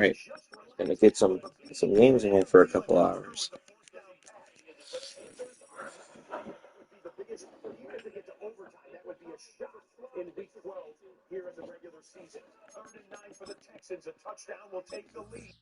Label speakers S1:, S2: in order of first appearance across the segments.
S1: Right. Gonna get some games in here for a couple hours.
S2: In week 12 here in the regular season. 3rd and 9 for the Texans. A touchdown will take the lead.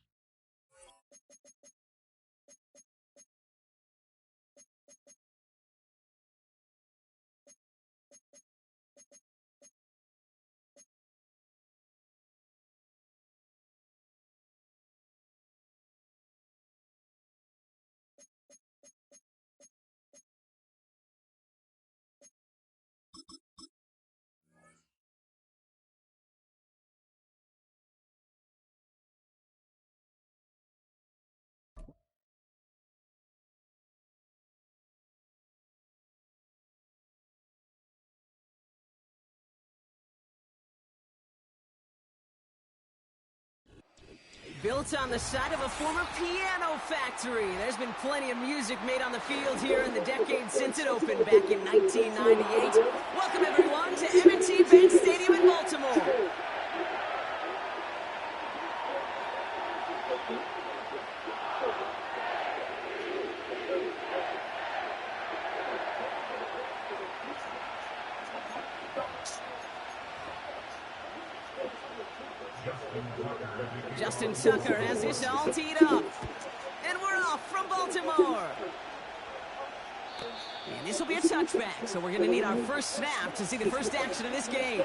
S3: Built on the side of a former piano factory. There's been plenty of music made on the field here in the decade since it opened back in 1998. Welcome, everyone, to M&T Bank Stadium in Baltimore. Justin Tucker has this all teed up. And we're off from Baltimore. And this will be a touchback, so we're going to need our first snap to see the first action of this game.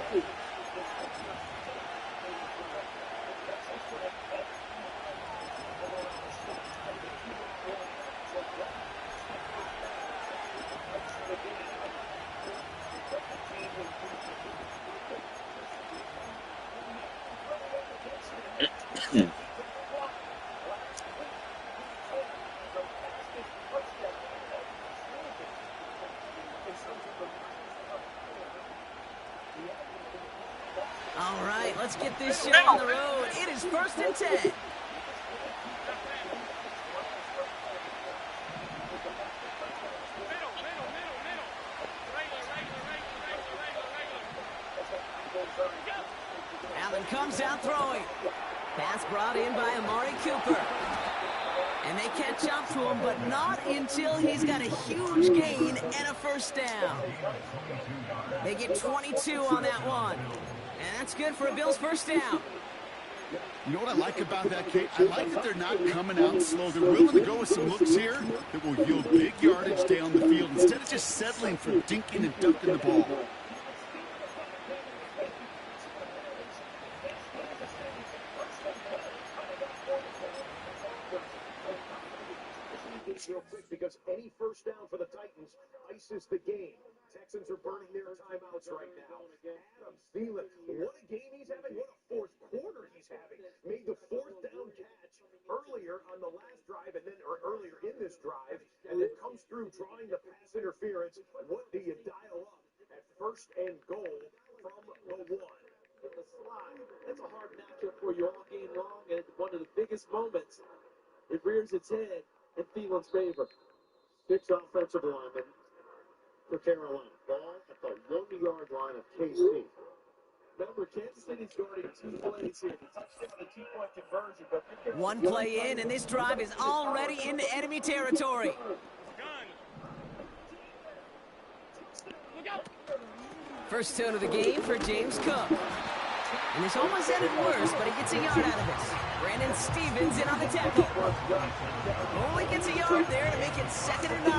S3: All right, let's get this show on the road. It is 1st and 10. Allen comes out throwing. Pass brought in by Amari Cooper. And they catch up to him, but not until he's got a huge gain and a first down. They get 22 on that one. And that's good for a Bills first down.
S4: You know what I like about that, Kate? I like that they're not coming out slow. They're willing to go with some looks here that will yield big yardage down the field instead of just settling for dinking and dunking the ball.
S2: Real quick, because any first down for the Titans ices the game. Texans are burning their timeouts right now. Adam Thielen, what a game he's having. What a fourth quarter he's having. Made the 4th down catch earlier on the last drive, and then or earlier in this drive, and then comes through drawing the pass interference. What do you dial up at 1st and goal from the 1?
S5: The slide. That's a hard matchup for you all game long, and one of the biggest moments. It rears its head in Thielen's favor.
S2: 6 offensive linemen for Carolina. Ball at the 1-yard line of KC.
S5: Remember, Kansas City's guarding 2 plays here. The touchdown, the 2-point conversion. But
S3: One play in, and this drive is already into enemy territory. First tone of the game for James Cook. And this almost ended worse, but he gets a yard out of this. Brandon Stevens in on the tackle. Only gets a yard there to make it 2nd and 9.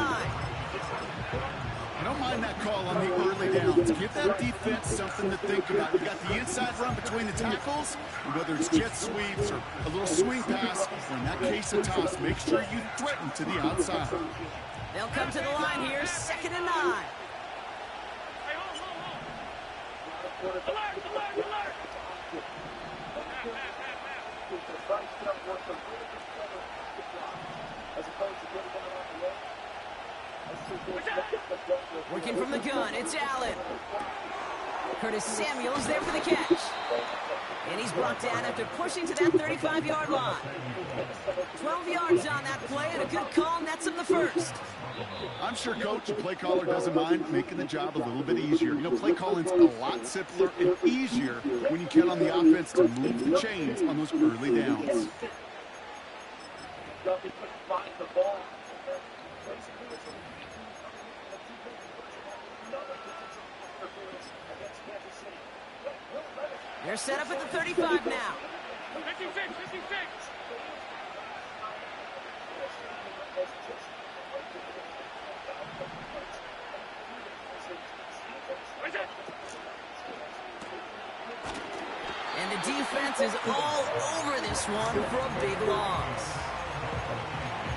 S4: I don't mind that call on the early downs. Give that defense something to think about. You got the inside run between the tackles, and whether it's jet sweeps or a little swing pass, or in that case a toss, make sure you threaten to the outside.
S3: They'll come to the line here, 2nd and 9. Working from the gun, it's Allen. Curtis Samuel's there for the catch. And he's brought down after pushing to that 35-yard line. 12 yards on that play, and a good call nets him the first.
S4: I'm sure, Coach, the play caller doesn't mind making the job a little bit easier. You know, play calling's a lot simpler and easier when you count on the offense to move the chains on those early downs.
S3: They're set up at the 35 now.
S2: 56.
S3: And the defense is all over this one for a big loss.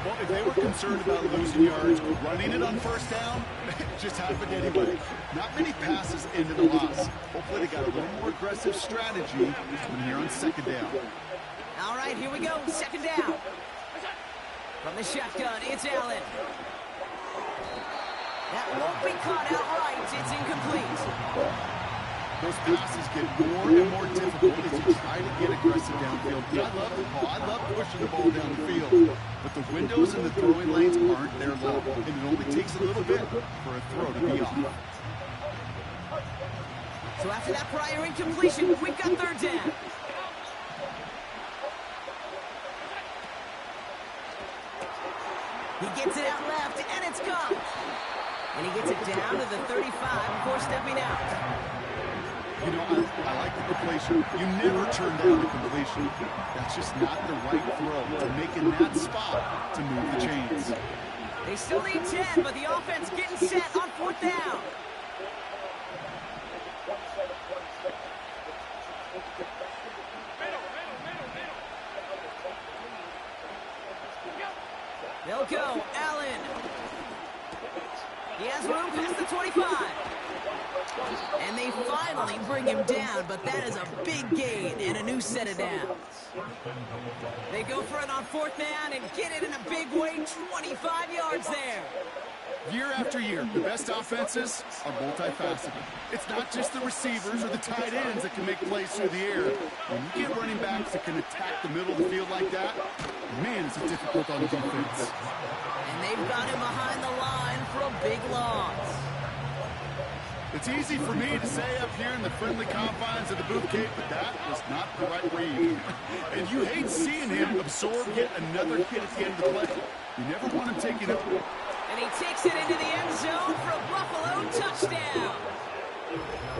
S4: Well, if they were concerned about losing yards, running it on first down, it just happened anyway. Not many passes into the loss. Hopefully they got a little more aggressive strategy when here on second down.
S3: All right, here we go. Second down. From the shotgun, it's Allen. That won't be caught outright. It's incomplete.
S4: Those passes get more and more difficult as you try to get aggressive downfield. I love the ball. I love pushing the ball down the field. But the windows in the throwing lanes aren't there long. And it only takes a little bit for a throw to be off.
S3: So after that prior incompletion, we've got third down. He gets it out left, and it's gone. And he gets it down to the 35 before stepping out.
S4: You know, I like the completion. You never turn down the completion. That's just not the right throw to make in that spot to move the chains.
S3: They still need 10, but the offense getting set on fourth down. They'll go. Allen. He has room past the 25. And they finally bring him down, but that is a big gain and a new set of downs. They go for it on fourth down and get it in a big way, 25 yards there.
S4: Year after year, the best offenses are multifaceted. It's not just the receivers or the tight ends that can make plays through the air. When you get running backs that can attack the middle of the field like that, man, is it difficult on defense.
S3: And they've got him behind the line for a big loss.
S4: It's easy for me to say up here in the friendly confines of the Booth Cape, but that was not the right read. And you hate seeing him absorb yet another hit at the end of the play. You never want him taking it.
S3: And he takes it into the end zone for a Buffalo touchdown.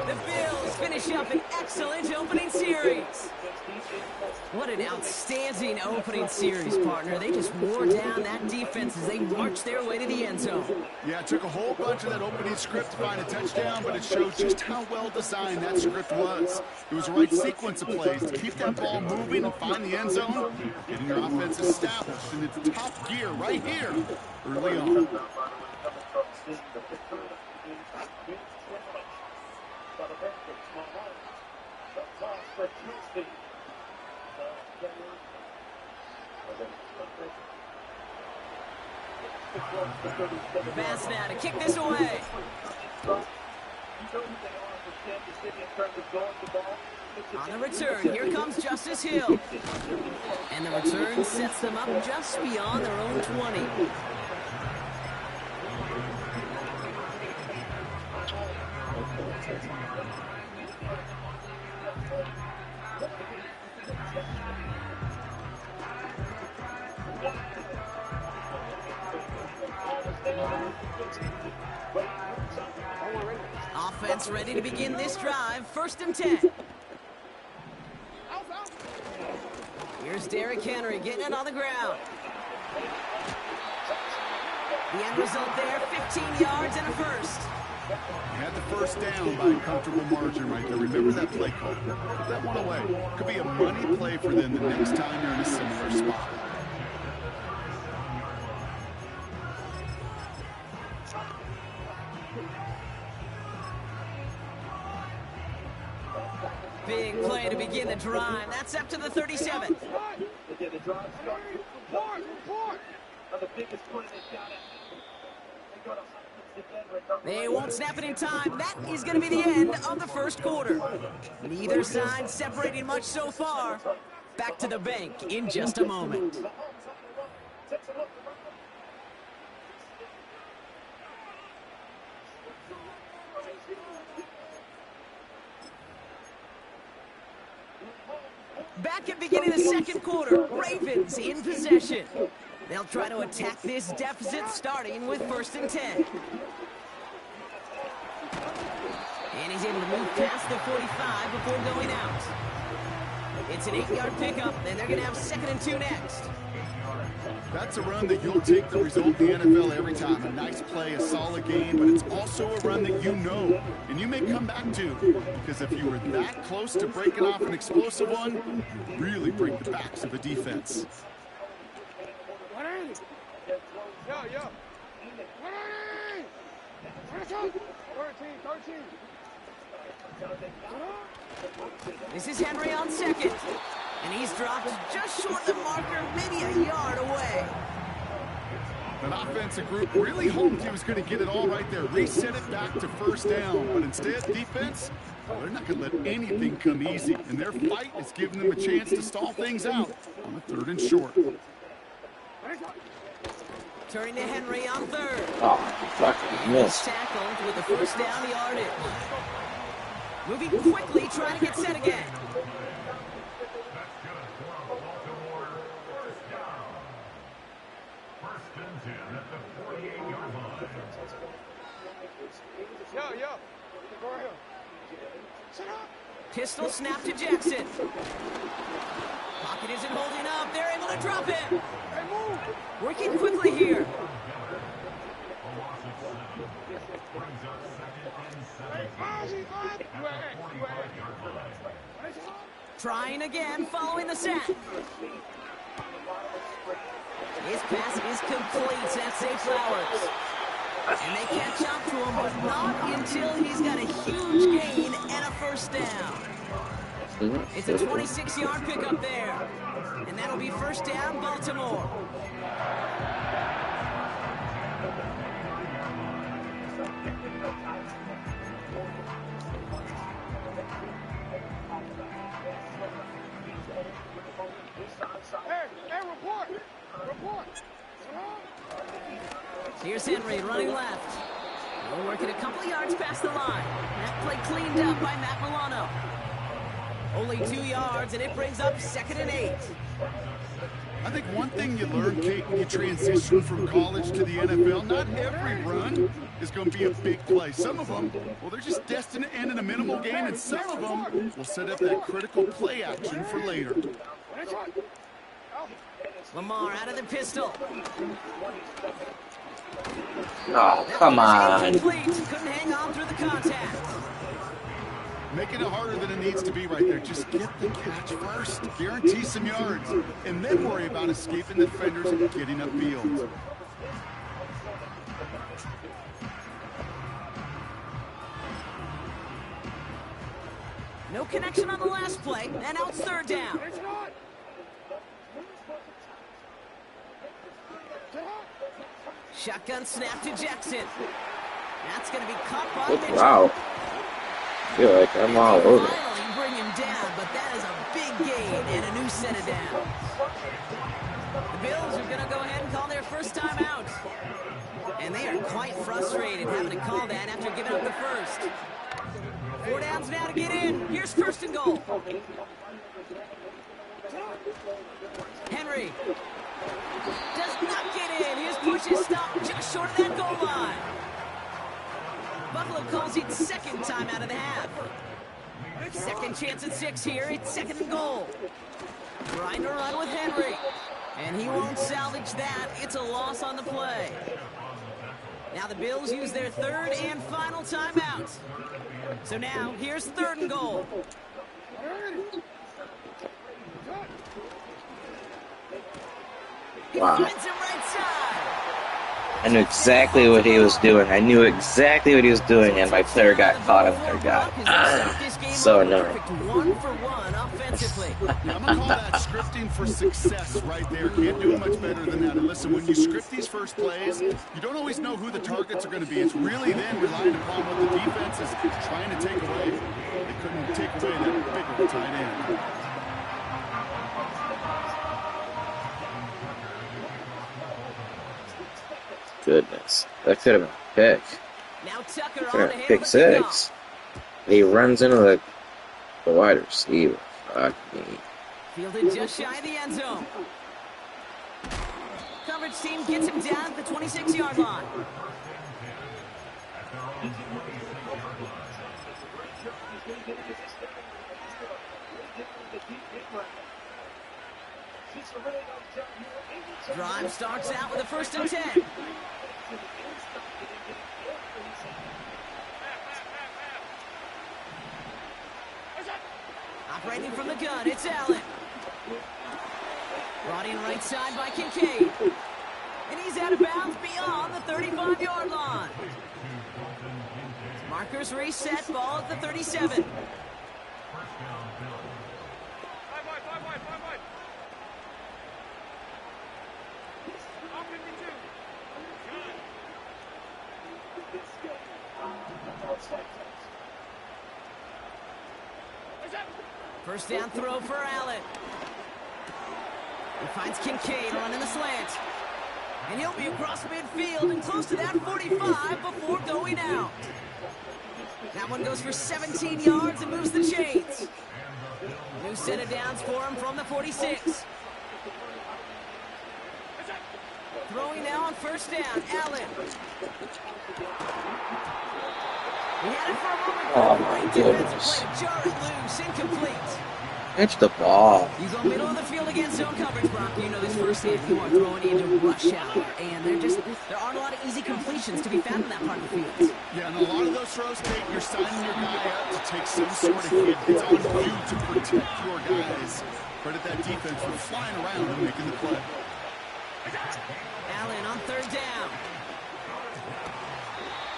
S3: The Bills finish up an excellent opening series. What an outstanding opening series, partner. They just wore down that defense as they marched their way to the end zone.
S4: Yeah, it took a whole bunch of that opening script to find a touchdown, but it showed just how well designed that script was. It was the right sequence of plays to keep that ball moving and find the end zone, getting your offense established in its top gear right here early on.
S3: Pass now to kick this away. On the return, here comes Justice Hill. And the return sets them up just beyond their own 20. Offense ready to begin this drive. 1st and 10. Here's Derrick Henry getting it on the ground. The end result there, 15 yards and a first.
S4: You had the first down by a comfortable margin right there. Remember that play call. Put that one away. Could be a money play for them the next time you're in a similar spot.
S3: Big play to begin the drive. That's up to the 37.
S5: Again, the drive starts with report. On the biggest play they've got it. They go to
S3: They won't snap it in time. That is going to be the end of the first quarter. Neither side separating much so far. Back to the bank in just a moment. Back at beginning of the second quarter, Ravens in possession. They'll try to attack this deficit starting with 1st and 10. And he's able to move past the 45 before going out. It's an 8-yard pickup, and they're going to have 2nd and 2 next.
S4: That's a run that you'll take the result in the NFL every time. A nice play, a solid game, but it's also a run that you know and you may come back to, because if you were that close to breaking off an explosive one, you really break the backs of a defense.
S3: This is Henry on 2nd. And he's dropped just short of the marker, maybe a yard away.
S4: An offensive group really hoped he was going to get it all right there, reset it back to 1st down. But instead, defense, well, they're not going to let anything come easy. And their fight is giving them a chance to stall things out on the 3rd and short.
S3: Turning to Henry on 3rd.
S1: Oh, fucking missed.
S3: Tackled with the 1st down yardage. Moving quickly, trying to get set again. Pistol snap to Jackson. Pocket isn't holding up. They're able to drop it. Working quickly here. Trying again, following the set. His pass is complete. That's Zay Flowers. And they catch up to him, but not until he's got a huge gain and a 1st down. It's a 26-yard pickup there. And that'll be 1st down, Baltimore. Here's Henry running left. We're working a couple of yards past the line. That play cleaned up by Matt Milano. Only 2 yards, and it brings up 2nd and 8.
S4: I think one thing you learn, Kate, when you transition from college to the NFL, not every run is going to be a big play. Some of them, well, they're just destined to end in a minimal gain, and some of them will set up that critical play action for later.
S3: Lamar out of the pistol.
S1: Oh, come on.
S3: Couldn't hang on through the contact.
S4: Making it harder than it needs to be right there. Just get the catch first. Guarantee some yards. And then worry about escaping the defenders and getting upfield.
S3: No connection on the last play, and now it's 3rd down. Shotgun snap to Jackson. That's going to be caught by Mitchell.
S1: Wow. I feel like I'm all over.
S3: Finally bring him down, but that is a big gain and a new set of downs. The Bills are going to go ahead and call their 1st time out. And they are quite frustrated having to call that after giving up the 1st. 4 downs now to get in. Here's 1st and goal. Henry does not get in. His push is stopped just short of that goal line. Buffalo calls it 2nd time out of the half. 2nd chance at 6 here. It's 2nd and goal. Trying to run with Henry. And he won't salvage that. It's a loss on the play. Now the Bills use their 3rd and final timeout. So now, here's 3rd and goal.
S1: Wow.
S3: Finds him right side.
S1: I knew exactly what he was doing. I knew exactly what he was doing, and my player got caught up there. God. So annoying.
S3: 1-for-1 offensively. defensively.
S4: Yeah, I'm going to call that scripting for success right there. Can't do much better than that. And listen, when you script these first plays, you don't always know who the targets are going to be. It's really then relying upon what the defense is trying to take away. They couldn't take away that big tight end.
S1: Goodness, that could have been a pick.
S3: Now Tucker
S1: Could
S3: on
S1: have
S3: to
S1: been
S3: handle
S1: pick
S3: the
S1: six. He runs into the wide receiver. Fuck me.
S3: kickoff. Fielded just shy of the end zone. Coverage team gets him down at the 26-yard line. Drive starts out with a 1st and 10. Operating from the gun, it's Allen. Brought in right side by Kincaid. And he's out of bounds beyond the 35-yard line. Markers reset, ball at the 37. First down throw for Allen. He finds Kincaid running the slant. And he'll be across midfield and close to that 45 before going out. That one goes for 17 yards and moves the chains. New set of downs for him from the 46. Throwing now on 1st down, Allen. He had it for a moment.
S1: Oh my goodness.
S3: Play to jar it loose, incomplete.
S1: Catch the ball.
S3: You go middle of the field against zone coverage, Brock. You know this firsthand. You are throwing into rush hour, and there aren't a lot of easy completions to be found in that part of the field.
S4: Yeah, and a lot of those throws, Kate, you're signing your guy up to take some sort of hit. It's on you to protect your guys. Credit that defense for flying around and making the play.
S3: Allen on 3rd down.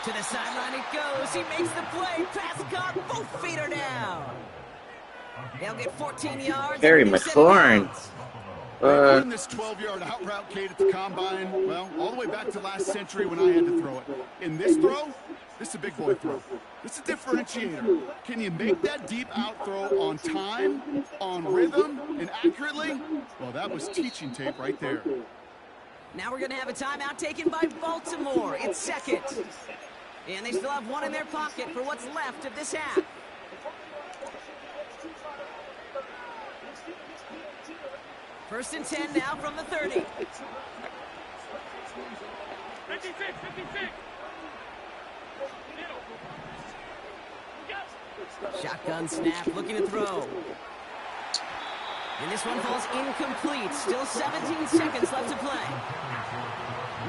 S3: To the sideline it goes. He makes the play. Pass caught. Both feet are down. They'll get 14 yards.
S1: Harry McLaurin.
S4: Running this 12-yard out route, Kate, at the combine, well, all the way back to last century when I had to throw it. In this throw, this is a big boy throw. This is a differentiator. Can you make that deep out throw on time, on rhythm, and accurately? Well, that was teaching tape right there.
S3: Now we're going to have a timeout taken by Baltimore. It's 2nd. And they still have one in their pocket for what's left of this half. First and 10 now from the 30.
S2: 56.
S3: Shotgun snap, looking to throw. And this one falls incomplete. Still 17 seconds left to play.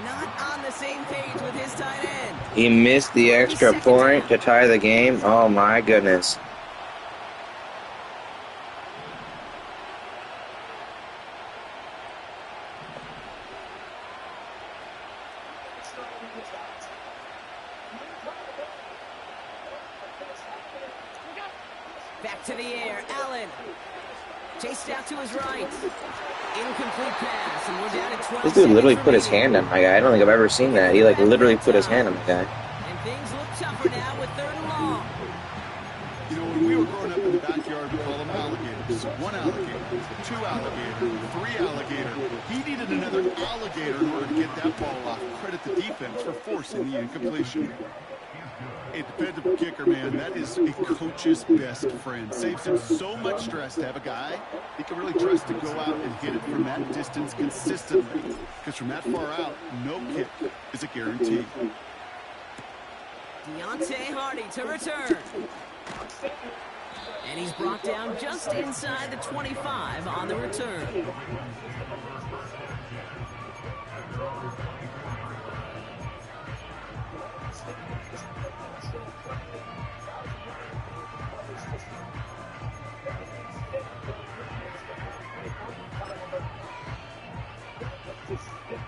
S3: Not on the same page with his tight end.
S1: He missed the extra point to tie the game. Oh my goodness.
S3: Back to the air, Allen. Chased out to his right. Incomplete pass, and we're down at 12.
S1: This dude literally put his hand on my guy. I don't think I've ever seen that. He like literally put his hand on my guy.
S3: And things look tougher now with 3rd and long.
S4: You know, when we were growing up in the backyard, we call them alligators. 1 alligator, 2 alligator, 3 alligator. He needed another alligator in order to get that ball off. Credit the defense for forcing the incompletion. A dependable kicker, man, that is a coach's best friend. Saves him so much stress to have a guy he can really trust to go out and hit it from that distance consistently. Because from that far out, no kick is a guarantee.
S3: Deontay Hardy to return. And he's brought down just inside the 25 on the return.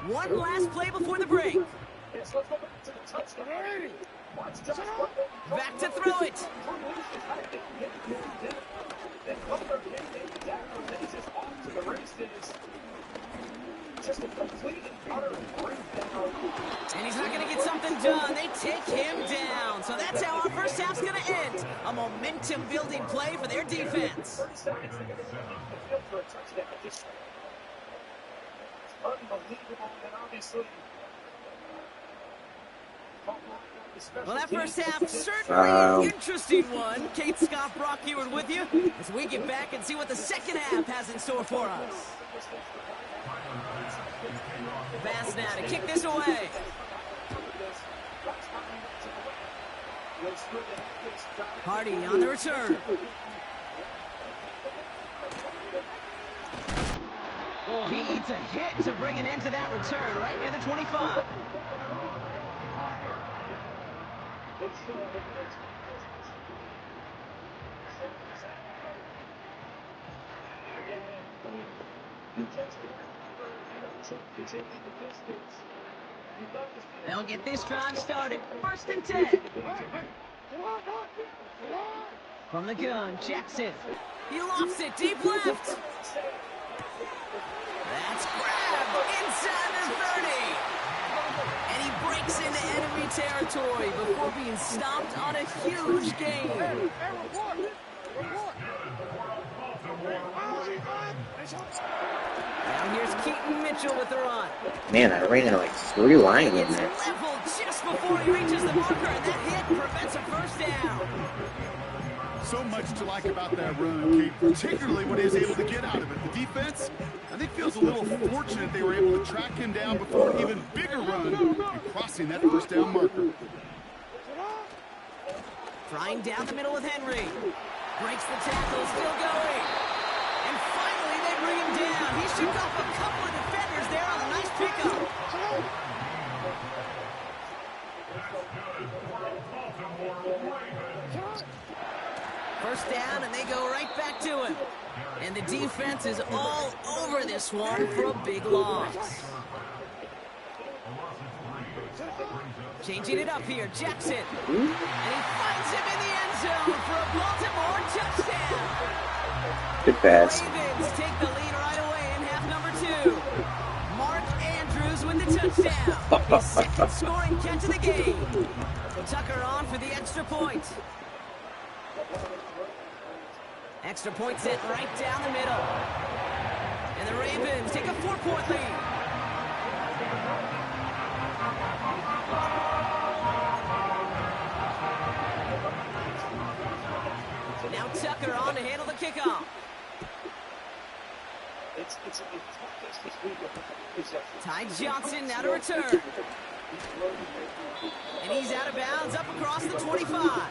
S3: One last play before the break. Back to throw it.
S2: Just a complete and utter breakdown.
S3: And he's not going to get something done. They take him down. So that's how our first half's going to end. A momentum-building play for their defense.
S2: 30 seconds to get on the field for a touchdown. Just unbelievable, and obviously.
S3: Well, that first half, certainly an interesting one. Kate, Scott, Brock Ewart with you as we get back and see what the second half has in store for us. Bass now to kick this away. Hardy on the return. He eats a hit to bring an end to that return right near the 25. They'll get this drive started. 1st and 10. From the gun, Jackson. He lofts it deep left. That's grabbed inside the 30. And he breaks into enemy territory before being stopped on a huge gain. Now here's Keaton Mitchell with the run.
S1: Man, I ran into like 3 linemen
S3: It's
S1: there.
S3: leveled just before he reaches the marker, and that hit prevents a first down.
S4: So much to like about that run, Kate, particularly what he was able to get out of it. The defense, I think, feels a little fortunate they were able to track him down before an even bigger run and crossing that first down marker.
S3: Flying down the middle with Henry. Breaks the tackle, still going. And finally they bring him down. He shook off a couple of defenders there on a nice pickup. First down, and they go right back to him. And the defense is all over this one for a big loss. Changing it up here, Jackson. And he finds him in the end zone for a Baltimore touchdown.
S1: Good pass.
S3: Ravens take the lead right away in half number 2. Mark Andrews with the touchdown. His second scoring catch of the game. Tucker on for the extra point. Extra point set right down the middle. And the Ravens take a 4-point lead. Now Tucker on to handle the kickoff. Ty Johnson now to return. And he's out of bounds up across the 25.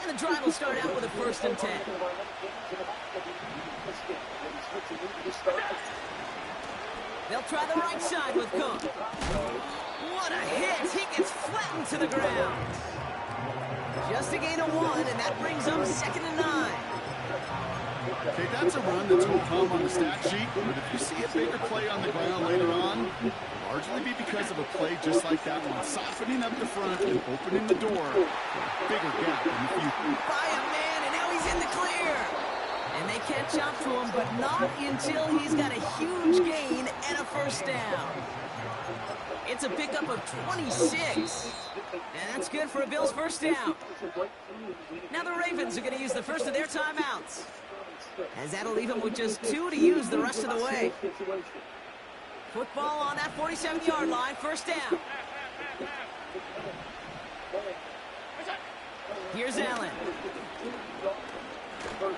S3: And the drive will start out with a 1st and 10. They'll try the right side with Cook. What a hit! He gets flattened to the ground. Just a gain of 1, and that brings up 2nd and 9.
S4: Okay, that's a run that's going to come on the stat sheet, but if you see a bigger play on the ground later on, it'll largely be because of a play just like that one, softening up the front and opening the door for a bigger gap in the future.
S3: By a man, and now he's in the clear. And they catch up to him, but not until he's got a huge gain and a first down. It's a pickup of 26. And that's good for a Bills first down. Now the Ravens are going to use the first of their timeouts, as that'll leave them with just 2 to use the rest of the way. Football on that 47-yard line, first down. Here's Allen. That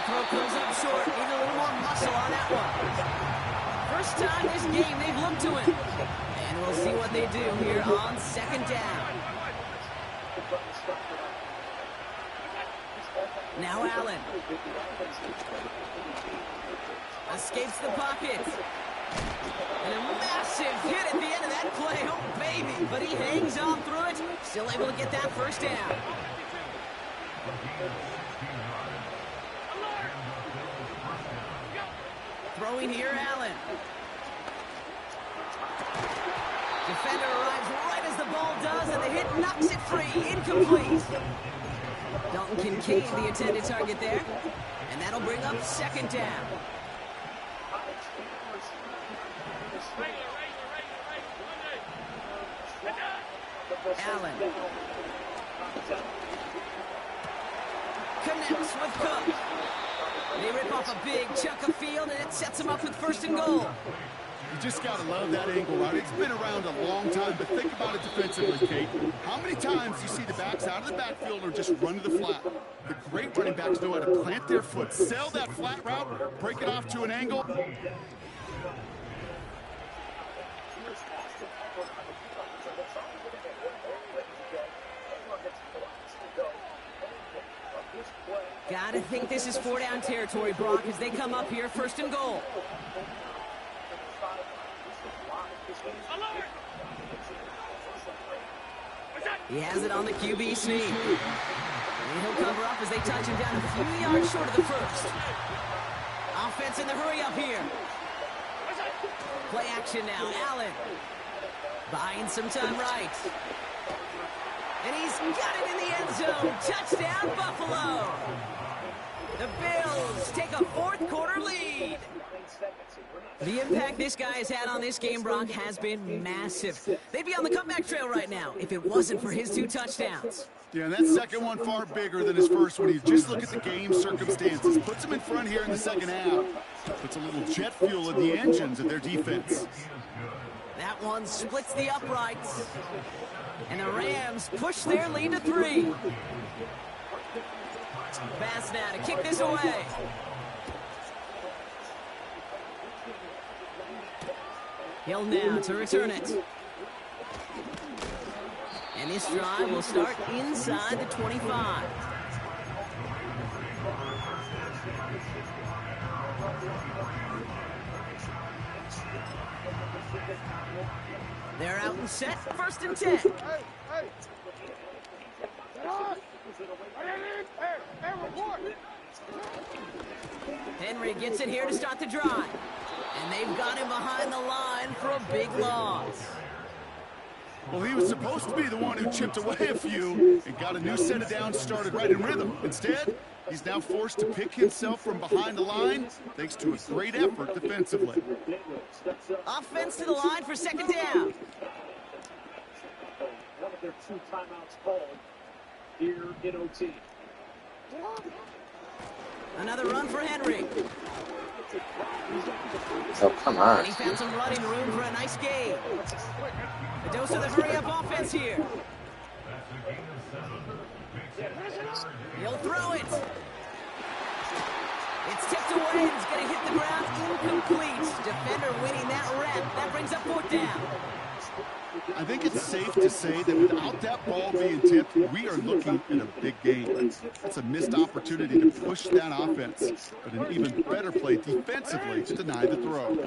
S3: throw comes up short. Need a little more muscle on that one. First time this game they've looked to him. And we'll see what they do here on 2nd down. Now Allen. Escapes the pocket. And a massive hit at the end of that play. Oh, baby. But he hangs on through it. Still able to get that first down. Throwing here, Allen. Defender arrives right as the ball does, and the hit knocks it free. Incomplete. Dalton Kincaid, the intended target there. And that'll bring up second down. Allen. Connects with Cook. They rip off a big chunk of field, and it sets him up with first and goal.
S4: You just got to love that angle route. It's been around a long time, but think about it defensively, Kate. How many times do you see the backs out of the backfield or just run to the flat? The great running backs know how to plant their foot, sell that flat route, break it off to an angle.
S3: Gotta think this is 4-down territory, Brock, as they come up here first and goal. He has it on the QB sneak. And he'll cover up as they touch him down a few yards short of the first. Offense in the hurry up here. Play action now. Allen buying some time right. And he's got it in the end zone. Touchdown, Buffalo. The Bills take a fourth-quarter lead. The impact this guy has had on this game, Brock, has been massive. They'd be on the comeback trail right now if it wasn't for his 2 touchdowns.
S4: Yeah, and that second one far bigger than his first one. You just look at the game circumstances. Puts them in front here in the second half. Puts a little jet fuel in the engines of their defense.
S3: That one splits the uprights. And the Rams push their lead to 3. Pass now to kick this away. Hill now to return it. And this drive will start inside the 25. They're out and set, first and 10. Henry gets it here to start the drive. And they've got him behind the line for a big loss.
S4: Well, he was supposed to be the one who chipped away a few and got a new set of downs started right in rhythm. Instead, he's now forced to pick himself from behind the line thanks to a great effort defensively.
S3: Offense to the line for second down.
S2: One of their 2 timeouts called here in OT.
S3: Another run for Henry.
S1: Oh, come on.
S3: And he found some running room for a nice gain. A dose of the hurry-up offense here. He'll throw it. It's tipped away and it's going to hit the ground incomplete. Defender winning that rep. That brings up 4th down.
S4: I think it's safe to say that without that ball being tipped, we are looking at a big game. It's a missed opportunity to push that offense, but an even better play defensively to deny the throw.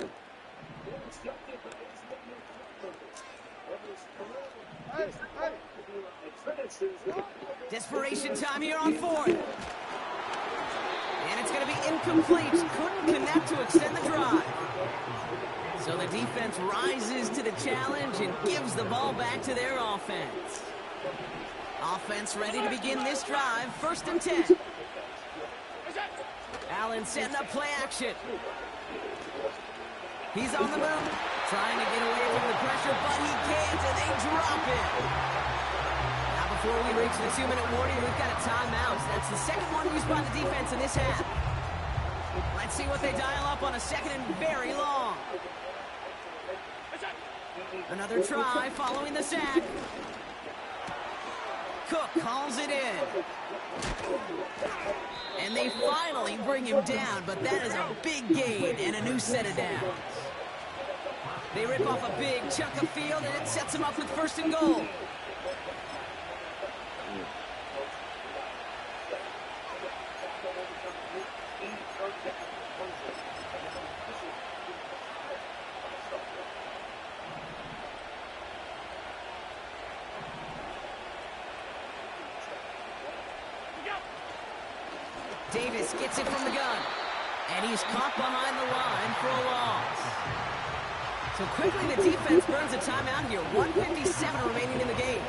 S3: Desperation time here on 4th. And it's going to be incomplete. Couldn't connect to extend the drive. So the defense rises to the challenge and gives the ball back to their offense. Offense ready to begin this drive. First and 10. Allen setting up play action. He's on the move. Trying to get away from the pressure, but he can't, and they drop it. Now before we reach the 2-minute warning, we've got a timeout. That's the second one used by the defense in this half. Let's see what they dial up on a second and very long. Another try following the sack. Cook calls it in. And they finally bring him down, but that is a big gain and a new set of downs. They rip off a big chunk of field, and it sets them up with first and goal. Davis gets it from the gun, and he's caught behind the line for a loss. So So quickly the defense burns a timeout here. 1:57 remaining in the game.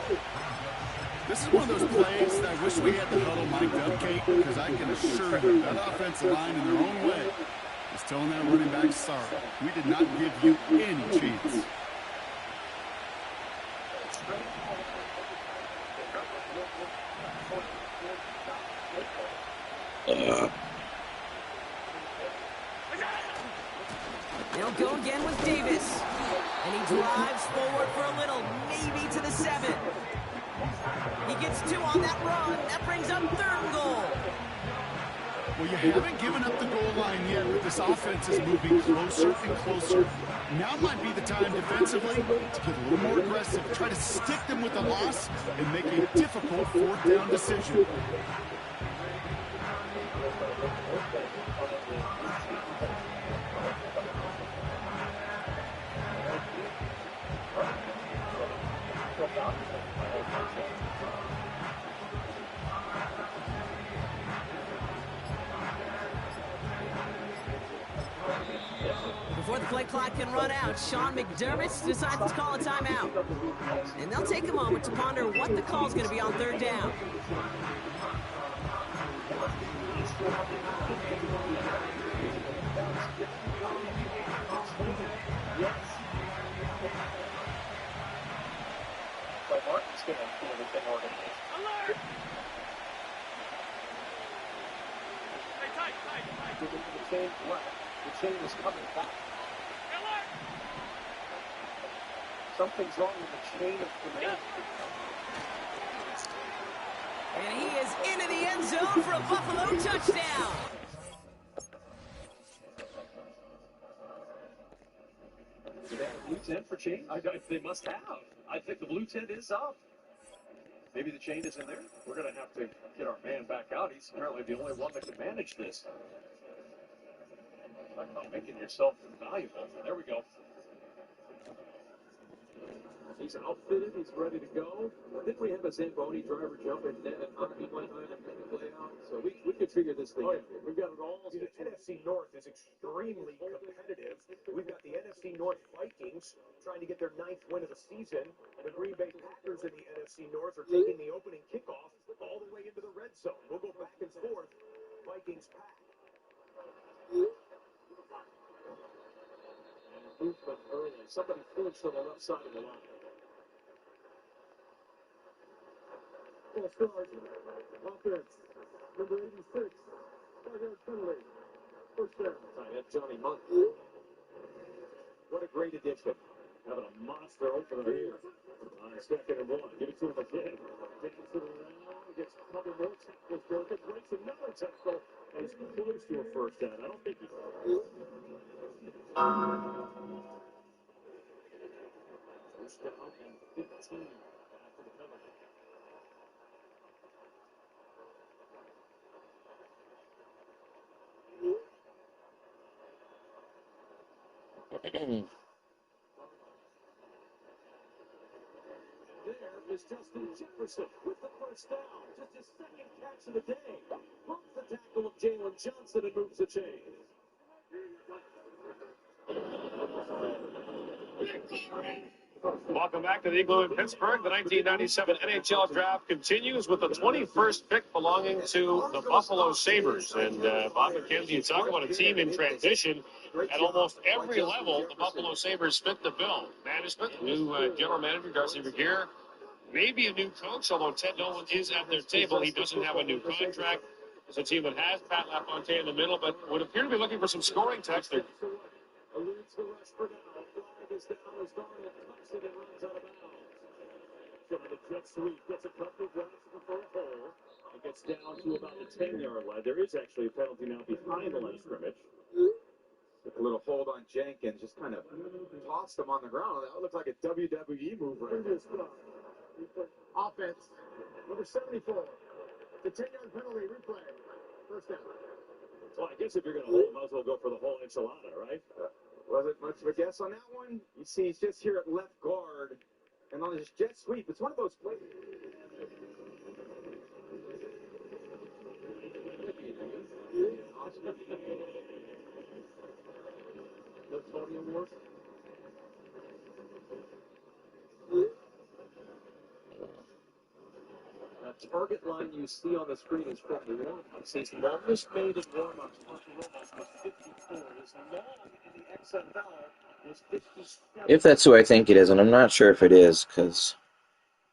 S4: This is one of those plays that I wish we had the huddle mic'd up, Kate, because I can assure you that offensive line in their own way is telling that running back, sorry, we did not give you any chance.
S3: They'll go again with Davis. And he drives forward for a little, maybe to the 7. He gets 2 on that run. That brings up 3rd and goal.
S4: Well, you haven't given up the goal line yet, but this offense is moving closer and closer. Now might be the time defensively to get a little more aggressive, try to stick them with the loss, and make a difficult 4th down decision.
S3: Before the play clock can run out, Sean McDermott decides to call a timeout. And they'll take a moment to ponder what the call is going to be on 3rd down.
S2: Alert! The chain is coming back. Something's wrong with the chain of command.
S3: And he is into the end zone for a Buffalo touchdown.
S2: Do they have a blue tent for chain? They must have. I think the blue tent is up. Maybe the chain isn't there. We're going to have to get our man back out. He's apparently the only one that can manage this. Talk about making yourself valuable. There we go.
S5: He's outfitted. He's ready to go. Didn't we have a Zamboni driver jump in net underneath one time and make a play out? So we could figure this thing out. We've got it all.
S2: The NFC North is extremely competitive. We've got the NFC North Vikings trying to get their 9th win of the season. The Green Bay Packers in the NFC North are taking the opening kickoff all the way into the red zone. We'll go back and forth. Vikings pack.
S5: Movement early. Somebody flinched on the left side of the line. Full start. Offense. Number 86. 5-yard penalty. First down. That's Johnny Monk.
S2: What a great addition.
S5: Having a monster opener here. On 2nd and 1. Give it to him again. Takes it around. Gets a couple more tackles broken. Breaks another tackle. And he's close to a first down. I don't think he's... First down and 15 after the penalty. There is Justin Jefferson with the first down. Just his 2nd catch of the day. Bumps the tackle of Jalen Johnson and moves the chain.
S6: Welcome back to the Igloo in Pittsburgh. The 1997 NHL draft continues with the 21st pick belonging to the Buffalo Sabres. And Bob McKenzie, you talk about a team in transition. At almost every level, the Buffalo Sabres fit the bill. Management, new general manager, Darcy Regier, maybe a new coach, although Ted Nolan is at their table. He doesn't have a new contract. It's a team that has Pat LaFontaine in the middle, but would appear to be looking for some scoring touch. They're
S5: Eludes the rush for now. Flag is down as Darnold tucks it and runs out of bounds. From the jet sweep, gets a couple of yards before a hole. It gets down to about the 10-yard line. There is actually a penalty now behind the line of scrimmage.
S7: Took a little hold on Jenkins, just kind of tossed him on the ground. That looked like a WWE move right there.
S5: Offense, number 74. The 10-yard penalty replay. First down. Well, I guess if you're going to hold, might as well go for the whole enchilada, right?
S7: Wasn't much of a guess on that one. You see, he's just here at left guard, and on his jet sweep, it's one of those plays.
S5: No Tony Award? That target line you see on the screen is from the warm-ups. His longest made in warm-ups for Ramos was 54. His long in the XFL was 57.
S1: If that's who I think it is, and I'm not sure if it is, because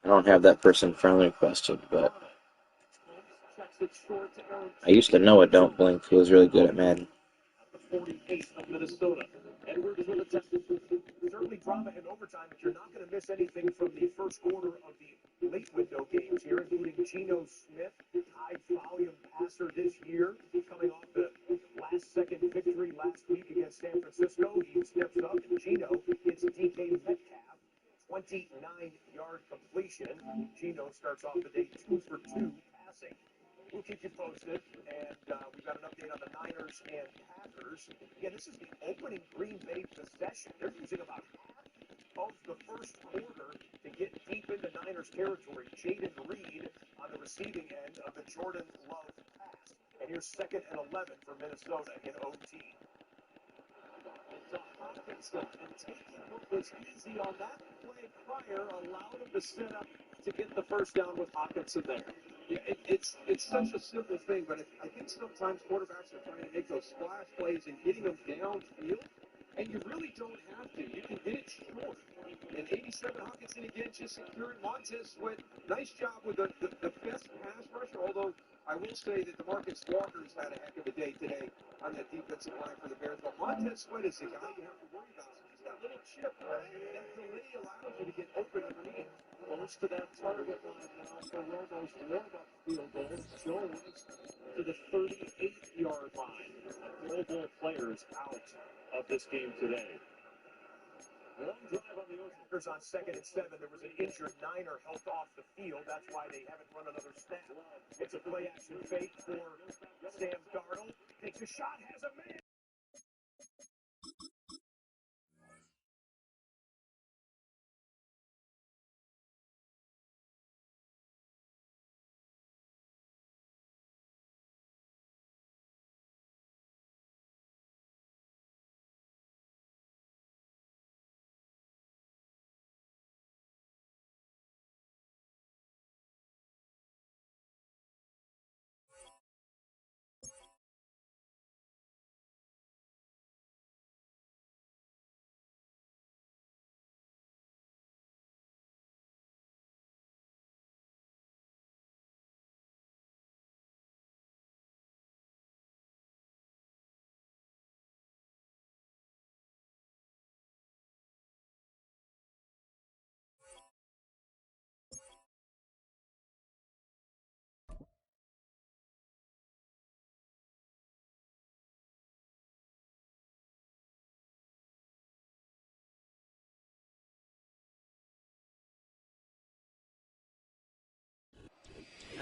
S1: I don't have that person friendly question, but I used to know it, Don't Blink, who was really good at Madden.
S5: 48 of Minnesota. Edwards with a touchdown. Certainly drama in overtime, but you're not going to miss anything from the first quarter of the late window games here, including Geno Smith, high volume passer this year, coming off the last second victory last week against San Francisco. He steps up, and Geno hits DK Metcalf, 29-yard completion. Geno starts off the day 2 for 2 passing. We'll keep you posted, and we've got an update on the Niners and Packers. Again, this is the opening Green Bay possession. They're using about half of the first quarter to get deep into Niners territory. Jaden Reed on the receiving end of the Jordan Love pass. And here's 2nd and 11 for Minnesota in OT. It's a Hawkinson, and taking what was easy on that play prior allowed him to set up to get the first down with Hawkinson there. Yeah, it's such a simple thing, but I think sometimes quarterbacks are trying to make those splash plays and getting them downfield, and you really don't have to. You can get it short. And 87 Hawkinson again just secured Montez Sweat. Nice job with the best pass rusher, although I will say that DeMarcus Walker's had a heck of a day today on that defensive line for the Bears. But Montez Sweat is the guy you have to worry about. So he's got a little chip. That delay allows you to get open underneath. Close to that target line now for Romo's warm-up field goal. Jones to the 38-yard line. Pro Bowl players out of this game today. Long drive on the Oceaners on 2nd and 7. There was an injured Niner helped off the field. That's why they haven't run another snap. It's a play-action fake for Sam Darnold. Takes a shot, has a man.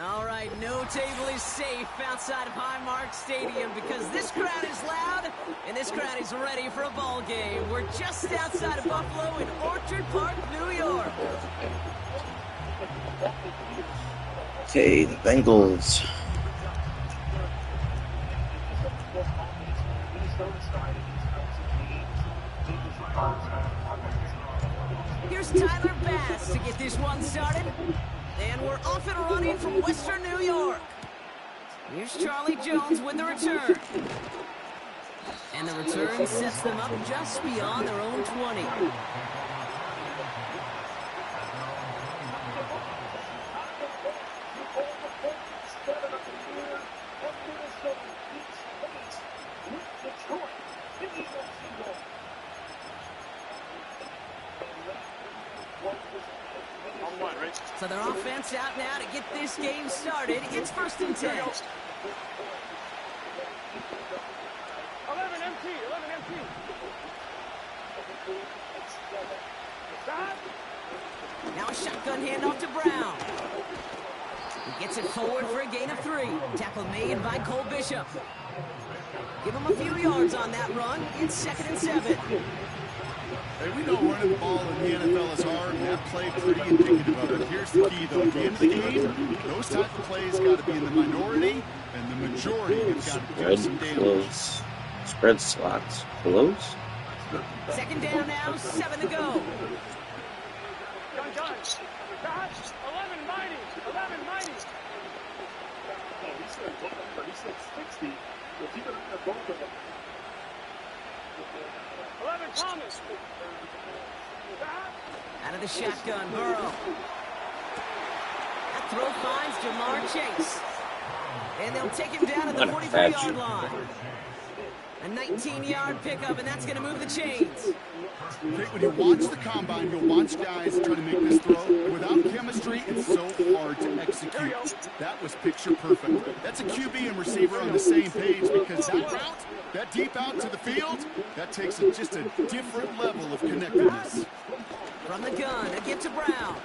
S3: All right, no table is safe outside of Highmark Stadium because this crowd is loud and this crowd is ready for a ball game. We're just outside of Buffalo in Orchard Park, New York.
S1: Okay, the Bengals.
S3: Here's Tyler Bass to get this one started. And we're off and running from Western New York. Here's Charlie Jones with the return. And the return sets them up just beyond their own 20. So their offense out now to get this game started. It's 1st and 10.
S5: 11 MT.
S3: Now a shotgun handoff to Brown. He gets it forward for a gain of 3. Tackle made by Cole Bishop. Give him a few yards on that run. It's 2nd and 7.
S4: Hey, we know running the ball in the NFL is hard, and that play pretty indicative of it. Here's the key, though. At the end of the game, those type of plays got to be in the minority, and the majority have got to do some damage.
S1: Spread slots. Close.
S3: 2nd down now, 7 to go.
S5: mighty. 11 mighty. Oh, he said 60. We'll keep an eye on both of them. 11 Thomas.
S3: Out of the shotgun, Burrow. That throw finds Jamar Chase. And they'll take him down at the 43-yard line. A 19-yard pickup, and that's going to move the chains.
S4: When you watch the combine, you'll watch guys try to make this throw. Without chemistry, it's so hard to execute. That was picture perfect. That's a QB and receiver on the same page, because that route, that deep out to the field, that takes just a different level of connectedness.
S3: From the gun, a give to Brown.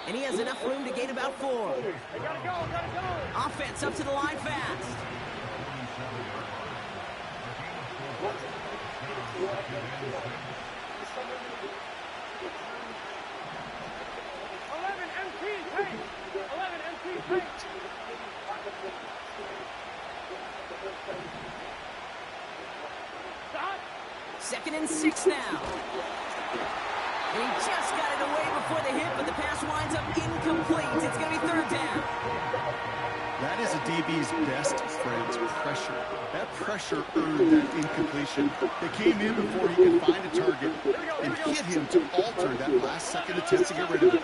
S3: And he has enough room to gain about 4.
S5: Gotta go.
S3: Offense up to the line fast. Second and 6 now. And he just got it away before the hit, but the pass winds up incomplete. It's going to be 3rd down.
S4: That is a DB's best friend, pressure. That pressure earned that incompletion. They came in before he could find a target and hit him to alter that last-second attempt to get rid of it.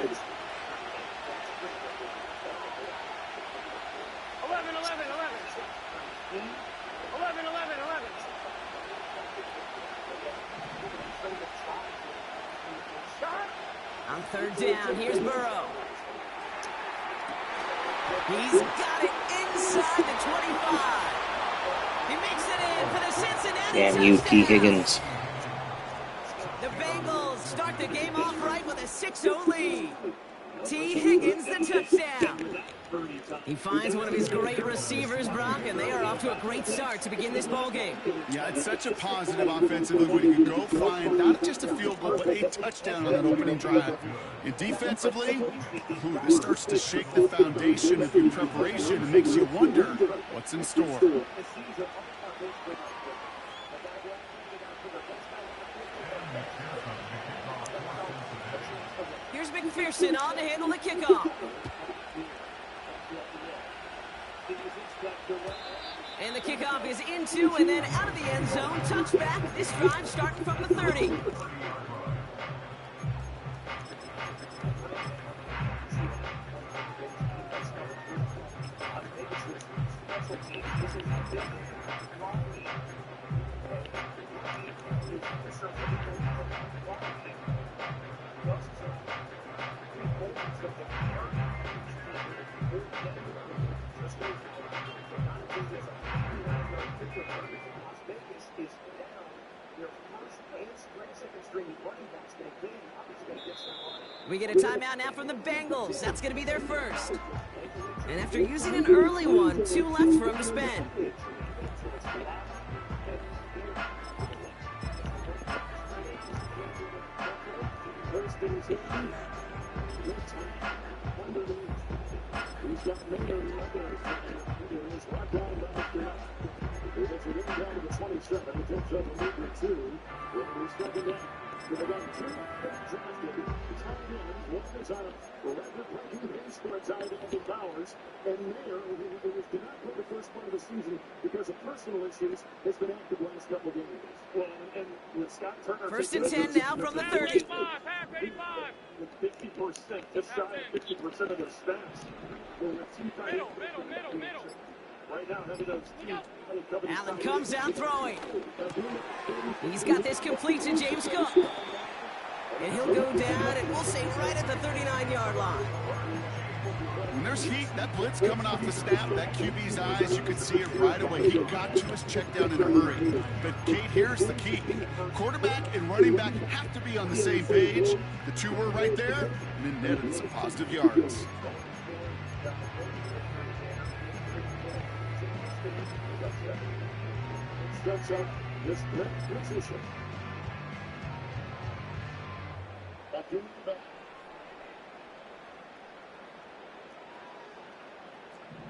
S5: 11.
S3: On 3rd down, here's Burrow. He's got it inside the 25. He makes it in for the Cincinnati
S1: Damn you, T.
S3: touchdown.
S1: Higgins.
S3: The Bengals start the game off right with a 6-0 lead. T. Higgins, the touchdown. He finds one of his great receivers, Brock, and they are off to a great start to begin this ball game.
S4: Yeah, it's such a positive offensively when you can go find not just a field goal, but a touchdown on that opening drive. And defensively, this starts to shake the foundation of your preparation and makes you wonder what's in store.
S3: Here's McPherson on to handle the kickoff. And the kickoff is into and then out of the end zone. Touchback. This drive starting from the 30. We get a timeout now from the Bengals. That's going to be their first. And after using an early one, 2 left for him to spend.
S5: And Mayer, who did not play the first part of the season because of personal issues, has been active the last couple games. Well, and with Scott Turner...
S3: First and 10 now from the 30.
S5: 85. With 50%, just shy of 50% of their stats. Middle. Right now, having those teams...
S3: Allen comes out throwing. He's got this complete to James Cook. And he'll go down, and we'll say right at the 39-yard line.
S4: When there's heat, that blitz coming off the snap, that QB's eyes, you could see it right away. He got to his check down in a hurry. But, Kate, here's the key. Quarterback and running back have to be on the same page. The two were right there, and then netted some positive yards.
S5: Steps up this next position.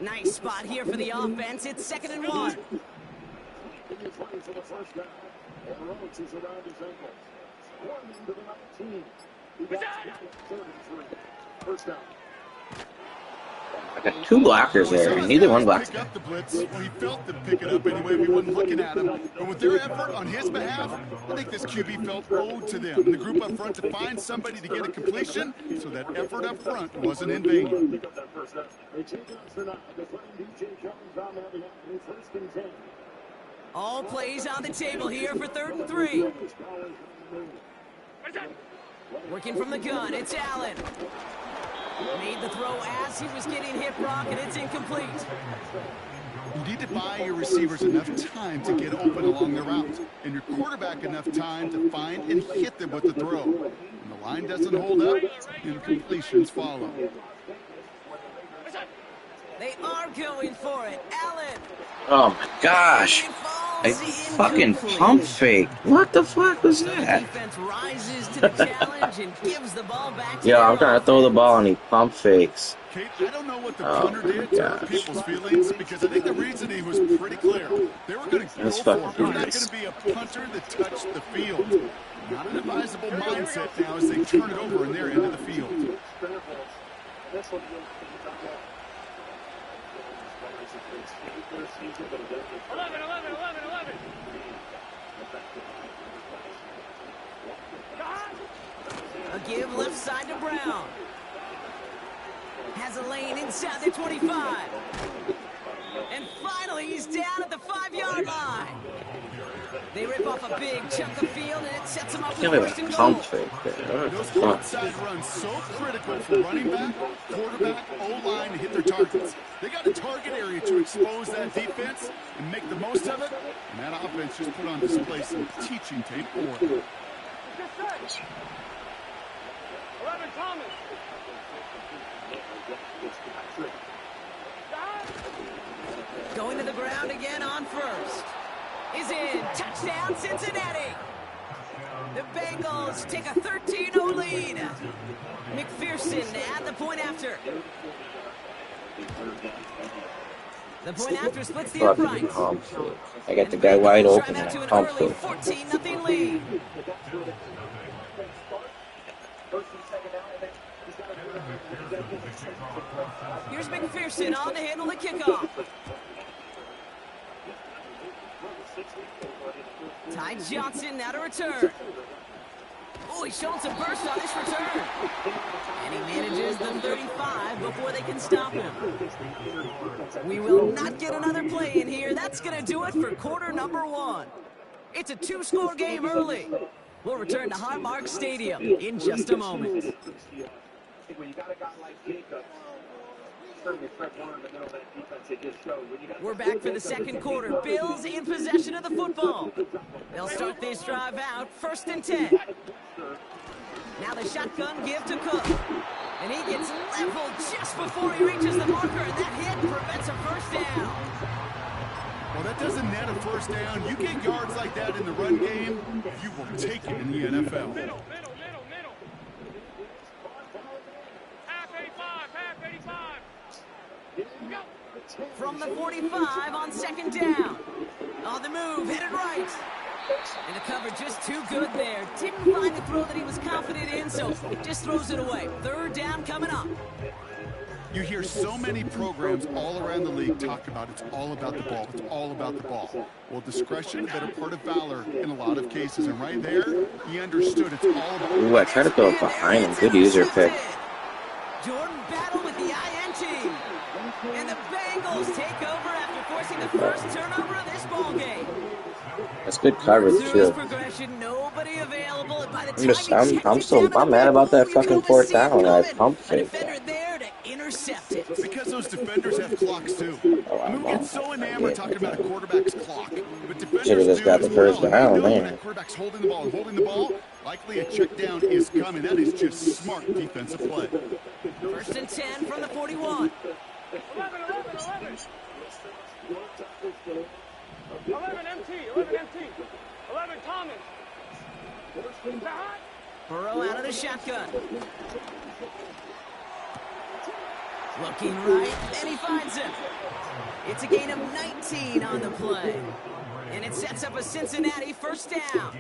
S3: Nice spot here for the offense. It's 2nd and 1.
S5: For the first down. And Rhodes is around his ankles. 1 to the 19. First down.
S1: I got two blockers there, and neither one blocks.
S4: Pick up the blitz. Well, he felt to pick it up anyway. We weren't looking at him. But with their effort on his behalf, I think this QB felt owed to them. And the group up front to find somebody to get a completion, so that effort up front wasn't in vain.
S5: Pick up that first down. They take us for now. Defending DJ Jones on that behalf. It's first and 10.
S3: All plays on the table here for 3rd and 3. Working from the gun, it's Allen. Made the throw as he was getting hit, Brock, and it's incomplete.
S4: You need to buy your receivers enough time to get open along the route, and your quarterback enough time to find and hit them with the throw. When the line doesn't hold up, incompletions follow.
S3: They are going for it. Allen.
S1: Oh my gosh. I fucking pump fake. What the fuck was that?
S3: Defense rises to the challenge and gives the ball back to
S1: Yo, I'm trying to throw the ball and he pump fakes.
S4: Kate, I don't know what the punter did to hurt people's feelings, because I think the reasoning was pretty clear. They were going to go for it. There's not going to be a punter that touched the field. Not an advisable mindset now as they turn it over in their end of the field.
S3: A give left side to Brown. Has a lane inside the 25. And finally, he's down at the 5-yard line. They rip off a big chunk of field, and it sets them up for first and goal.
S1: Pump fake there.
S4: Those outside runs so critical for running back, quarterback, O-line to hit their targets. They got a target area to expose that defense and make the most of it. And that offense just put on display some teaching tape for it.
S5: 11 Thomas.
S3: Going to the ground again on first. Is in. Touchdown, Cincinnati. The Bengals take a 13-0 lead. McPherson at the point after. The point after splits the uprights.
S1: I got the guy wide open and I pump fake.
S3: 14-0 lead. Here's McPherson on to handle the kickoff. Ty Johnson now to return. Oh, he's showing some burst on this return. And he manages the 35 before they can stop him. We will not get another play in here. That's going to do it for quarter number 1. It's a 2-score game early. We'll return to Highmark Stadium in just a moment.
S2: When you got a guy like Jacob, certainly Fred Warner in the middle of that defense, it just showed.
S3: We're back for the second quarter. Bills in possession of the football. They'll start this drive out, 1st and 10. Now the shotgun give to Cook. And he gets leveled just before he reaches the marker, and that hit prevents a first down.
S4: Well, that doesn't net a first down. You get yards like that in the run game, you will take it in the NFL.
S5: Middle. Half 85.
S3: From the 45 on 2nd down. On the move, headed right. And the cover just too good there. Didn't find the throw that he was confident in, so just throws it away. 3rd down coming up.
S4: You hear so many programs all around the league talk about it's all about the ball. It's all about the ball. Well, discretion, the better part of valor in a lot of cases. And right there, he understood it's all about.
S1: Ooh, I tried to go behind him. Good user pick.
S3: Jordan Battle with the INT. And the Bengals take over after forcing the first turnover of this ball game.
S1: That's good coverage too.
S3: Nobody available. By the
S1: I'm mad about that fucking 4th down. I pump fake.
S3: There to intercept it.
S4: Because those defenders have clocks too. I mean, we get so enamored talking about a quarterback's clock, but defenders
S1: should have just got the first down, man.
S4: When a quarterback's holding the ball, likely a check down is coming. That is just smart defensive play.
S3: 1st and 10 from the 41.
S5: 11 MT. 11 Thomas.
S3: Burrow out of the shotgun. Looking right, and he finds him. It's a gain of 19 on the play. And it sets up a Cincinnati first down.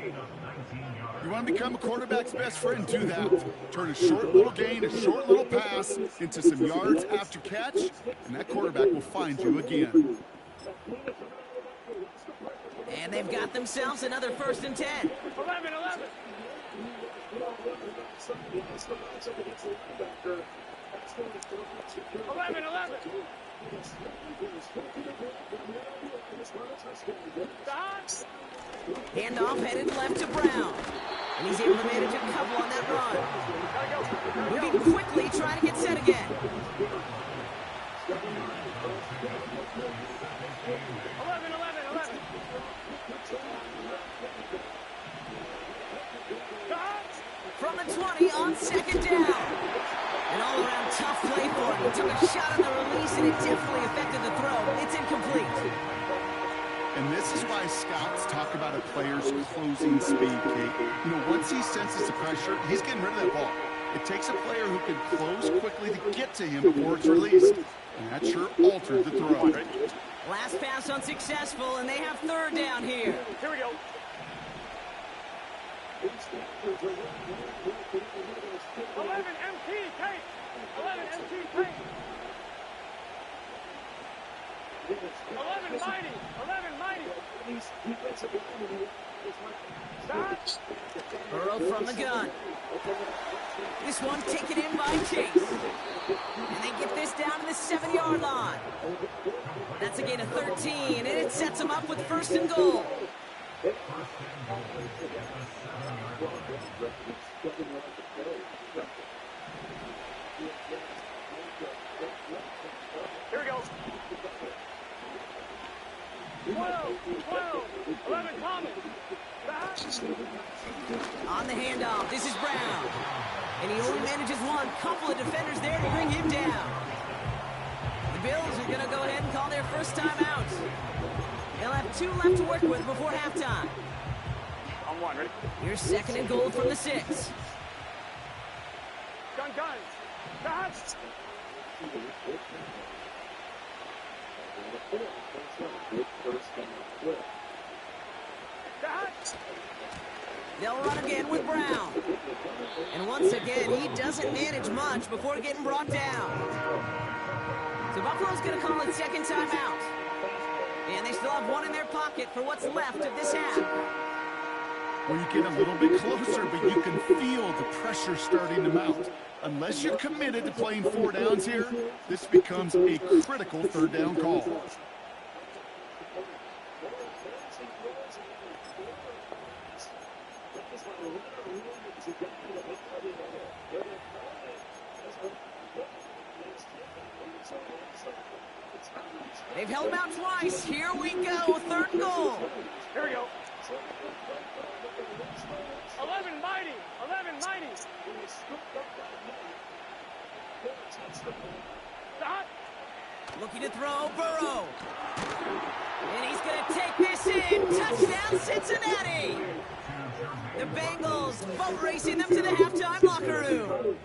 S4: You want to become a quarterback's best friend, do that. Turn a short little gain, a short little pass into some yards after catch, and that quarterback will find you again.
S3: And they've got themselves another 1st and 10.
S5: 11.
S3: Handoff headed left to Brown. And he's able to manage a couple on that run. Moving quickly, trying to get set again.
S5: 11.
S3: From the 20 on 2nd down. An all-around tough play for him. He took a shot on the release, and it definitely affected the throw. It's incomplete.
S4: And this is why scouts talk about a player's closing speed, Kate. You know, once he senses the pressure, he's getting rid of that ball. It takes a player who can close quickly to get to him before it's released. And that sure altered the throw.
S3: Last pass unsuccessful, and they have 3rd down here.
S5: Here we go. 11 MT, Kate. 11 MT, Kate. 11 mighty. Stop.
S3: Burrow from the gun. This one taken in by Chase. And they get this down to the 7-yard line. That's a gain of 13, and it sets them up with 1st and goal.
S5: Here we go. 12. 11 Thomas.
S3: On the handoff, this is Brown. And he only manages one. Couple of defenders there to bring him down. The Bills are going to go ahead and call their first timeout. They'll have 2 left to work with before halftime.
S5: On 1, ready?
S3: Here's 2nd and goal from the 6.
S5: Gun. Stop.
S3: They'll run again with Brown. And once again, he doesn't manage much before getting brought down. So Buffalo's going to call it 2nd timeout. And they still have 1 in their pocket for what's left of this half.
S4: Well, you get a little bit closer, but you can feel the pressure starting to mount. Unless you're committed to playing 4 downs here, this becomes a critical 3rd down call.
S3: They've held him out twice. Here we go. 3rd goal.
S5: Here we go. 11 mighty. Stop.
S3: Looking to throw, Burrow. And he's going to take this in. Touchdown, Cincinnati. The Bengals boat racing them to the halftime locker room.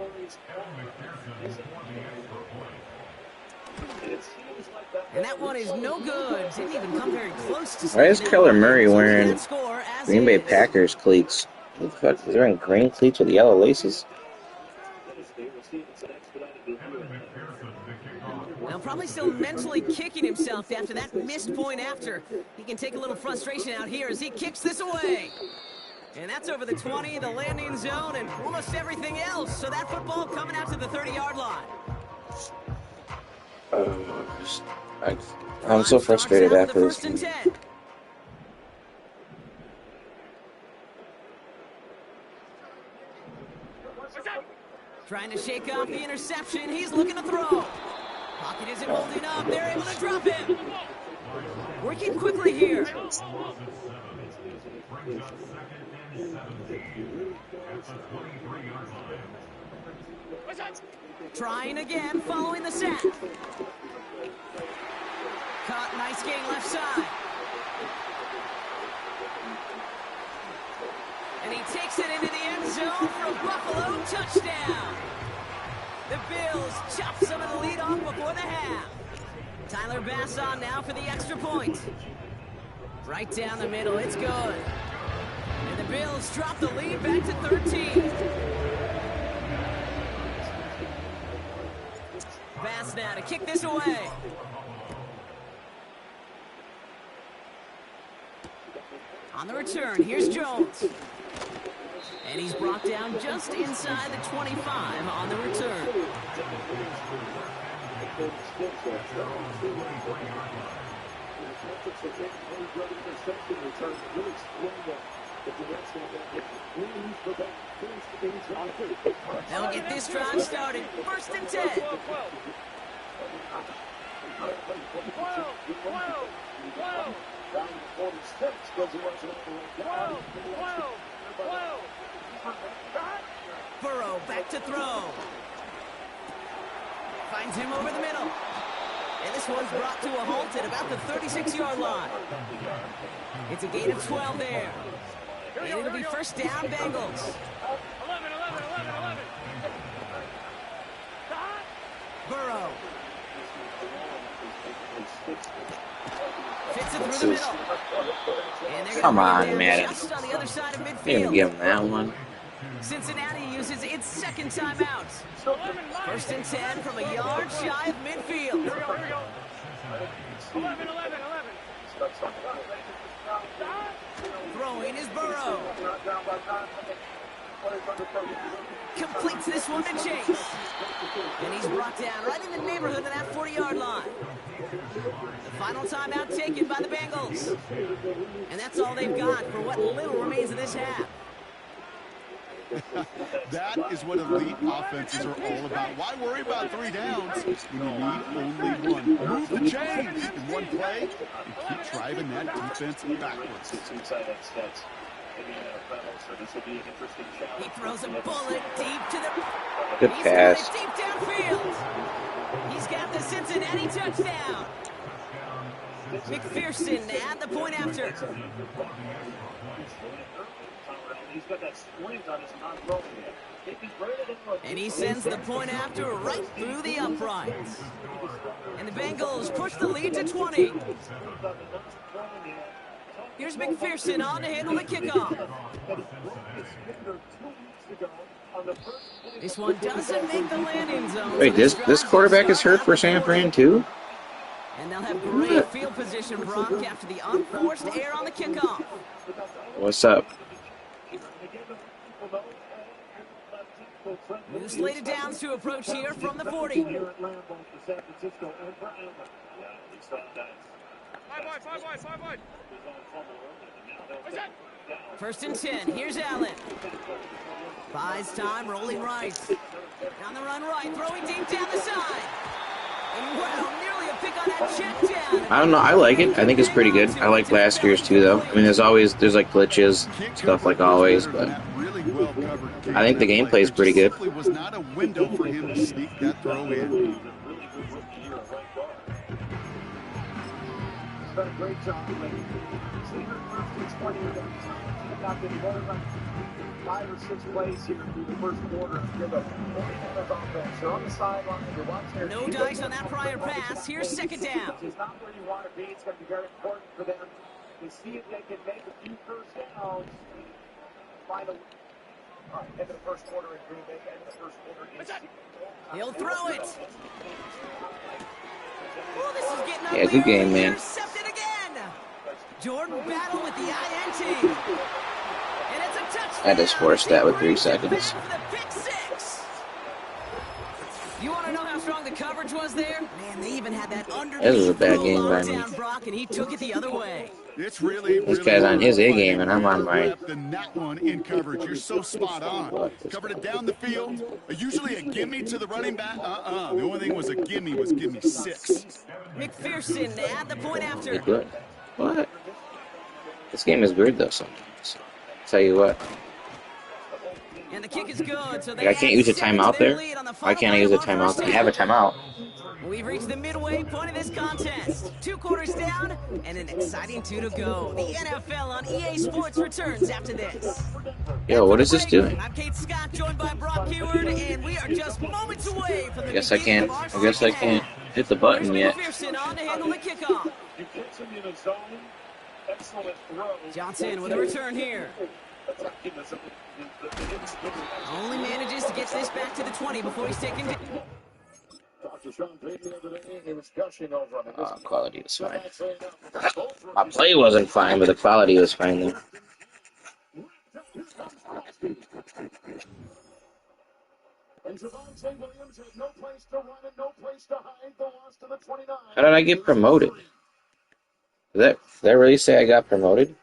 S3: And that one is no good. Didn't even come very close to.
S1: Why is Kyler Murray wearing Green Bay Packers cleats? What the fuck? Is he wearing green cleats with yellow laces?
S3: Now probably still mentally kicking himself after that missed point after. He can take a little frustration out here as he kicks this away. And that's over the 20, the landing zone, and almost everything else. So that football coming out to the 30-yard line.
S1: I'm so frustrated after this.
S3: 1st and 10. Trying to shake off the interception. He's looking to throw. Pocket isn't holding up. They're able to drop him. Working quickly here. Trying again, following the sack. Caught, nice gain left side. And he takes it into the end zone for a Buffalo touchdown. The Bills chop some of the lead off Tyler Bass on now for the extra point. Right down the middle, it's good. And the Bills drop the lead back to 13. Bass now to kick this away. On the return, here's Jones. And he's brought down just inside the 25 on the return. They'll get this drive started. First and 10. Burrow back to throw. Finds him over the middle. And this one's brought to a halt at about the 36-yard line. It's a gain of 12 there. And it'll be first down, Bengals.
S5: 11.
S3: Burrow. Fits it through the middle. And they're
S1: Come on,
S3: gonna
S1: Madden.
S3: just on the other side of
S1: You didn't
S3: midfield.
S1: give him that one.
S3: Cincinnati uses its second timeout. First and 10 from a yard shy of midfield.
S5: Here we go. 11.
S3: Throwing is Burrow. Completes this one to Chase. And he's brought down right in the neighborhood of that 40-yard line. The final timeout taken by the Bengals. And that's all they've got for what little remains of this half.
S4: That is what elite offenses are all about. Why worry about 3 downs when you need only one? Move the chains in one play and keep driving that defense backwards.
S3: He throws a bullet deep to the...
S1: Good
S3: He's
S1: pass.
S3: got it deep downfield. He's got the Cincinnati touchdown. McPherson at the point after. And he sends the point after right through the uprights. And the Bengals push the lead to 20. Here's McPherson on to handle the kickoff. This one doesn't make the landing zone.
S1: Wait, this quarterback is hurt for San Fran too?
S3: And they'll have great field position, Brock, after the unforced error on the kickoff.
S1: What's up?
S3: New slated downs to approach here from the 40. First and 10. Here's Allen. Buys time, rolling right. On the run right, throwing deep down the side. And wow, nearly a pick on that check down.
S1: I don't know. I like it. I think it's pretty good. I like last year's too, though. I mean, there's like glitches, stuff like always, but I think the gameplay is pretty good.
S4: It was not a window for him to sneak that throw in.
S2: Done a great job. Not been more than 5 or 6 plays here through the first quarter. You're the offense. You're on the sideline. You're watching their
S3: No dice on that prior pass. Here's second down.
S2: It's not where you want to be. It's going to be very important for them to see if they can make a few first downs. Final. All right, end of the first quarter in Green Bay. End of the first quarter in Seattle.
S3: He'll throw it. Oh, this is getting
S1: Yeah, good game, man.
S3: Intercepted again. Jordan Battle with the INT. And it's a touchdown.
S1: I just forced that with 3 seconds.
S3: For the pick six. You want to know how strong the coverage was there? Man, they even had that underneath.
S1: This was a bad game by me.
S3: Down Brock, and he took it the other way.
S4: It's really
S1: This guy's on his A game, and I'm on my...
S4: Than that one in coverage. You're so spot on. Covered it down the field. Usually a gimme to the running back. The only thing was a gimme 6.
S3: McPherson at the point after.
S1: Good. What? This game is weird, though, sometimes. Tell you what.
S3: And the kick is good, so
S1: I can't use a timeout there. Why can't I use a timeout? I have a timeout.
S3: We've reached the midway point of this contest. 2 quarters down, and an exciting 2 to go. The NFL on EA Sports returns after this.
S1: Yo, what is this doing?
S3: I'm Kate Scott, joined by Brock Heward, and we are just moments away from the
S1: I guess I
S3: beginning
S1: can't.
S3: of our
S1: I guess I
S3: second
S1: can't.
S3: half.
S1: hit the
S3: Here's
S1: button yet.
S3: McPherson on to handle the kickoff.
S5: You catch him in a zone. Excellent throw.
S3: Johnson with a return here.
S5: Attacking the zone.
S3: Only manages to get this back to the 20 before he's taken down.
S5: Talked to Sean Payton the other day. He was gushing over him.
S1: Quality was fine. My play wasn't fine, but the quality was fine though.
S5: And Javonte Williams had no place to run and no place to hide. The loss to the 29.
S1: How did I get promoted? Did that really say I got promoted?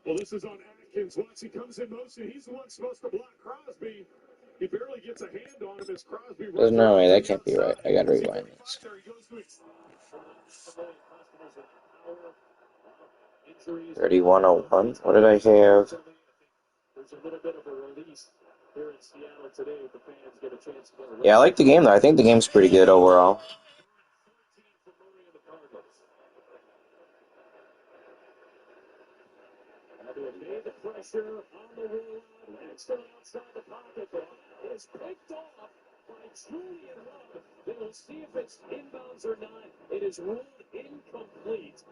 S5: Well, this is on Atkins. Once he comes in motion, he's the one supposed to block Crosby. He barely gets a hand on him as Crosby runs.
S1: There's no way, that can't be right. I gotta rewind this. 3101. What did I have?
S5: There's a little bit of a release here in Seattle today with the fans get a chance to get a
S1: Yeah, I like the game though. I think the game's pretty good overall.
S5: the pressure on the rollout. Langston outside the pocket. Is picked off by Julian Love. They will see if it's inbounds or not. It is ruled incomplete.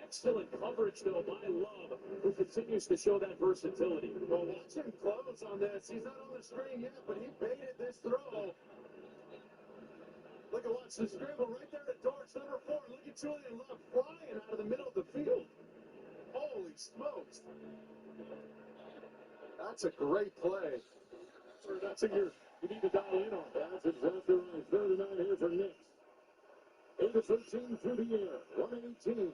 S5: Excellent coverage, though, by Love, who continues to show that versatility. Well, watch him close on this. He's not on the screen yet, but he baited this throw. Look at watch the dribble right there at Dortch, number 4. Look at Julian Love flying out of the middle of the field. Holy smokes. That's a great play. That's a year. You need to dial in on that. It's after 39 here for Nick. 8 of 13 through the air. 118.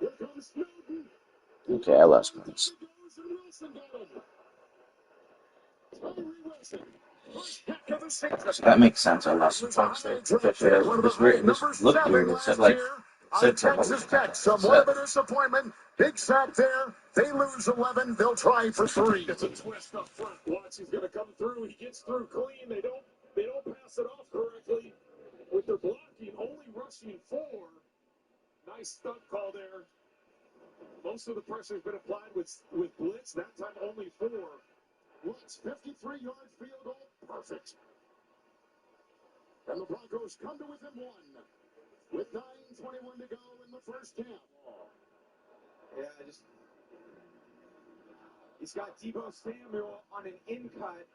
S5: Here comes Snowden.
S1: Okay, I lost points. So that makes sense. I lost some points there. This looked weird. It said like
S2: Texas Tech, somewhat of a disappointment. Big sack there. They lose 11. They'll try for 3.
S5: It's a twist up front. Watch, he's going to come through. He gets through clean. They don't pass it off correctly. With their blocking, only rushing 4. Nice stunt call there. Most of the pressure has been applied with blitz. That time only 4. Lutz, 53-yard field goal. Perfect. And the Broncos come to within 1. With 9:21 to go in the first half.
S7: Yeah, he's got Debo Samuel on an in cut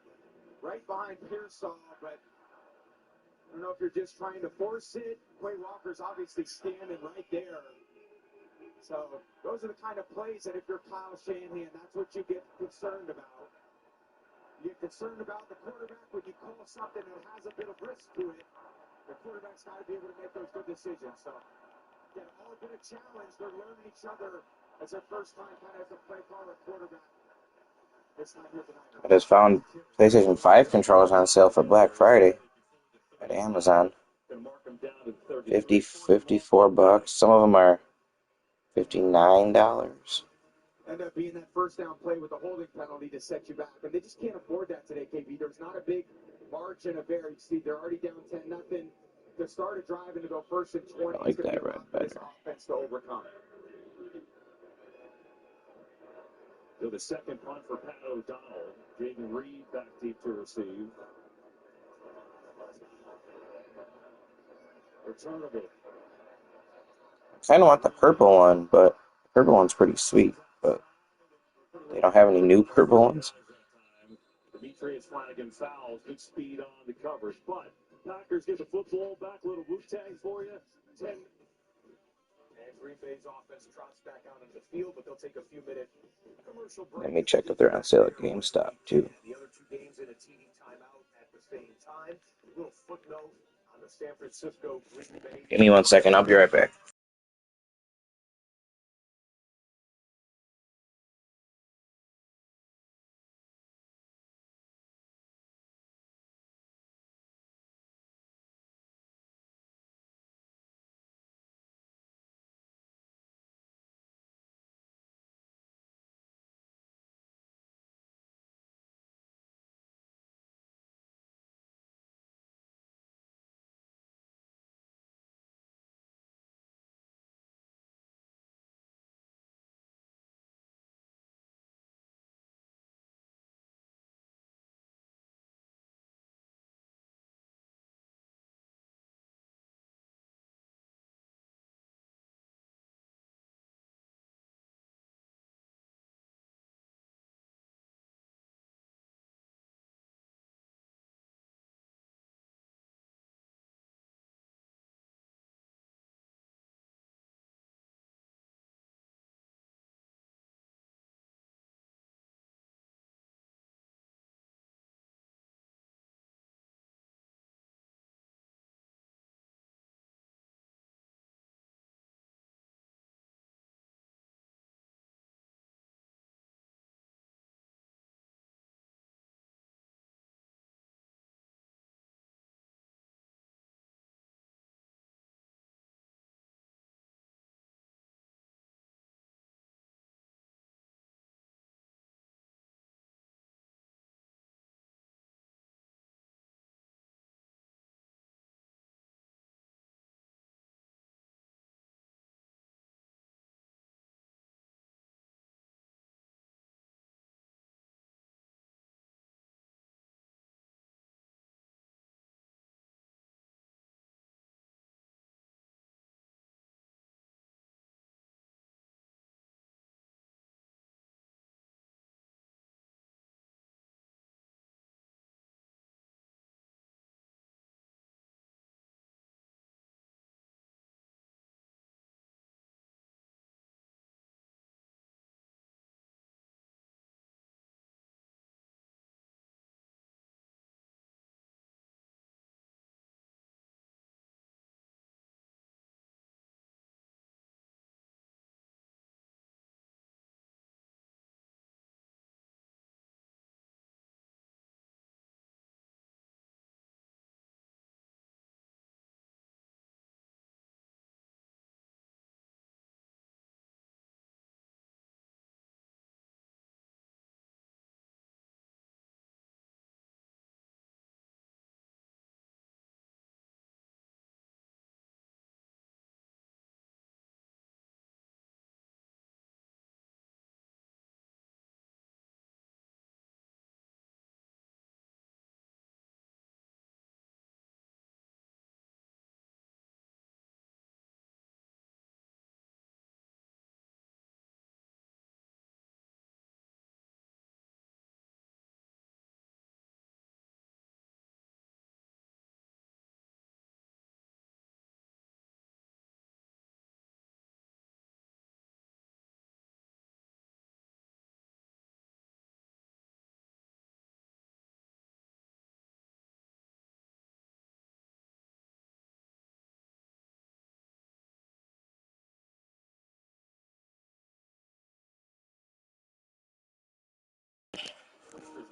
S7: right behind Pearsall, but I don't know if you're just trying to force it. Quay Walker's obviously standing right there. So those are the kind of plays that if you're Kyle Shanahan, that's what you get concerned about. You get concerned about the quarterback when you call something that has a bit of risk to it. The quarterback's got to be able to make those good decisions. So, again, all been a challenge. They're learning each other as their first time kind of as a play caller quarterback. It's not here tonight.
S1: I just found PlayStation 5 controllers on sale for Black Friday at Amazon. 54 bucks. Some of them are $59.
S7: End up being that first down play with the holding penalty to set you back. And they just can't afford that today, KB. There's not a big margin of error. You see, they're already down 10-0. To start a drive and to go first and 20.
S1: I like that red
S7: This
S1: better.
S7: offense to overcome.
S5: To the second punt for Pat O'Donnell. Jaden Reed back deep to receive. Returnable.
S1: I kind of want the purple one, but the purple one's pretty sweet. But they don't have any new purple ones.
S5: Demetrius Flanagan fouls. Good speed on the coverage. But Packers get the football back. Little boot tag for you. 10.
S2: And Green Bay's offense trots back out on the field, but they'll take a few minute commercial break.
S1: Let me check if they're on sale at GameStop, too.
S2: The other 2 games in a TV timeout at the same time. A little footnote on the San Francisco Green Bay.
S1: Give me 1 second. I'll be right back.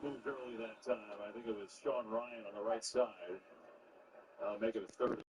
S5: moved early that time. I think it was Sean Ryan on the right side. Make it a third.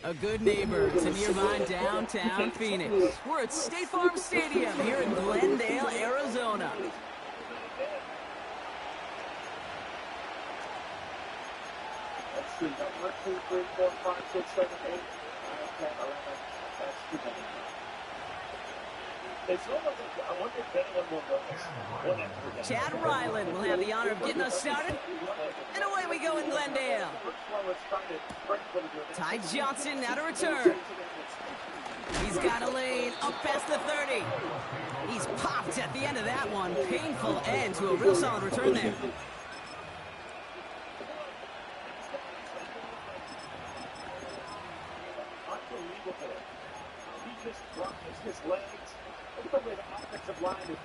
S3: A good neighbor to nearby downtown Phoenix. We're at State Farm Stadium here in Glendale, Arizona.
S5: Let's see, 1, 2, 3, 4, 5, 6, 7, 8, 9, 10, 11. That's too many. It's almost like, I wonder if anyone will notice.
S3: Chad Ryland will have the honor of getting us started. And away we go in Glendale. Ty Johnson now to return. He's got a lane up past the 30. He's popped at the end of that one. Painful end to a real solid return there.
S5: Unbelievable. He just dropped his legs. Look at the way the offensive line is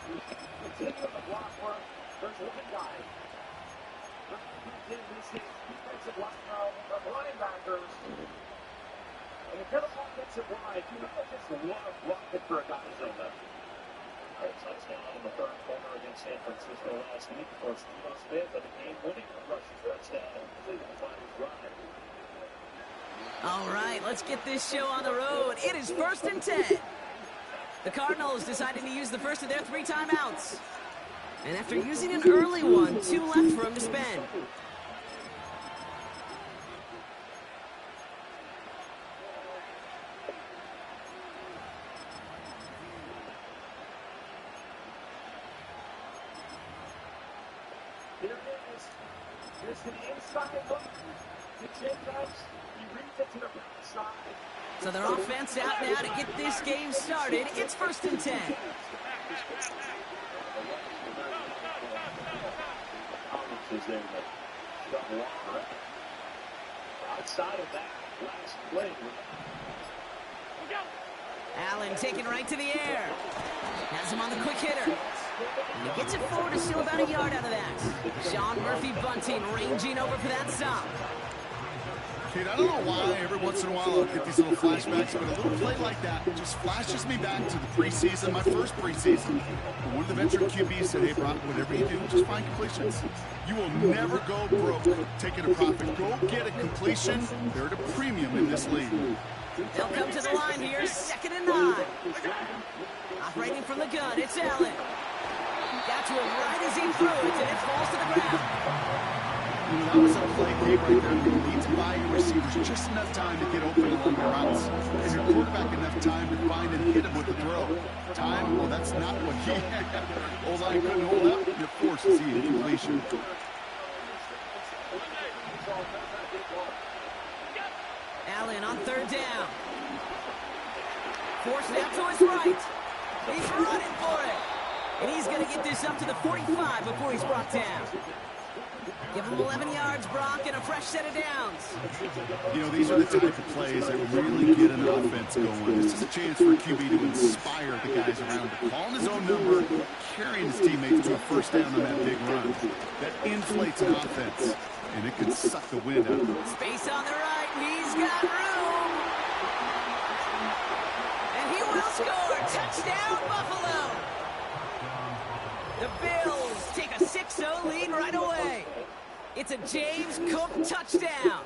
S5: continuing the block work. There's one guy. This is defensive line now from linebackers. And if you're the offensive line, you know just love blocking for a guy like that. Touchdown in the third quarter against San Francisco last week. Of course, Steve Smith had a game-winning rushing touchdown and completed the final drive.
S3: All right, let's get this show on the road. It is 1st and 10. The Cardinals deciding to use the first of their 3 timeouts. And after using an early one, 2 left for him to spend.
S5: Here it is. Here's the inside look. The check-ups. He reads it to the right side.
S3: So their offense out now to get this game started. It's 1st and 10.
S5: Outside of that last play.
S3: Allen taken right to the air. Has him on the quick hitter. And he gets it forward to steal about a yard out of that. Sean Murphy Bunting ranging over for that stop.
S4: Kate, I don't know why every once in a while I'll get these little flashbacks, but a little play like that just flashes me back to the preseason, my first preseason. One of the veteran QBs said, hey, Brock, whatever you do, just find completions. You will never go broke taking a profit. Go get a completion. They're at a premium in this league.
S3: They'll come to the line here, 2nd and 9. Operating from the gun, it's Allen. Got to him right as he threw it, and it falls to the ground.
S4: You know, that was a play game right there. You need to buy your receivers just enough time to get open along your routes. And your quarterback enough time to find and hit him with the throw. Time, well, that's not what he had. O-line couldn't hold up, and it forces the incompletion.
S3: Allen on 3rd down. Forced out to his right. He's running for it. And he's going to get this up to the 45 before he's brought down. Give him 11 yards, Brock, and a fresh set of downs.
S4: You know, these are the type of plays that really get an offense going. This is a chance for a QB to inspire the guys around him. Calling his own number, carrying his teammates to a 1st down on that big run. That inflates an offense, and it could suck the wind out of it.
S3: Space on the right, he's got room. And he will score. Touchdown, Buffalo. The Bills take a 6-0 lead right away. It's a James Cook touchdown.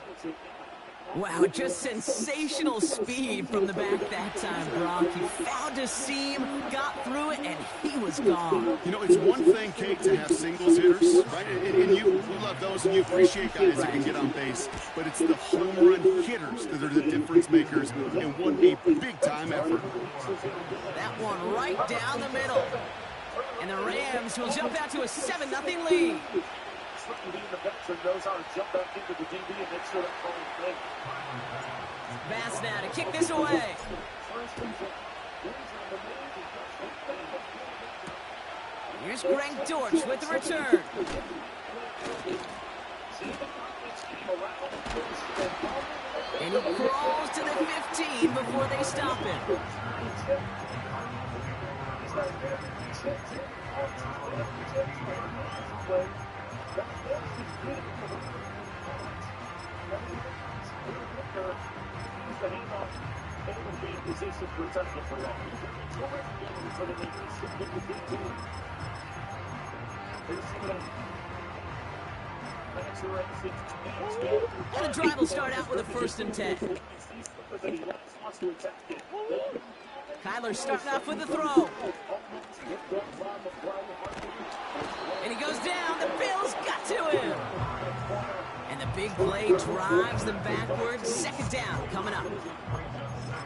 S3: Wow, just sensational speed from the back that time, Brock. He found a seam, got through it, and he was gone.
S4: You know, it's one thing, Kate, to have singles hitters, right? And you love those, and you appreciate guys that can get on base. But it's the home run hitters that are the difference makers and won a big-time effort.
S3: That one right down the middle. And the Rams will jump out to a 7-0 lead. Bass now to kick this away. Here's Greg Dortch with the return. And he crawls to the 15 before they stop him. And the drive will start out with a 1st and 10. Kyler starting off with the throw. And he goes down. The Bills got to him. And the big play drives them backwards. 2nd down coming up.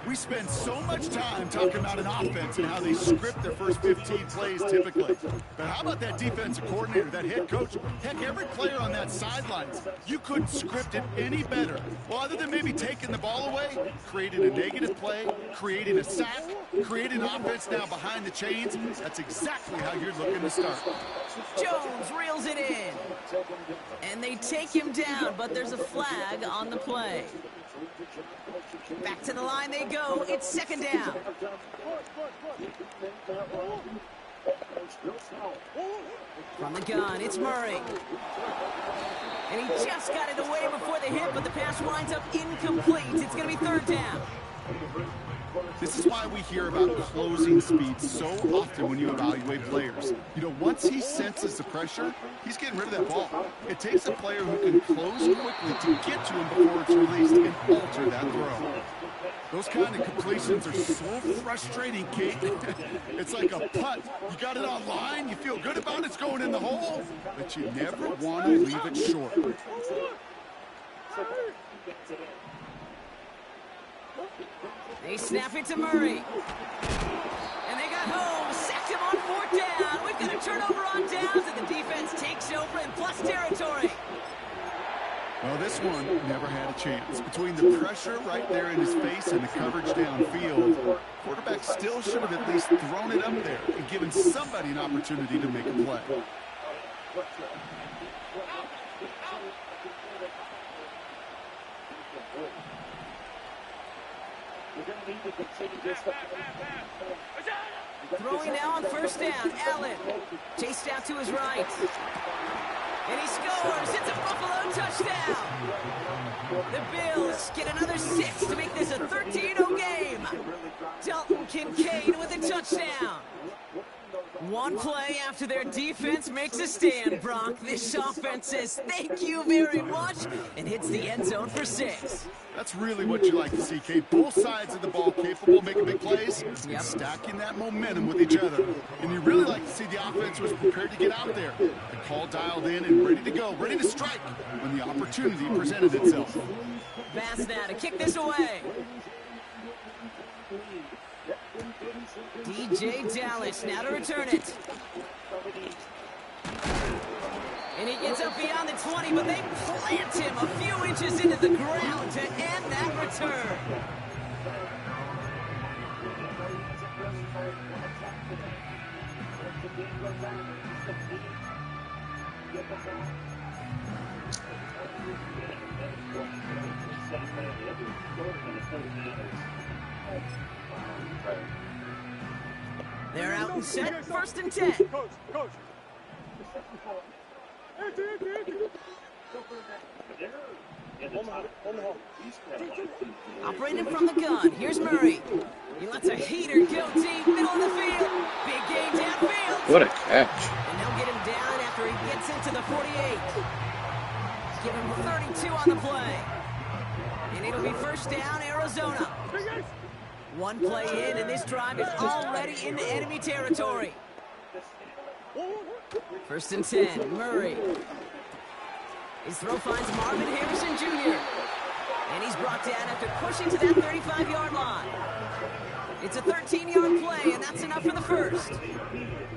S4: We spend so much time talking about an offense and how they script their first 15 plays typically. But how about that defensive coordinator, that head coach? Heck, every player on that sidelines, you couldn't script it any better. Well, other than maybe taking the ball away, creating a negative play, creating a sack, creating an offense now behind the chains, that's exactly how you're looking to start.
S3: Jones reels it in. And they take him down, but there's a flag on the play. Back to the line they go. It's 2nd down. From the gun, it's Murray. And he just got it away before the hit, but the pass winds up incomplete. It's going to be 3rd down.
S4: This is why we hear about closing speed so often when you evaluate players. You know, once he senses the pressure, he's getting rid of that ball. It takes a player who can close quickly to get to him before it's released and alter that throw. Those kind of completions are so frustrating, Kate. It's like a putt. You got it on line, you feel good about it, it's going in the hole, but you never want to leave it short.
S3: They snap it to Murray. And they got home. Sacked him on 4th down. We've got a turnover on downs, and the defense takes over in plus territory.
S4: Well, this one never had a chance. Between the pressure right there in his face and the coverage downfield, quarterback still should have at least thrown it up there and given somebody an opportunity to make a play.
S3: Throwing now on 1st down. Allen chased out to his right. And he scores. It's a Buffalo touchdown. The Bills get another 6 to make this a 13-0 game. Dalton Kincaid with a touchdown. One play after their defense makes a stand, Brock. This offense says thank you very much and hits the end zone for 6.
S4: That's really what you like to see, Kate. Both sides of the ball capable of making big plays and stacking that momentum with each other. And you really like to see the offense was prepared to get out there. The call dialed in and ready to go, ready to strike when the opportunity presented itself.
S3: Bass now to kick this away. DJ Dallas now to return it. And he gets up beyond the 20, but they plant him a few inches into the ground to end that return. They're out and set, 1st and 10. Operating from the gun, here's Murray. He lets a heater go deep, middle of the field. Big game downfield.
S1: What a catch.
S3: And they'll get him down after he gets into the 48. Give him 32 on the play. And it'll be 1st down, Arizona. One play in, and this drive is already into enemy territory. 1st and 10, Murray. His throw finds Marvin Harrison Jr. And he's brought down after pushing to that 35-yard line. It's a 13-yard play, and that's enough for the 1st.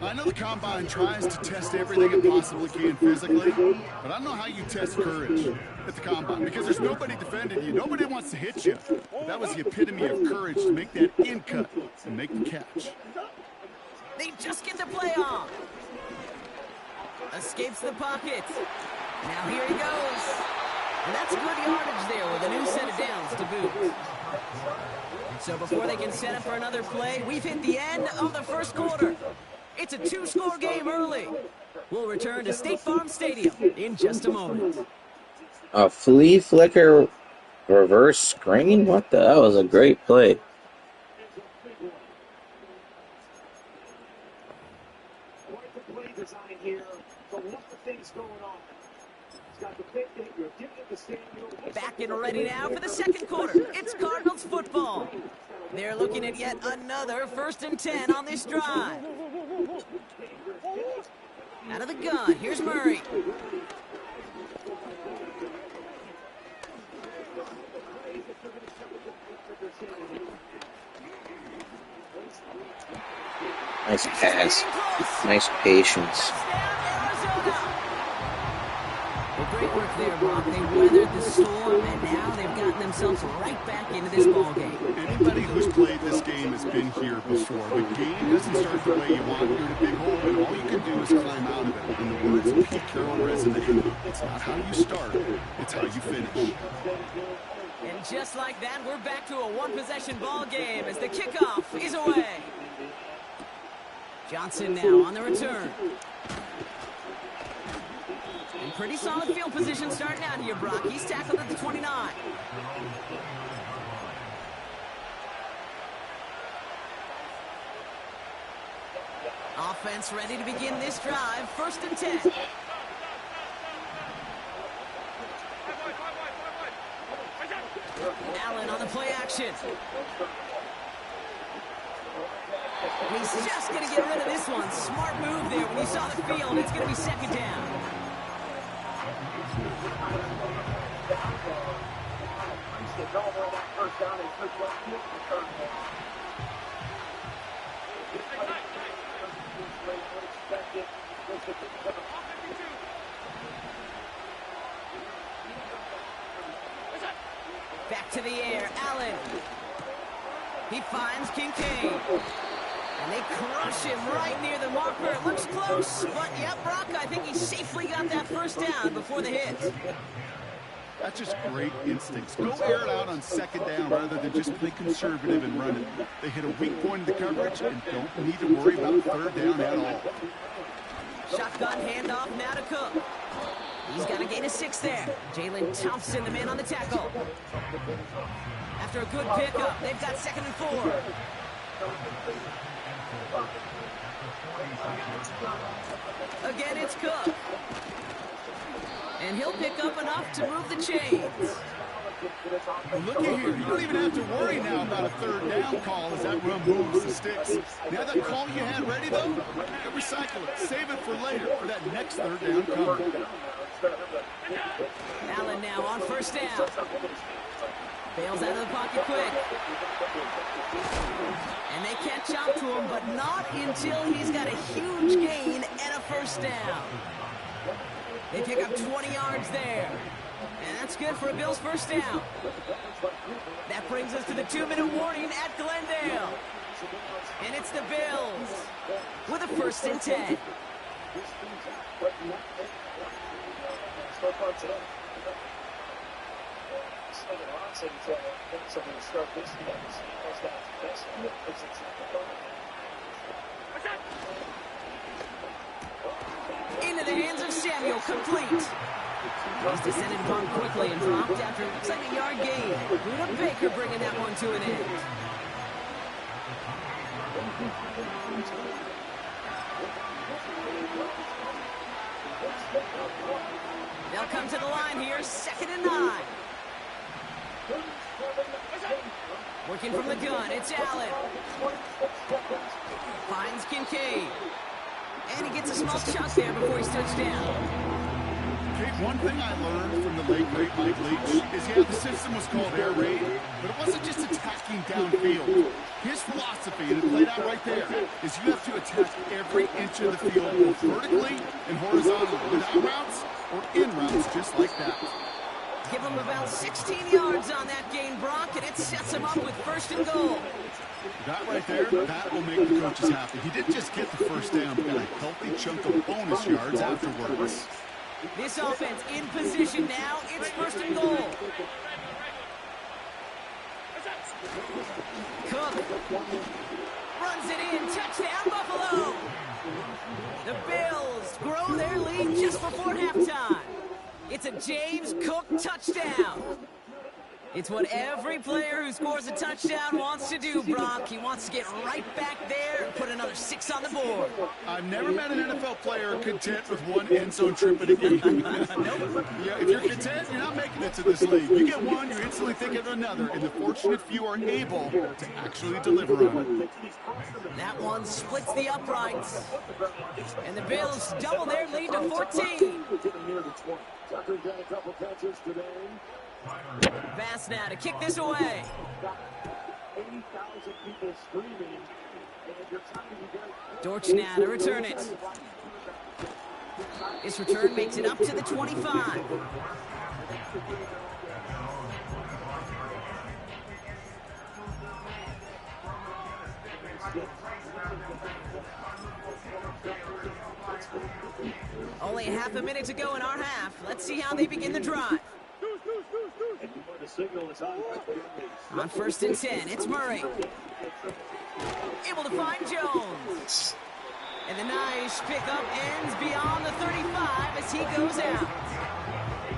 S4: I know the Combine tries to test everything it possibly can physically, but I don't know how you test courage at the Combine because there's nobody defending you. Nobody wants to hit you. But that was the epitome of courage to make that in cut and make the catch.
S3: They just get the play off. Escapes the pocket. Now here he goes. And that's good yardage there with a new set of downs to boot. So before they can set up for another play, we've hit the end of the 1st quarter. It's a 2-score game early. We'll return to State Farm Stadium in just a moment.
S1: A flea flicker reverse screen? What the? That was a great play.
S2: Quite the play design here, but look at things going on. He's got the
S3: Back and ready now for the second quarter. It's Cardinals football. They're looking at yet another 1st and 10 on this drive. Out of the gun, here's Murray.
S1: Nice pass. Nice patience.
S3: Well, great work there, Brock. They weathered the storm, and now they've gotten themselves right back into this ballgame.
S4: Anybody who's played this game has been here before. The game doesn't start the way you want. You're in a big hole, and all you can do is climb out of it. In the words of Pete Carroll resonate, it's not how you start, it's how you finish.
S3: And just like that, we're back to a one-possession ball game as the kickoff is away. Johnson now on the return. And pretty solid field position starting out here, Brock. He's tackled at the 29. Offense ready to begin this drive. 1st and 10. Allen on the play action. And he's just going to get rid of this one. Smart move there when he saw the field. It's going to be 2nd down. Back to the air, Allen. He finds Kincaid. And they crush him right near the marker. It looks close, but yep, Brock, I think he safely got that 1st down before the hit.
S4: That's just great instincts. Go air it out on 2nd down rather than just play conservative and run it. They hit a weak point in the coverage and don't need to worry about 3rd down at all.
S3: Shotgun handoff now to Cook. He's got a gain of 6 there. Jalen Thompson, the man on the tackle. After a good pickup, they've got 2nd and 4. Again, it's Cook. And he'll pick up enough to move the chains.
S4: Well, looky here. You don't even have to worry now about a 3rd down call as that run moves the sticks. Now that call you had ready, though, recycle it. Save it for later for that next 3rd down cover.
S3: Allen now on 1st down. Bails out of the pocket quick. And they catch up to him, but not until he's got a huge gain and a 1st down. They pick up 20 yards there. And that's good for a Bills 1st down. That brings us to the 2-minute warning at Glendale. And it's the Bills with a 1st and 10. Into the hands of Samuel, complete. He's descended upon quickly and dropped after it looks like a yard gain. Buda Baker bringing that one to an end. They'll come to the line here, 2nd and 9. Working from the gun, it's Allen. Finds Kincaid. And he gets a small chunk there before he's touched down.
S4: One thing I learned from the late great Mike Leach is, yeah, the system was called air raid, but it wasn't just attacking downfield. His philosophy, and it played out right there, is you have to attack every inch of the field, both vertically and horizontally, without routes or in routes, just like that.
S3: Give him about 16 yards on that gain, Brock, and it sets him up with 1st and goal.
S4: That right there, that will make the coaches happy. He didn't just get the 1st down, but got a healthy chunk of bonus yards afterwards.
S3: This offense in position now. It's 1st and goal. Cook runs it in. Touchdown, Buffalo. The Bills grow their lead just before halftime. It's a James Cook touchdown. It's what every player who scores a touchdown wants to do, Brock. He wants to get right back there and put another 6 on the board.
S4: I've never met an NFL player content with one end zone trip in a game. Yeah, if you're content, you're not making it to this league. You get one, you're instantly thinking of another, and the fortunate few are able to actually deliver on it.
S3: That one splits the uprights. And the Bills double their lead to 14. Bass now to kick this away. Dortch now to return it. This return makes it up to the 25. Only half a minute to go in our half. Let's see how they begin the drive. On 1st and 10, it's Murray. Able to find Jones. And the nice pickup ends beyond the 35 as he goes out.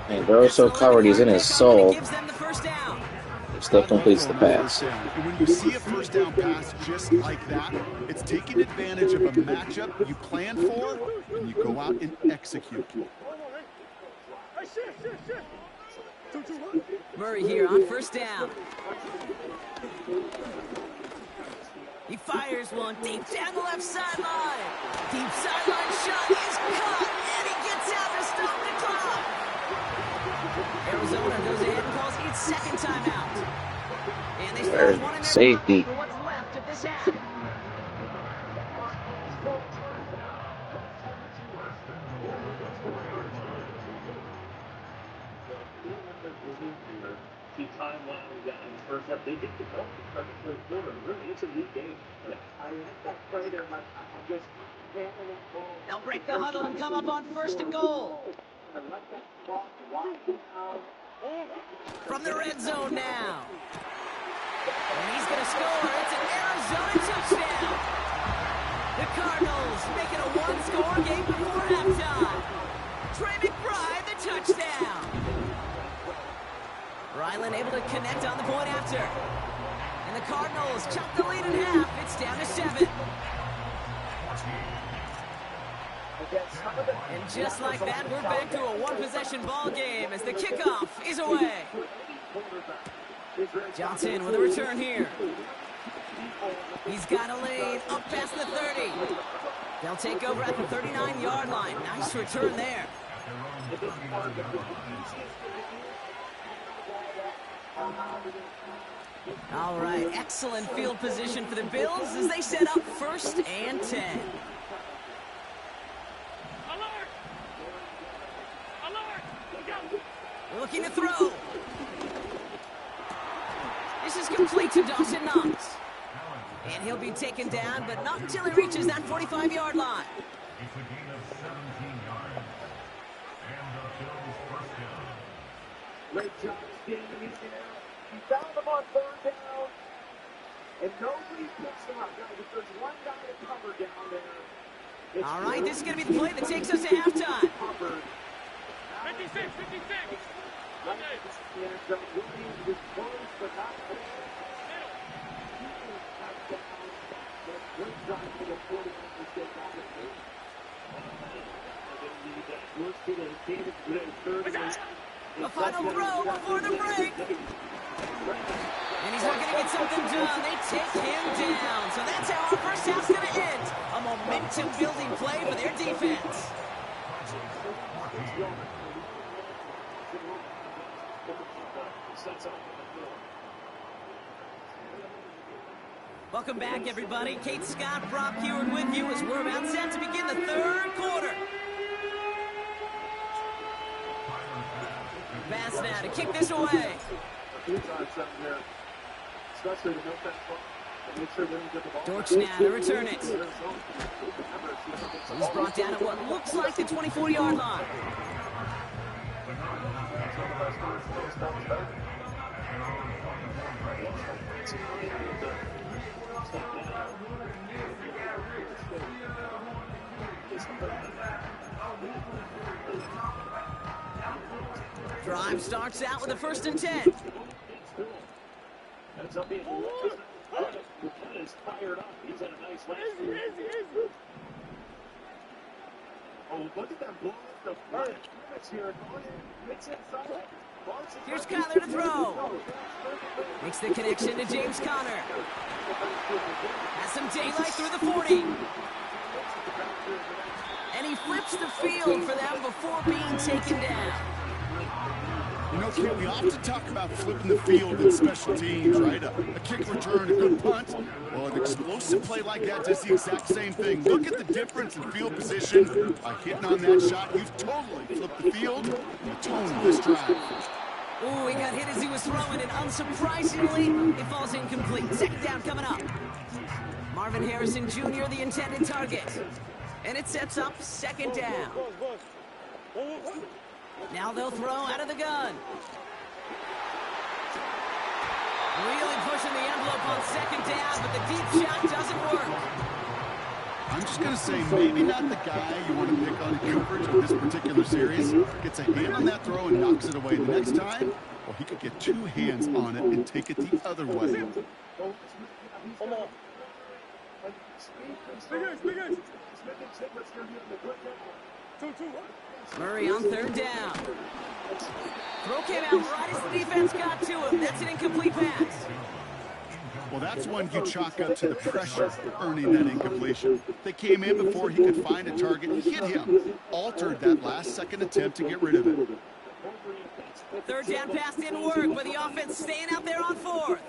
S1: Man, bro, so covered he's in his soul.
S3: Gives them the first down.
S1: Still completes the pass.
S4: And when you see a first down pass just like that, it's taking advantage of a matchup you plan for, and you go out and execute.
S3: Murray here on 1st down. He fires one deep down the left sideline. Deep sideline shot is caught, and he gets out to stop the clock. Arizona goes ahead and calls its 2nd timeout. And they start one in their
S1: safety.
S3: for what's left of this half.
S5: The timeline we got in the first half, they get the ball to start the 3rd quarter. Really, it's a neat game. I like that play there, but I'm just handling that ball.
S3: They'll break the huddle and come up on 1st and goal.
S5: I like that ball walking out.
S3: From the red zone now. And he's going to score. It's an Arizona touchdown. The Cardinals make it a 1-score game before halftime. Trey McBride, the touchdown. Ryland able to connect on the point after. And the Cardinals chop the lead in half. It's down to 7. And just like that, we're back to a 1-possession ball game as the kickoff is away. Johnson with a return here. He's got a lane up past the 30. They'll take over at the 39-yard line. Nice return there. All right, excellent field position for the Bills as they set up 1st and 10. Looking to throw. This is complete to Dawson Knox. And he'll be taken down, but not until he reaches that 45-yard line.
S2: Great job standing in there. He found him on 3rd down, and nobody picks him up. Guys, if there's one guy to cover down there,
S3: all right, this is going to be the play that takes us to halftime.
S5: 56.
S3: A final throw before the break. And he's looking to get something done. They take him down. So that's how our first half's going to end. A momentum-building play for their defense. Welcome back, everybody. Kate Scott, Brock Heward with you as we're about set to begin the 3rd quarter. Bass now to kick this away. Dortch now to return it. He's brought down at what looks like the 24-yard line. Drive starts out with a 1st and 10.
S5: That's up being is fired up. He's had a nice last year. Oh, look at that blow off the front. Here. It's inside.
S3: Here's Kyler to throw. Makes the connection to James Conner. Has some daylight through the 40. And he flips the field for them before being taken down.
S4: You know, Kit, we often talk about flipping the field in special teams, right? A kick return, a good punt. Well, an explosive play like that does the exact same thing. Look at the difference in field position. By hitting on that shot, you've totally flipped the field and the tone of this drive.
S3: Ooh, he got hit as he was throwing, and unsurprisingly, it falls incomplete. Second down coming up. Marvin Harrison Jr., the intended target. And it sets up second down. Now they'll throw out of the gun. Really pushing the envelope on second down, but the deep shot doesn't work.
S4: I'm just going to say, maybe not the guy you want to pick on in coverage of this particular series. Gets a hand on that throw and knocks it away. The next time, well, he could get two hands on it and take it the other way.
S3: Murray on third down. Throw came out right as the defense got to him. That's an incomplete pass.
S4: Well, that's one you chalk up to the pressure earning that incompletion. They came in before he could find a target and hit him. Altered that last-second attempt to get rid of it.
S3: Third down pass didn't work, but the offense staying out there on fourth.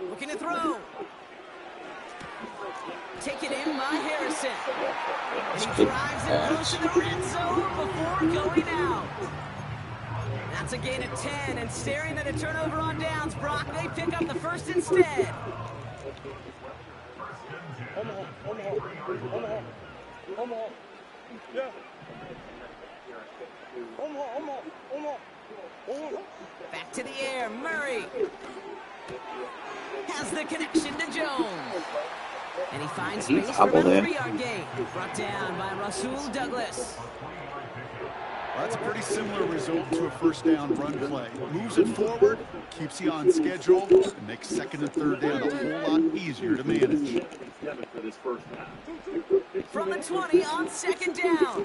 S3: Looking to throw. Taken in by Harrison. And he drives it close to the red zone before going out. That's a gain of 10, and staring at a turnover on downs, Brock, they pick up the first instead. Back to the air, Murray has the connection to Jones. And he finds space for about a 3-yard gain. Brought down by Rasul Douglas.
S4: Well, that's a pretty similar result to a first down run play. Moves it forward, keeps you on schedule, and makes second and third down a whole lot easier to manage.
S3: From the 20 on second down.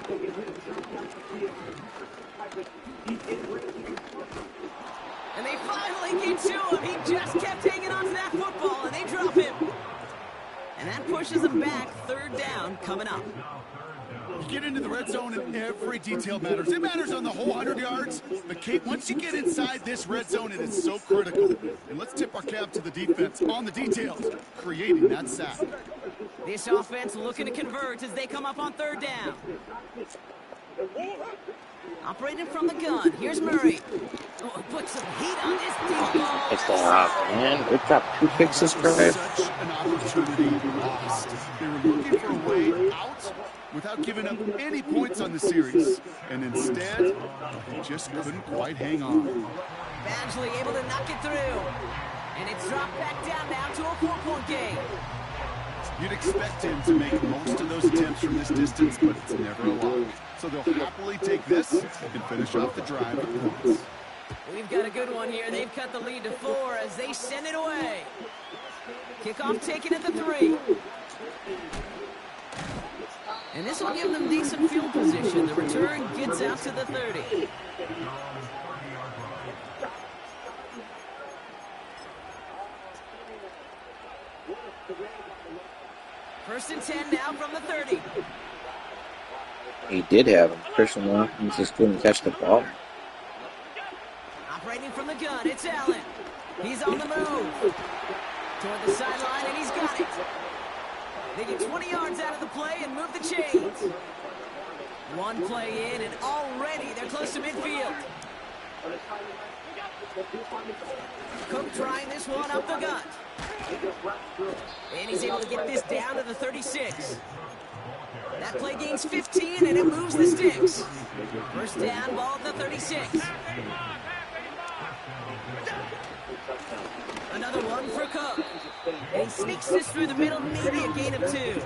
S3: And they finally get to him. He just kept hanging on to that football, and they drop him. And that pushes them back. Third down coming up.
S4: You get into the red zone and every detail matters. It matters on the whole 100 yards. But, Kate, once you get inside this red zone, it is so critical. And let's tip our cap to the defense on the details, creating that sack.
S3: This offense looking to convert as they come up on third down. Operating from the gun. Here's Murray. Oh, put some heat on this deep ball.
S1: It's the off, man. Good job. 2 fixes for him.
S4: Such an opportunity lost. They were looking for a way out without giving up any points on the series. And instead, he just couldn't quite hang on.
S3: Badgley able to knock it through. And it's dropped back down now to a 4-point game.
S4: You'd expect him to make most of those attempts from this distance, but it's never a lot. So they'll happily take this and finish off the drive with points.
S3: We've got a good one here. They've cut the lead to 4 as they send it away. Kickoff taken at the 3. And this will give them decent field position. The return gets out to the 30. First and 10 now from the 30.
S1: He did have him. Christian Watkins just couldn't catch the ball.
S3: Operating from the gun, it's Allen. He's on the move. Toward the sideline, and he's got it. They get 20 yards out of the play and move the chains. One play in, and already they're close to midfield. Cook trying this one up the gut. And he's able to get this down to the 36. That play gains 15, and it moves the sticks. First down, ball at the 36. Another one for Cook. And he sneaks this through the middle, maybe a gain of 2.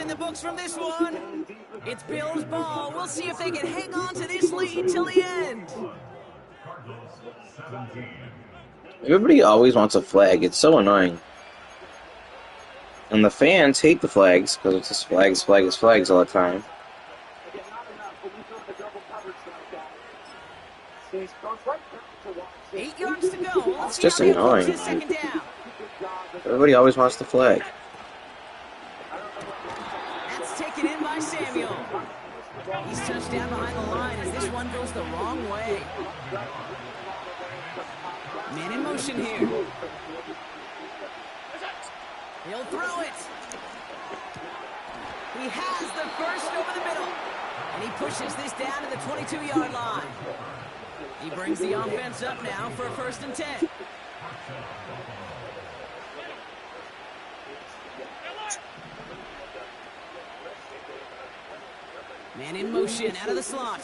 S3: in the books from this one. It's Bills ball. We'll see if they can hang on to this lead till the end.
S1: Everybody always wants a flag. It's so annoying. And the fans hate the flags because it's just flags, flags, flags all the time.
S3: 8 yards to go. Let's
S1: It's just
S3: see how they approach
S1: annoying.
S3: this second down.
S1: Everybody always wants the flag.
S3: That's taken in by Samuel. He's touched down behind the line as this one goes the wrong way. Man in motion here. He'll throw it. He has the first over the middle. And he pushes this down to the 22-yard line. He brings the offense up now for a 1st and 10. Man in motion out of the slot.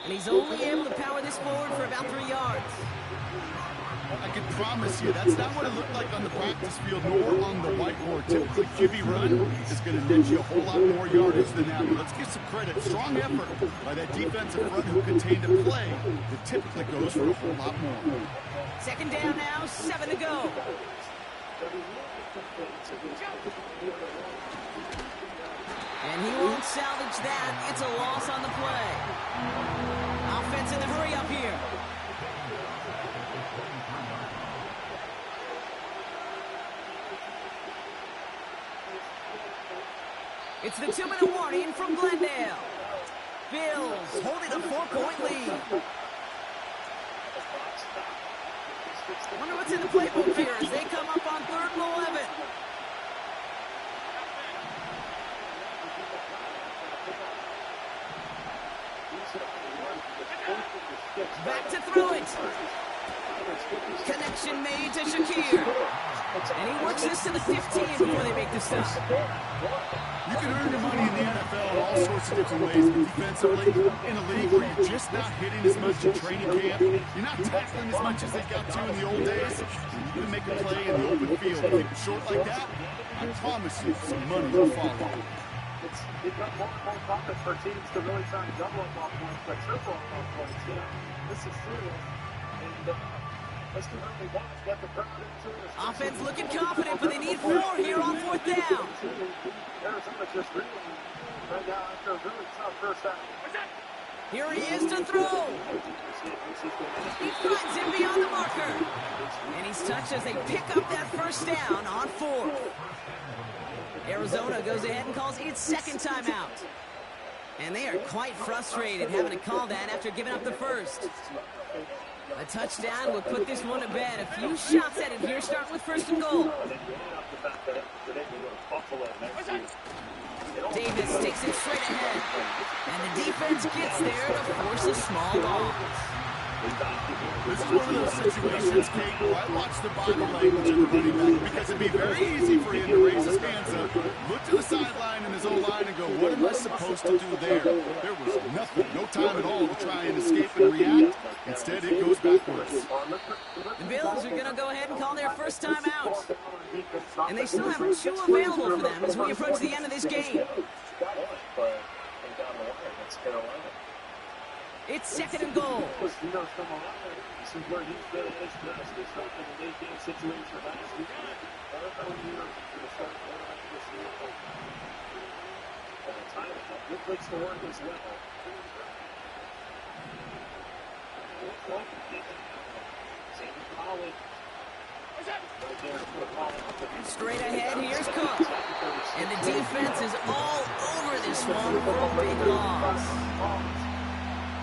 S3: And he's only able to power this forward for about 3 yards.
S4: I can promise you, that's not what it looked like on the practice field nor on the whiteboard. Typically, QB run is going to net you a whole lot more yardage than that. But let's give some credit. Strong effort by that defensive front who contained a play that typically goes for a whole lot more.
S3: Second down now, 7 to go. And he won't salvage that. It's a loss on the play. Offense in the hurry up here. It's the 2-minute warning from Glendale. Bills holding a 4-point lead. Wonder what's in the playbook here as they come up on 3rd and 11. Back to throw it. Connection made to Shakir. And he works this to the 15 before they make the stop.
S4: You can earn your money in the NFL in all sorts of different ways, but defensively, in a league where you're just not hitting as much in training camp, you're not tackling as much as they got to in the old days, you can make a play in the open field. Keep it short like that, I promise you, some money will follow.
S5: It's become more and more common for teams to really try and double up on points, but triple up on points. You know, this is serious. And let's do what we want. Get the crowd into it.
S3: Offense looking confident, but they need 4 here on 4th down.
S5: Arizona just really, right now, after a really tough first half.
S3: Here he is to throw. He finds him beyond the marker. And he's touched as they pick up that 1st down on 4th. Arizona goes ahead and calls its 2nd timeout. And they are quite frustrated having to call that after giving up the 1st. A touchdown will put this one to bed. A few shots at it here, starting with 1st and goal. Davis takes it straight ahead. And the defense gets there to force a small loss.
S4: This is one of those situations, Kate, where I watch the body language of the running back because it'd be very easy for him to raise his hands up, look to the sideline in his own line and go, what am I supposed to do there? There was nothing, no time at all to try and escape and react. Instead, it goes backwards.
S3: The Bills are going to go ahead and call their 1st timeout. And they still have 2 available for them as we approach the end of this game. It's 2nd and goal.
S5: This is where he's been at his best. This is in the late game situation last week. Good place to work as well.
S3: Straight ahead, here's Cook. And the defense is all over this one for a big loss.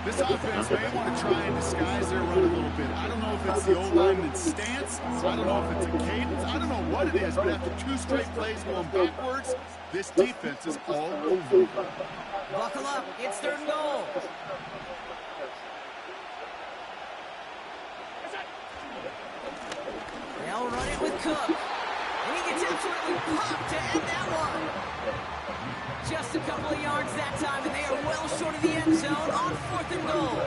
S4: This offense may want to try and disguise their run a little bit. I don't know if it's the old lineman's stance. I don't know if it's a cadence. I don't know what it is, but after 2 straight plays going backwards, this defense is all over.
S3: Buckle up. It's 3rd and goal. They'll run it with Cook. And he gets absolutely popped to end that one. Just a couple of yards that time, and they are well short of the end zone on 4th and goal.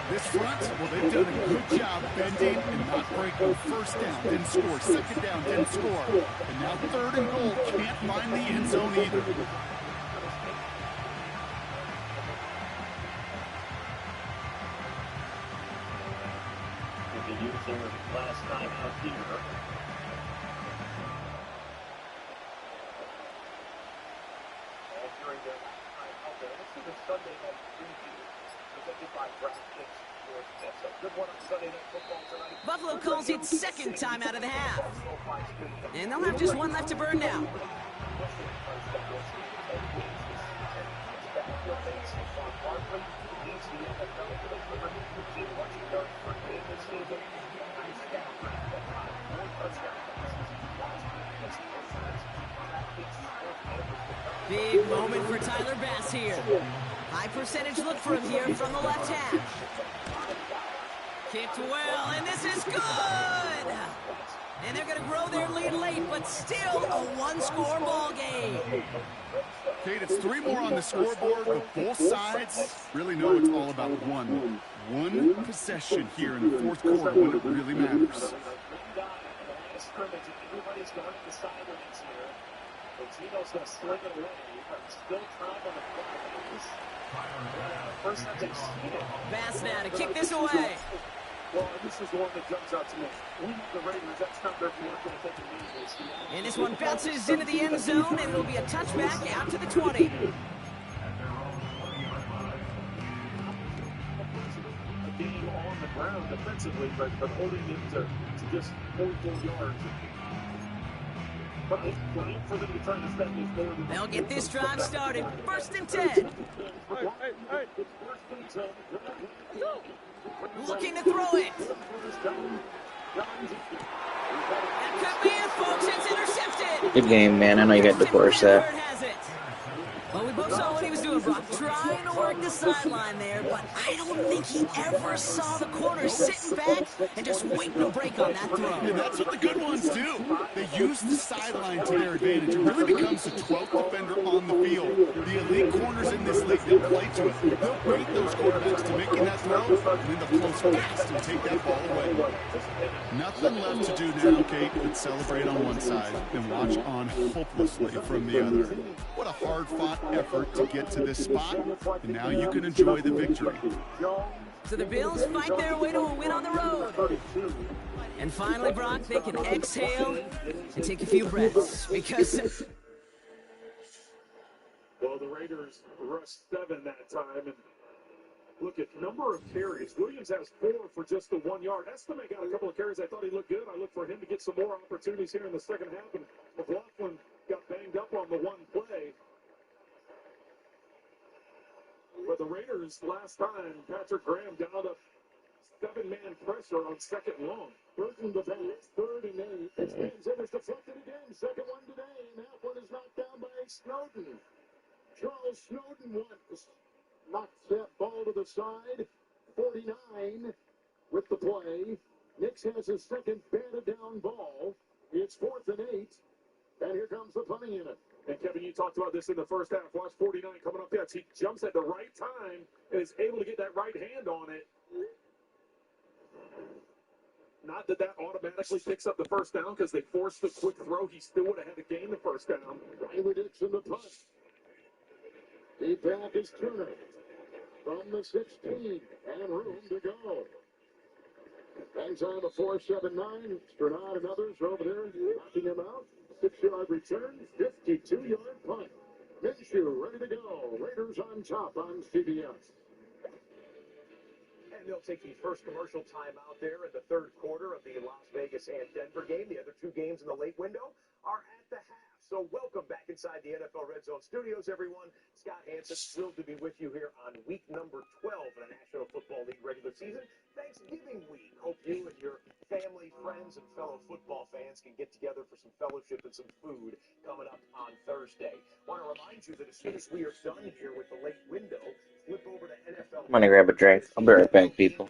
S4: This front, well, they've done a good job bending and not breaking. First down, didn't score. Second down, didn't score. And now third and goal, can't find the end zone either.
S5: They use their last time out here. All during their last time out there. Let's see the Sunday night preview presented by DraftKings Sports. That's a good one on Sunday Night Football tonight.
S3: Buffalo calls it second time out of the half. And they'll have just one left to burn now. Big moment for Tyler Bass here. High percentage look for him here from the left hash. Kicked well, and this is good! And they're going to grow their lead late, but still a one-score ball game.
S4: Kate, it's 3 more on the scoreboard, but both sides really know it's all about one. One possession here in the fourth quarter when it really matters.
S5: Everybody's going to the sidelines here. Tino's going to sling it away. Still trying on the fly. First time they've seen it.
S3: Bass now to kick this away.
S2: Well, this is the one that jumps out to me. We need the Raiders. That's not their point. Going to take a knee.
S3: And this one bounces into the end zone, and it'll be a touchback out to the 20.
S5: A game on the ground defensively, but holding him to just 44 yards. But it's plenty for them to try to step this forward.
S3: They'll get this drive started. First and 10. Looking to throw it. That could be it, folks. It's intercepted.
S1: Good game, man. I know you got to divorce that.
S3: Well, we both saw what he was doing, Brock. Trying to work the sideline there, but I don't think he ever saw the corner sitting back and just waiting to break on that throw.
S4: And that's what the good ones do. They use the sideline to their advantage. It really becomes the 12th defender on the field. The elite corners in this league, they'll play to it. They'll bait those quarterbacks to making that throw, and then they'll close fast and take that ball away. Nothing left to do now, Kate, but celebrate on one side and watch on hopelessly from the other. What a hard-fought effort to get to this spot, and now you can enjoy the victory.
S3: So the Bills fight their way to a win on the road. And finally, Brock, they can exhale and take a few breaths because...
S5: Well, the Raiders rushed 7 that time, and look at number of carries. Williams has 4 for just the 1 yard. Estime got a couple of carries. I thought he looked good. I looked for him to get some more opportunities here in the second half, and McLaughlin got banged up on the one play. But the Raiders, last time, Patrick Graham down a 7-man pressure on second and long. Burton the pass, 3rd and 8. Extends it, it's deflected again. Second one today, and that one is knocked down by Snowden. Charles Snowden knocks that ball to the side. 49 with the play. Nix has his second batted down ball. It's 4th and 8. And here comes the punting unit. And Kevin, you talked about this in the first half. Watch 49 coming up there. He jumps at the right time and is able to get that right hand on it. Not that automatically picks up the first down because they forced the quick throw. He still would have had to gain the first down. Riley Dixon the punt. Deep back is Turner from the 16 and room to go. Bangs on the 4-7-9. Sternad and others are over there knocking him out. 6-yard return, 52-yard punt. Minshew ready to go. Raiders on top on CBS. And they'll take the first commercial timeout there in the third quarter of the Las Vegas and Denver game. The other 2 games in the late window are at the half. So welcome back inside the NFL Red Zone studios, everyone. Scott Hansen, thrilled to be with you here on week number 12 of the National Football League regular season. Thanksgiving week. Hope you and your family, friends, and fellow football fans can get together for some fellowship and some food coming up on Thursday. Want to remind you that as soon as we are done here with the late window, flip over to NFL.
S1: I'm gonna grab a drink. I'll be right back, people.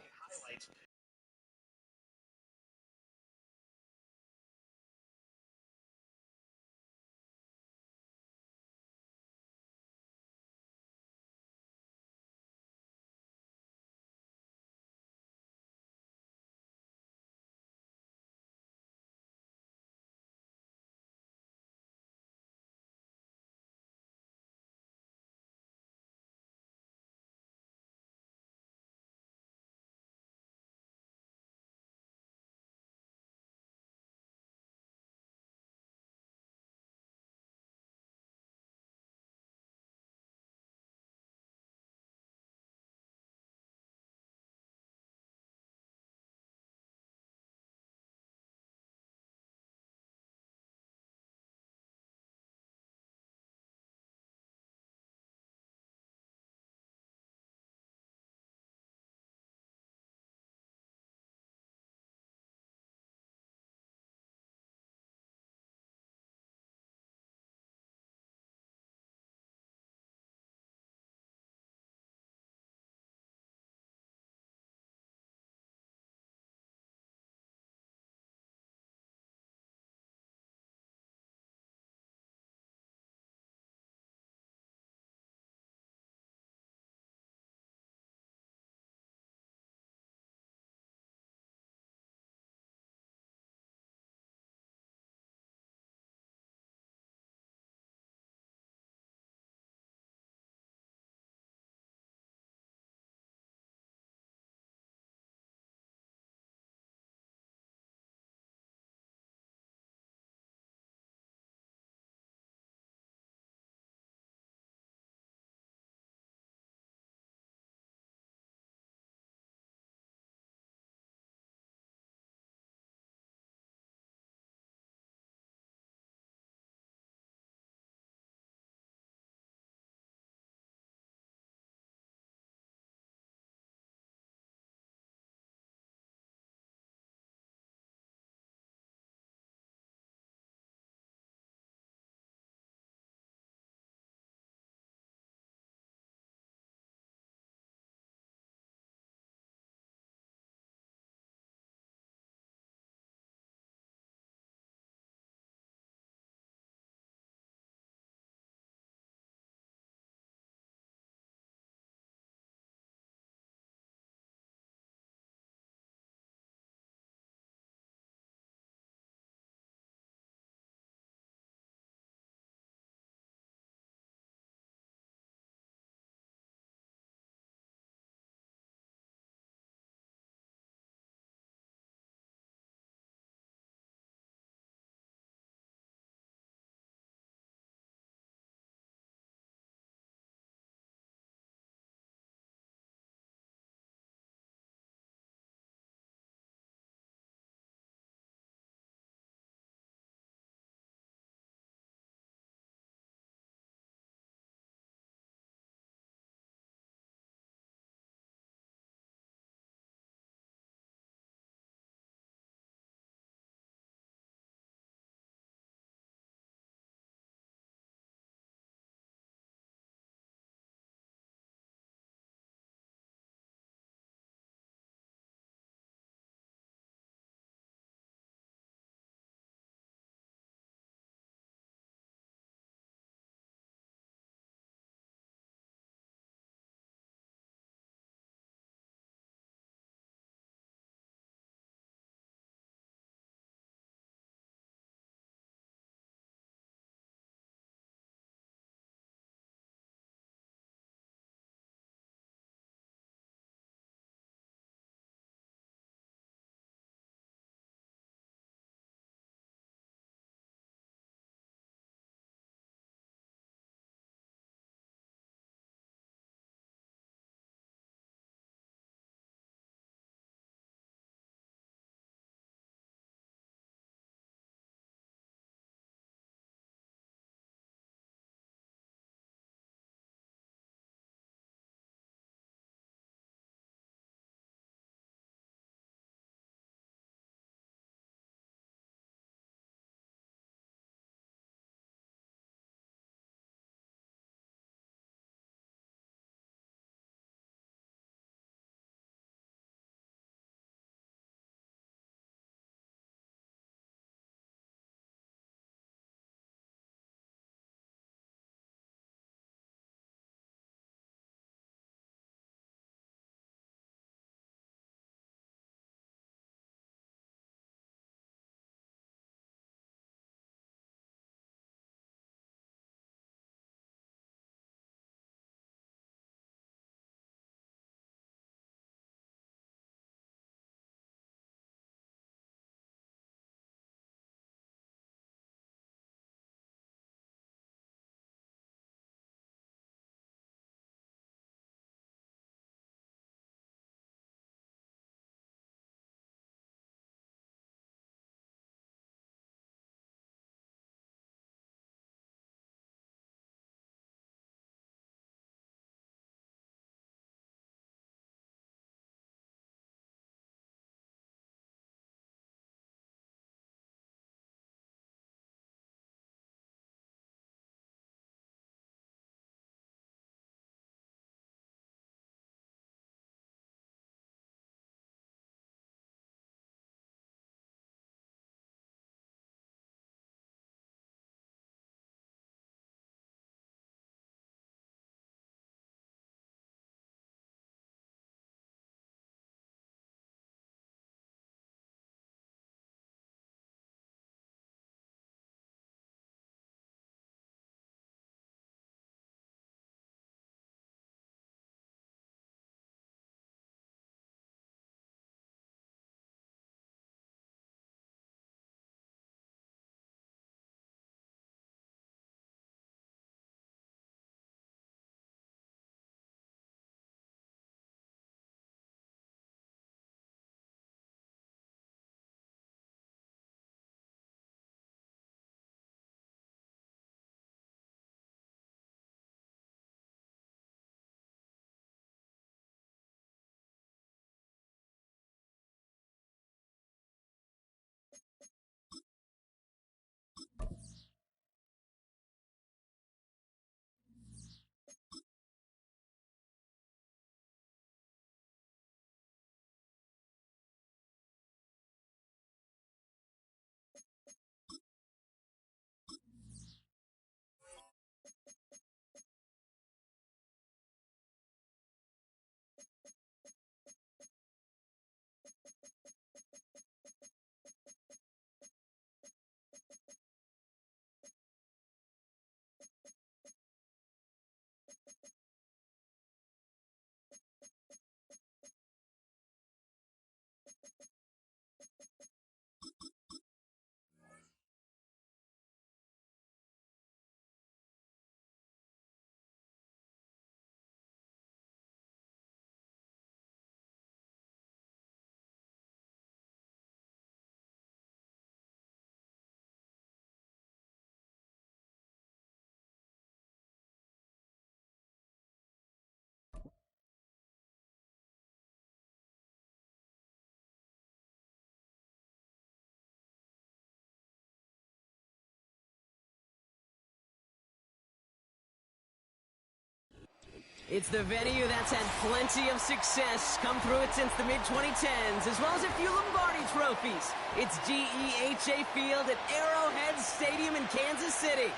S3: It's the venue that's had plenty of success, come through it since the mid-2010s, as well as a few Lombardi trophies. It's GEHA Field at Arrowhead Stadium in Kansas City.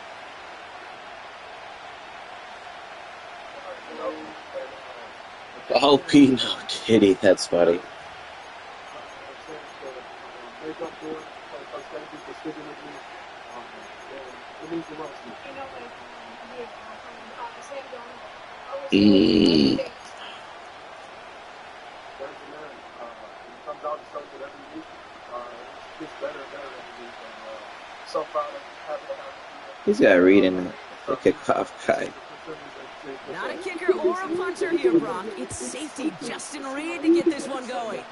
S1: Oh, P, no kitty, that's funny. He's got Reed in the kickoff guy.
S3: Not a kicker or a punter here, Brock. It's safety Justin Reed to get this one going.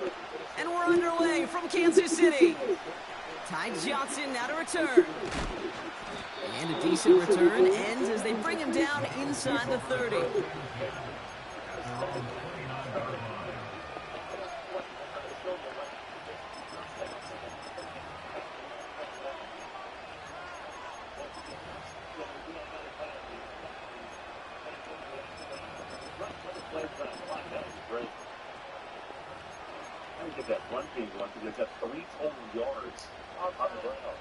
S3: And we're underway from Kansas City. Ty Johnson now to return. And a decent return ends as they bring him down inside the 30.
S5: That one team wants to get 3 total yards on the ground.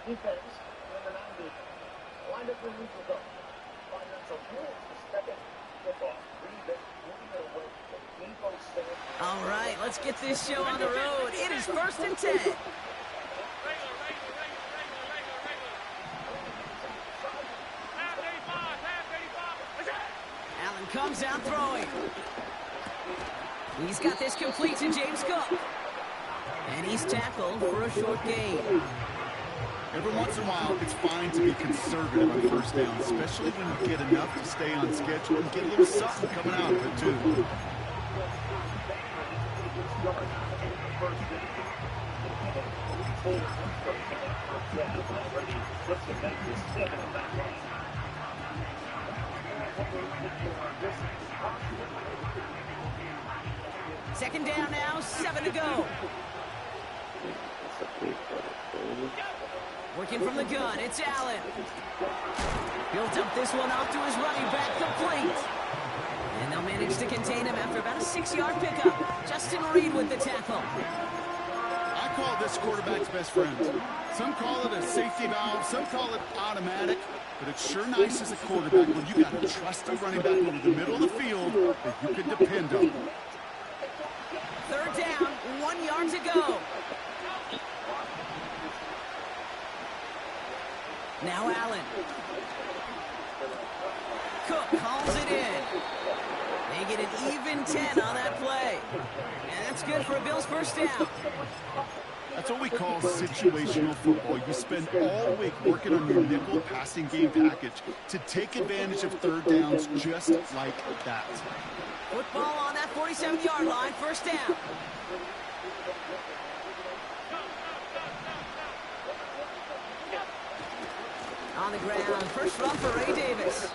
S5: Defense in the 90. Lined up for neutral zone. So here's the second kickoff. Moving it away from Debo Samuel.
S3: All right, let's get this show on the road. It is 1st and 10. Allen comes out throwing. He's got this complete to James Cook. And he's tackled for a short gain.
S4: Every once in a while, it's fine to be conservative on first down, especially when you get enough to stay on schedule and get a little something coming out of it, too.
S3: Second down now, 7 to go. Working from the gun, it's Allen. He'll dump this one off to his running back, complete. And they'll manage to contain him after about a 6-yard pickup. Justin Reed with the tackle.
S4: I call this quarterback's best friend. Some call it a safety valve, some call it automatic, but it's sure nice as a quarterback when you got a trusty running back over the middle of the field that you can depend on.
S3: Third down, 1 yard to go. Now Allen. Cook calls it in. They get an even 10 on that play. And that's good for a Bills first down.
S4: That's what we call situational football. You spend all week working on your nickel passing game package to take advantage of third downs just like that.
S3: Football on that 47-yard line, first down. On the ground, first run for Ray Davis.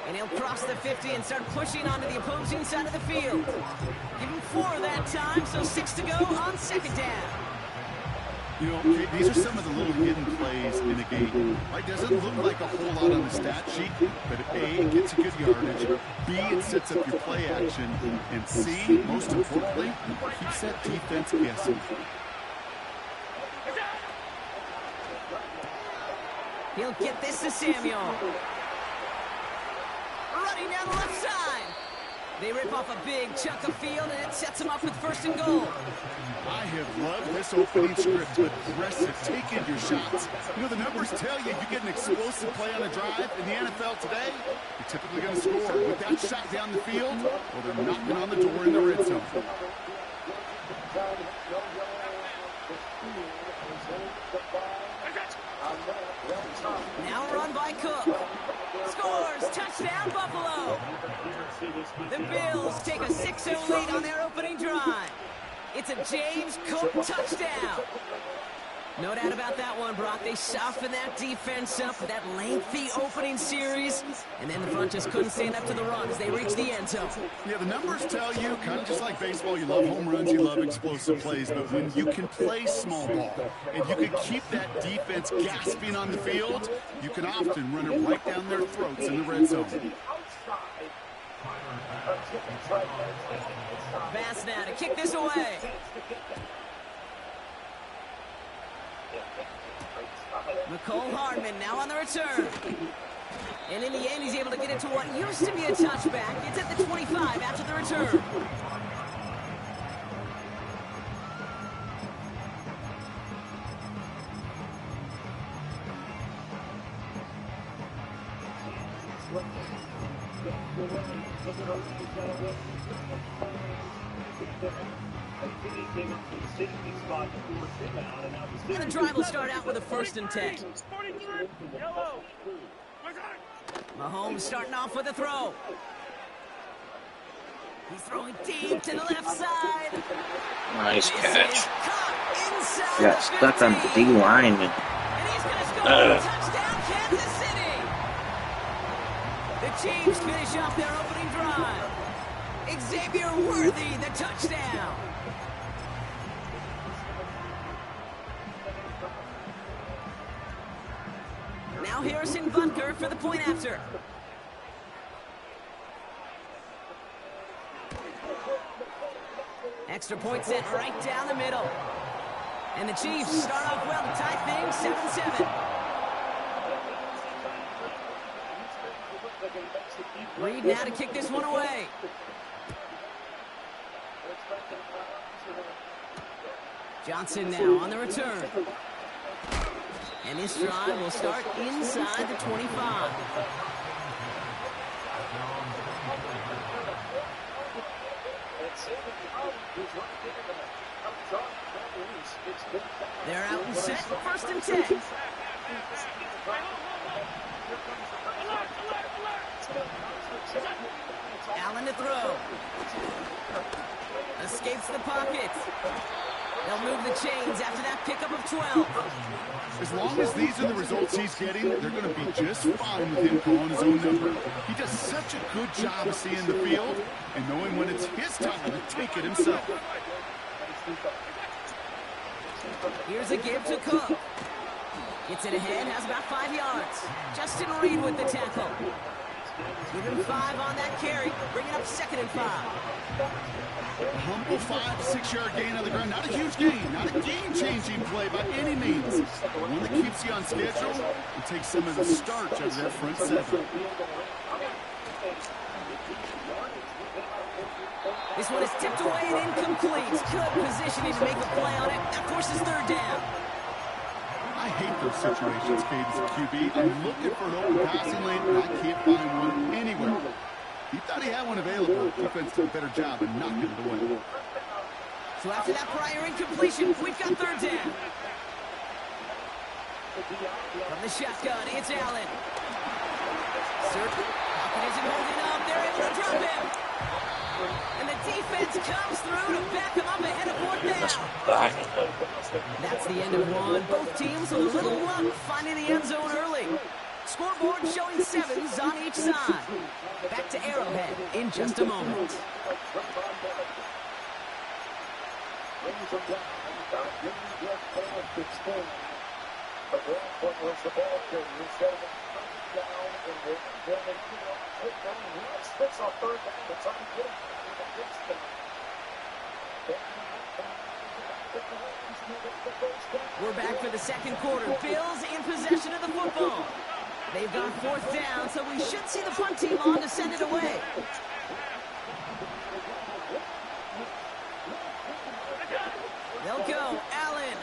S3: And he'll cross the 50 and start pushing onto the opposing side of the field. Give him 4 that time, so 6 to go on second down.
S4: You know, these are some of the little hidden plays in a game. Right? Doesn't look like a whole lot on the stat sheet, but A, it gets a good yardage, B, it sets up your play action, and C, most importantly, keeps that defense guessing.
S3: He'll get this to Samuel. Running down the left side. They rip off a big chunk of field, and it sets them up with first and goal.
S4: I have loved this opening script. Aggressive, taking your shots. You know, the numbers tell you get an explosive play on a drive. In the NFL today, you're typically going to score. With that shot down the field, well, they're knocking on the door in the red zone.
S3: Now run by Cook. Scores! Touchdown, Buffalo! The Bills take a 6-0 lead on their opening drive. It's a James Cook touchdown. No doubt about that one, Brock. They softened that defense up with that lengthy opening series, and then the front just couldn't stand up to the run as they reached the end zone.
S4: Yeah, the numbers tell you, kind of just like baseball, you love home runs, you love explosive plays, but when you can play small ball and you can keep that defense gasping on the field, you can often run it right down their throats in the red zone.
S3: Pass now to kick this away. McCole Hardman now on the return. And in the end, he's able to get it to what used to be a touchback. It's at the 25 after the return. And the drive will start out with a 1st and 10. Mahomes starting off with a throw. He's throwing deep to the left side.
S1: Nice catch.
S3: Inside
S1: Got stuck on the D line.
S3: And he's going to score. Touchdown, Kansas City. The Chiefs finish off their opening drive. Xavier Worthy, the touchdown. Now Harrison Butker for the point after. Extra point set right down the middle. And the Chiefs start off well to tie things 7-7. Reed now to kick this one away. Johnson now on the return. And this drive will start inside the 25. They're out and set, 1st and 10. Allen to throw. Escapes the pocket. They'll move the chains after that pickup of 12.
S4: As long as these are the results he's getting, they're going to be just fine with him calling his own number. He does such a good job of seeing the field and knowing when it's his time to take it himself.
S3: Here's a give to Cook. Gets it ahead, has about 5 yards. Justin Reed with the tackle. Give him 5 on that carry. Bring it up 2nd and 5.
S4: A humble 5 to 6 yard gain on the ground. Not a huge gain, not a game-changing play by any means. One that keeps you on schedule and takes some of the starch out of that front 7.
S3: This one is tipped away and incomplete. Good positioning to make a play on it. That forces 3rd down.
S4: I hate those situations, Cade, as a QB. I'm looking for an open passing lane, and I can't find one anywhere. He thought he had one available. Defense did a better job of knocking it away.
S3: So after that prior incompletion, we've got 3rd down. From the shotgun, it's Allen. Pocket isn't holding up. They're able to drop him. And the defense comes through to back him up ahead of 4th down. That's the end of one. Both teams with a little luck finding the end zone early. Scoreboard showing 7s on each side. Back to Arrowhead in just a moment. We're back for the 2nd quarter. Bills in possession of the football. They've got 4th down, so we should see the punt team on to send it away. They'll go. Allen.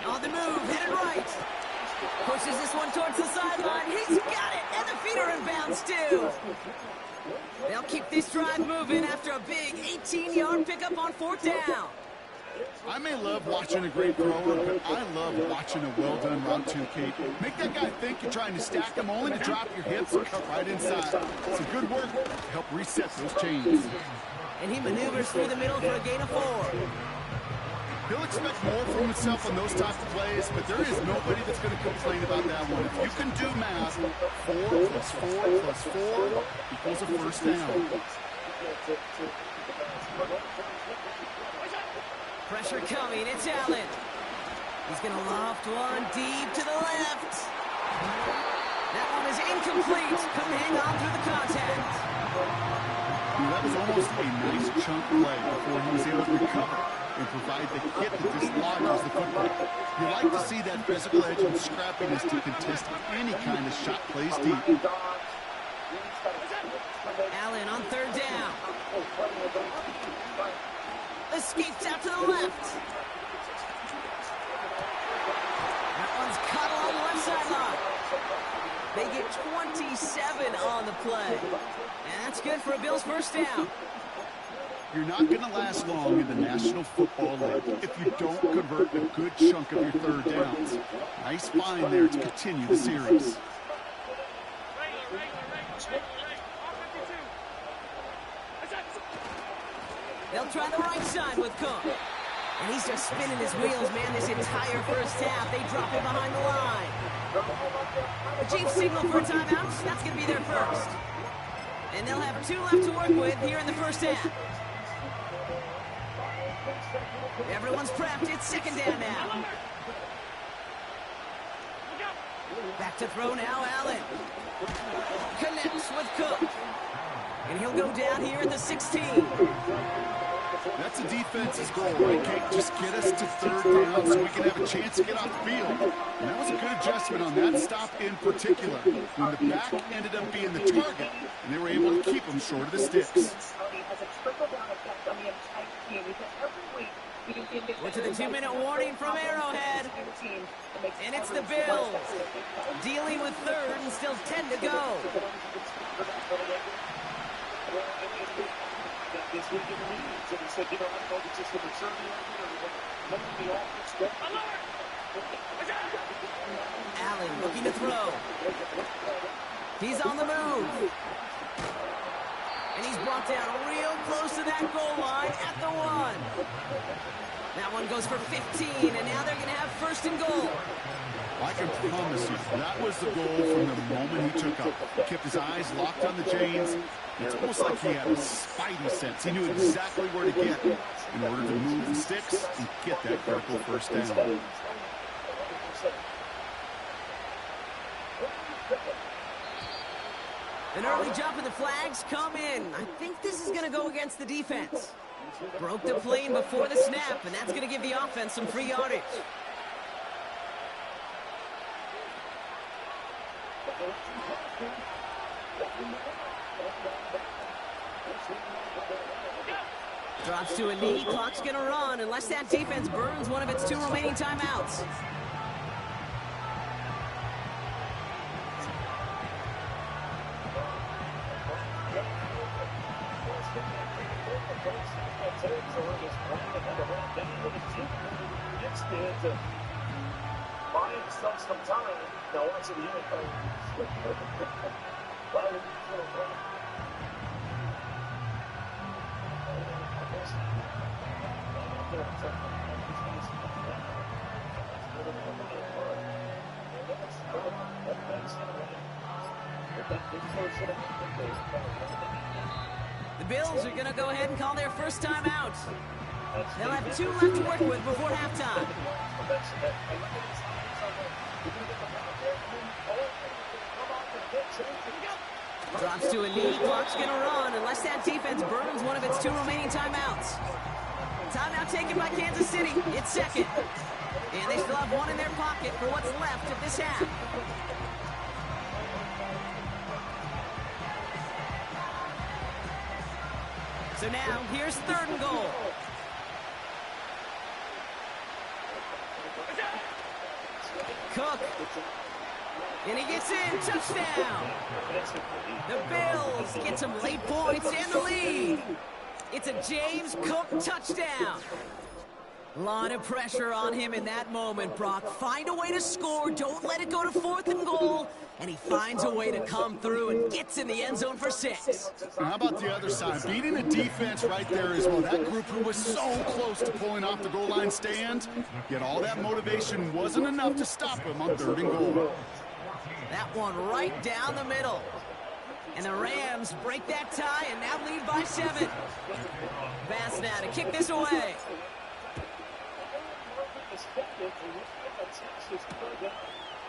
S3: On the move, headed right. Pushes this one towards the sideline. He's got it, and the feet are in bounds too. They'll keep this drive moving after a big 18-yard pickup on 4th down.
S4: I may love watching a great thrower, but I love watching a well-done route to Kate. Make that guy think you're trying to stack him only to drop your hips and cut right inside. Some good work to help reset those chains.
S3: And he maneuvers through the middle for a gain of 4.
S4: He'll expect more from himself on those types of plays, but there is nobody that's going to complain about that one. If you can do math, 4 plus 4 plus 4 equals a 1st down.
S3: Pressure coming, it's Allen. He's going to loft one deep to the left. That one is incomplete. Couldn't hang on through the contact.
S4: That was almost a nice chunk play before he was able to recover and provide the hit that dislodges the football. You like to see that physical edge and scrappiness to contest any kind of shot plays deep.
S3: Allen on third down. Escapes out to the left. That one's cut along the left sideline. They get 27 on the play. And that's good for a Bills first down.
S4: You're not going to last long in the National Football League if you don't convert a good chunk of your third downs. Nice find there to continue the series.
S3: They'll try the right side with Cook. And he's just spinning his wheels, man, this entire first half. They drop him behind the line. The Chiefs signal for a timeout. That's going to be their first. And they'll have 2 left to work with here in the first half. Everyone's prepped. It's second down now. Back to throw now, Allen. Connects with Cook. And he'll go down here at the 16.
S4: That's a defense's goal, right, Kate? Just get us to third down so we can have a chance to get off the field. And that was a good adjustment on that stop in particular, when the back ended up being the target, and they were able to keep him short of the sticks.
S3: We're to the 2-minute warning from Arrowhead. And it's the Bills. Dealing with third and still 10 to go. Allen looking to throw. He's on the move. And he's brought down real close to that goal line at the 1. That one goes for 15, and now they're going to have first and goal.
S4: I can promise you, that was the goal from the moment he took up. He kept his eyes locked on the chains. It's almost like he had a spidey sense. He knew exactly where to get in order to move the sticks and get that critical first down.
S3: An early jump and the flags come in. I think this is going to go against the defense. Broke the plane before the snap, and that's going to give the offense some free yardage. Drops to a knee. Clock's going to run unless that defense burns one of its 2 remaining timeouts.
S5: Buy himself some time. Now watch it here.
S3: The Bills are going to go ahead and call their first time out. They'll have 2 left to work with before halftime. Drops to a knee. Clock's going to run unless that defense burns one of its 2 remaining timeouts. Timeout taken by Kansas City. It's second. And they still have 1 in their pocket for what's left of this half. So now, here's third and goal. Cook. And he gets in. Touchdown. The Bills get some late points and the lead. It's a James Cook touchdown. A lot of pressure on him in that moment, Brock. Find a way to score. Don't let it go to 4th and goal. And he finds a way to come through and gets in the end zone for 6.
S4: And how about the other side? Beating the defense right there as well. That group who was so close to pulling off the goal line stand, yet all that motivation wasn't enough to stop him on 3rd and goal.
S3: That one right down the middle. And the Rams break that tie and now lead by 7. Pass now to kick this away.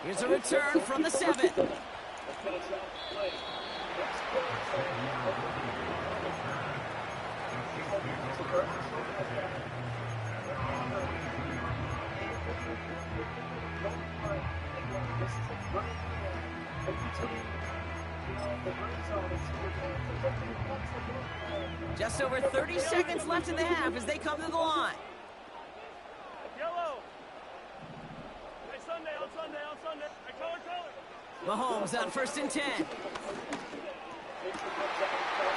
S3: Here's a return from the 7. Just over 30 seconds left in the half as they come to the line.
S5: Yellow. Hey, Sunday, on Sunday. Hey, color.
S3: Mahomes on 1st and 10.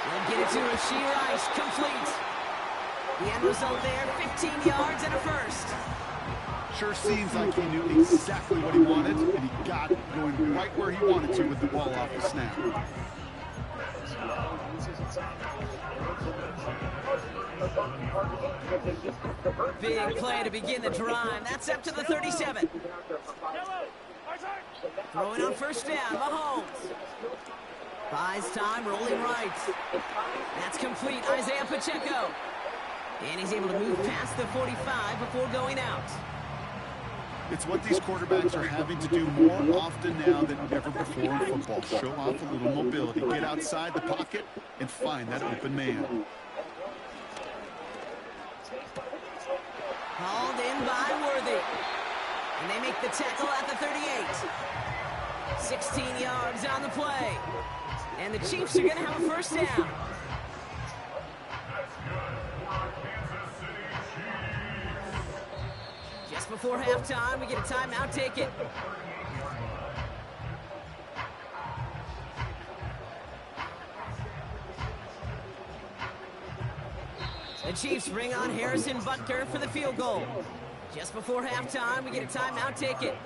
S3: They'll get it to Rasheed Rice, complete. The end result there, 15 yards and a first.
S4: Sure seems like he knew exactly what he wanted, and he got it going right where he wanted to with the ball off the snap.
S3: Big play to begin the drive. That's up to the 37. Throwing on 1st down, Mahomes. Buys time, rolling right. That's complete, Isaiah Pacheco. And he's able to move past the 45 before going out.
S4: It's what these quarterbacks are having to do more often now than ever before in football. Show off a little mobility, get outside the pocket, and find that open man.
S3: Hauled in by Worthy. And they make the tackle at the 38. 16 yards on the play. And the Chiefs are going to have a 1st down. Just before halftime, we get a timeout, take it. The Chiefs bring on Harrison Butker for the field goal. Just before halftime, we get a timeout, take it.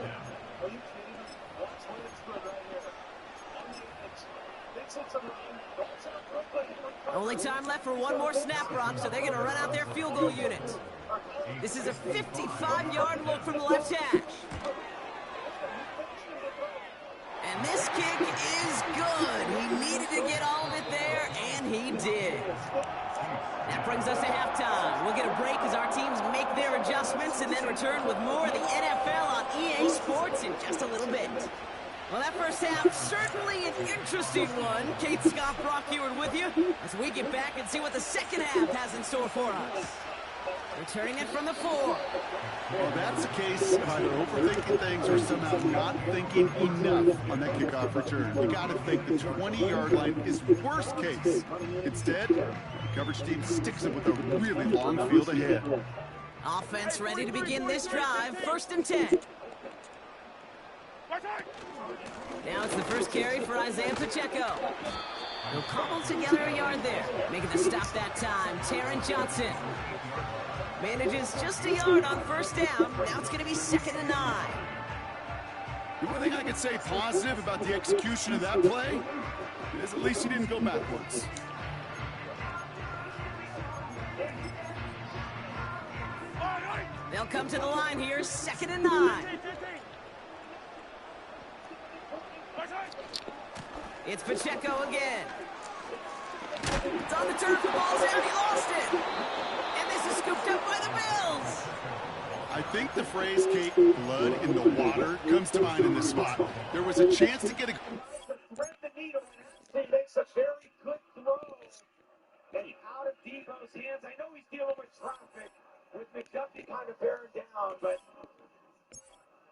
S3: Only time left for one more snap, Rock, so they're going to run out their field goal unit. This is a 55-yard look from the left hash. And this kick is good. He needed to get all of it there, and he did. That brings us to halftime. We'll get a break as our teams make their adjustments and then return with more of the NFL on EA Sports in just a little bit. Well, that first half, certainly an interesting one. Kate Scott, Brock Ewart with you as we get back and see what the second half has in store for us. Returning it from the 4.
S4: Well, that's the case of either overthinking things or somehow not thinking enough on that kickoff return. You got to think the 20-yard line is worst case. Instead, the coverage team sticks it with a really long field ahead.
S3: Offense ready to begin this drive. 1st and 10. Now it's the first carry for Isaiah Pacheco. He'll cobble together a yard there. Making the stop that time, Taron Johnson. Manages just a yard on 1st down. Now it's going to be 2nd and 9.
S4: The only thing I can say positive about the execution of that play is at least he didn't go backwards.
S3: They'll come to the line here, 2nd and 9. It's Pacheco again. It's on the turf, the ball's out, he lost it. And this is scooped up by the Bills.
S4: I think the phrase, Kate, blood in the water, comes to mind in this spot. There was a chance to get a...
S2: Thread the needle, and he makes a very good throw. And out of Debo's hands. I know he's dealing with traffic, with McDuffie kind of bearing down, but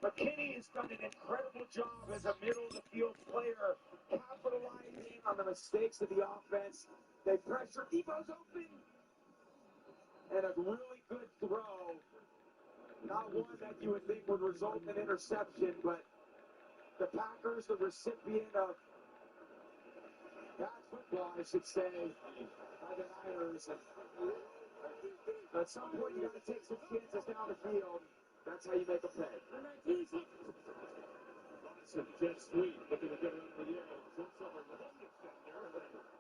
S2: McKinney has done an incredible job as a middle-of-the-field player, capitalizing on the mistakes of the offense. They pressure. Debo's open. And a really good throw. Not one that you would think would result in interception, but the Packers, the recipient of bad football, I should say, by the Niners. And at some point, you got to take some chances down the field. That's how you make a play.
S5: Jet sweep, looking to get it in the air.